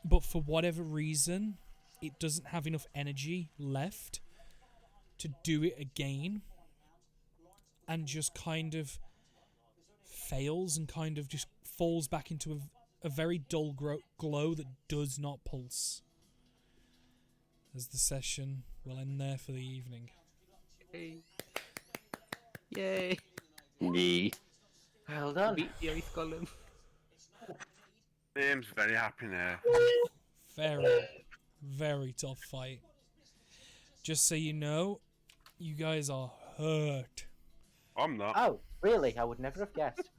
but for whatever reason, it doesn't have enough energy left to do it again, and just kind of fails and kind of just falls back into a very dull glow that does not pulse. As the session will end there for the evening. Yay! Nee. Well done. Beat the ice golem. Liam's very happy now. Very, very tough fight. Just so you know, you guys are hurt. I'm not. Oh, really? I would never have guessed.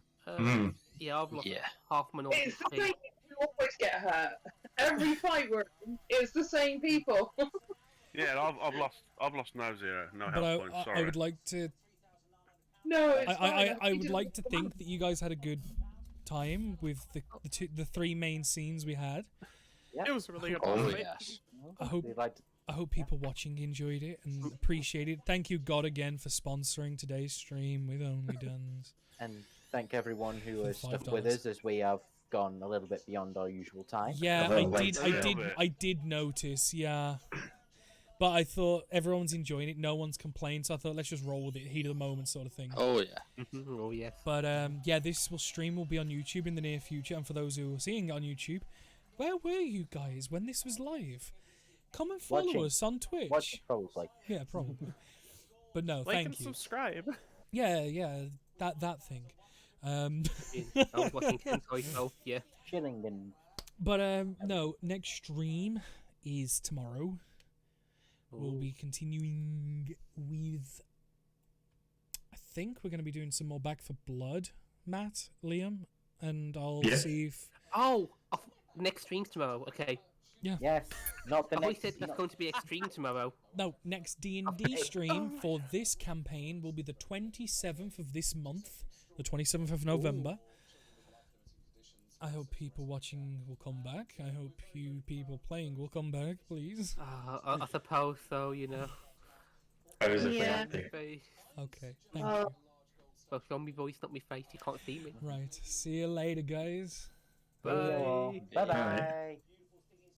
Yeah, I've lost Yeah. half my normal It's the same people who always get hurt. Every fight we're in, it's the same people. Yeah, I've lost no zero, no But health points. I Sorry. would like to. No, it's I would like to think that you guys had a good time with the 3 main scenes we had. Yeah. It was a really good Oh one. yes. I hope We liked I hope people watching enjoyed it and appreciated it. Thank you, God, again for sponsoring today's stream with Only Duns. and thank everyone who For has stuck with $5. us as we have gone a little bit beyond our usual time. Yeah, A little late. I did notice, yeah. But I thought everyone's enjoying it, no one's complained, so I thought let's just roll with it, heat of the moment sort of thing. Oh yeah. Oh yes. But yeah, this stream will be on YouTube in the near future, and for those who are seeing it on YouTube, where were you guys when this was live? Come and follow Watching. us on Twitch. Watch probably. Yeah, probably. But no, Like thank and you. subscribe. Yeah, that thing. I was watching Hentai, so yeah. Chilling and But no, next stream is tomorrow. We'll be continuing with. I think we're going to be doing some more Back for Blood, Matt, Liam, and I'll Yeah. see if. Oh, next stream's tomorrow. Okay. Yes, not the I thought you next. said that's going to be extreme tomorrow. No, next D&D Okay. stream for this campaign will be the 27th of this month, the 27th of November. I hope people watching will come back. I hope you people playing will come back, please. I suppose so. You know. Where is it? Yeah. Yeah. Face. Okay, thank Oh. you. Well, show me voice, not me face. You can't see me. Right, see you later, guys. Bye. Bye Alright. bye.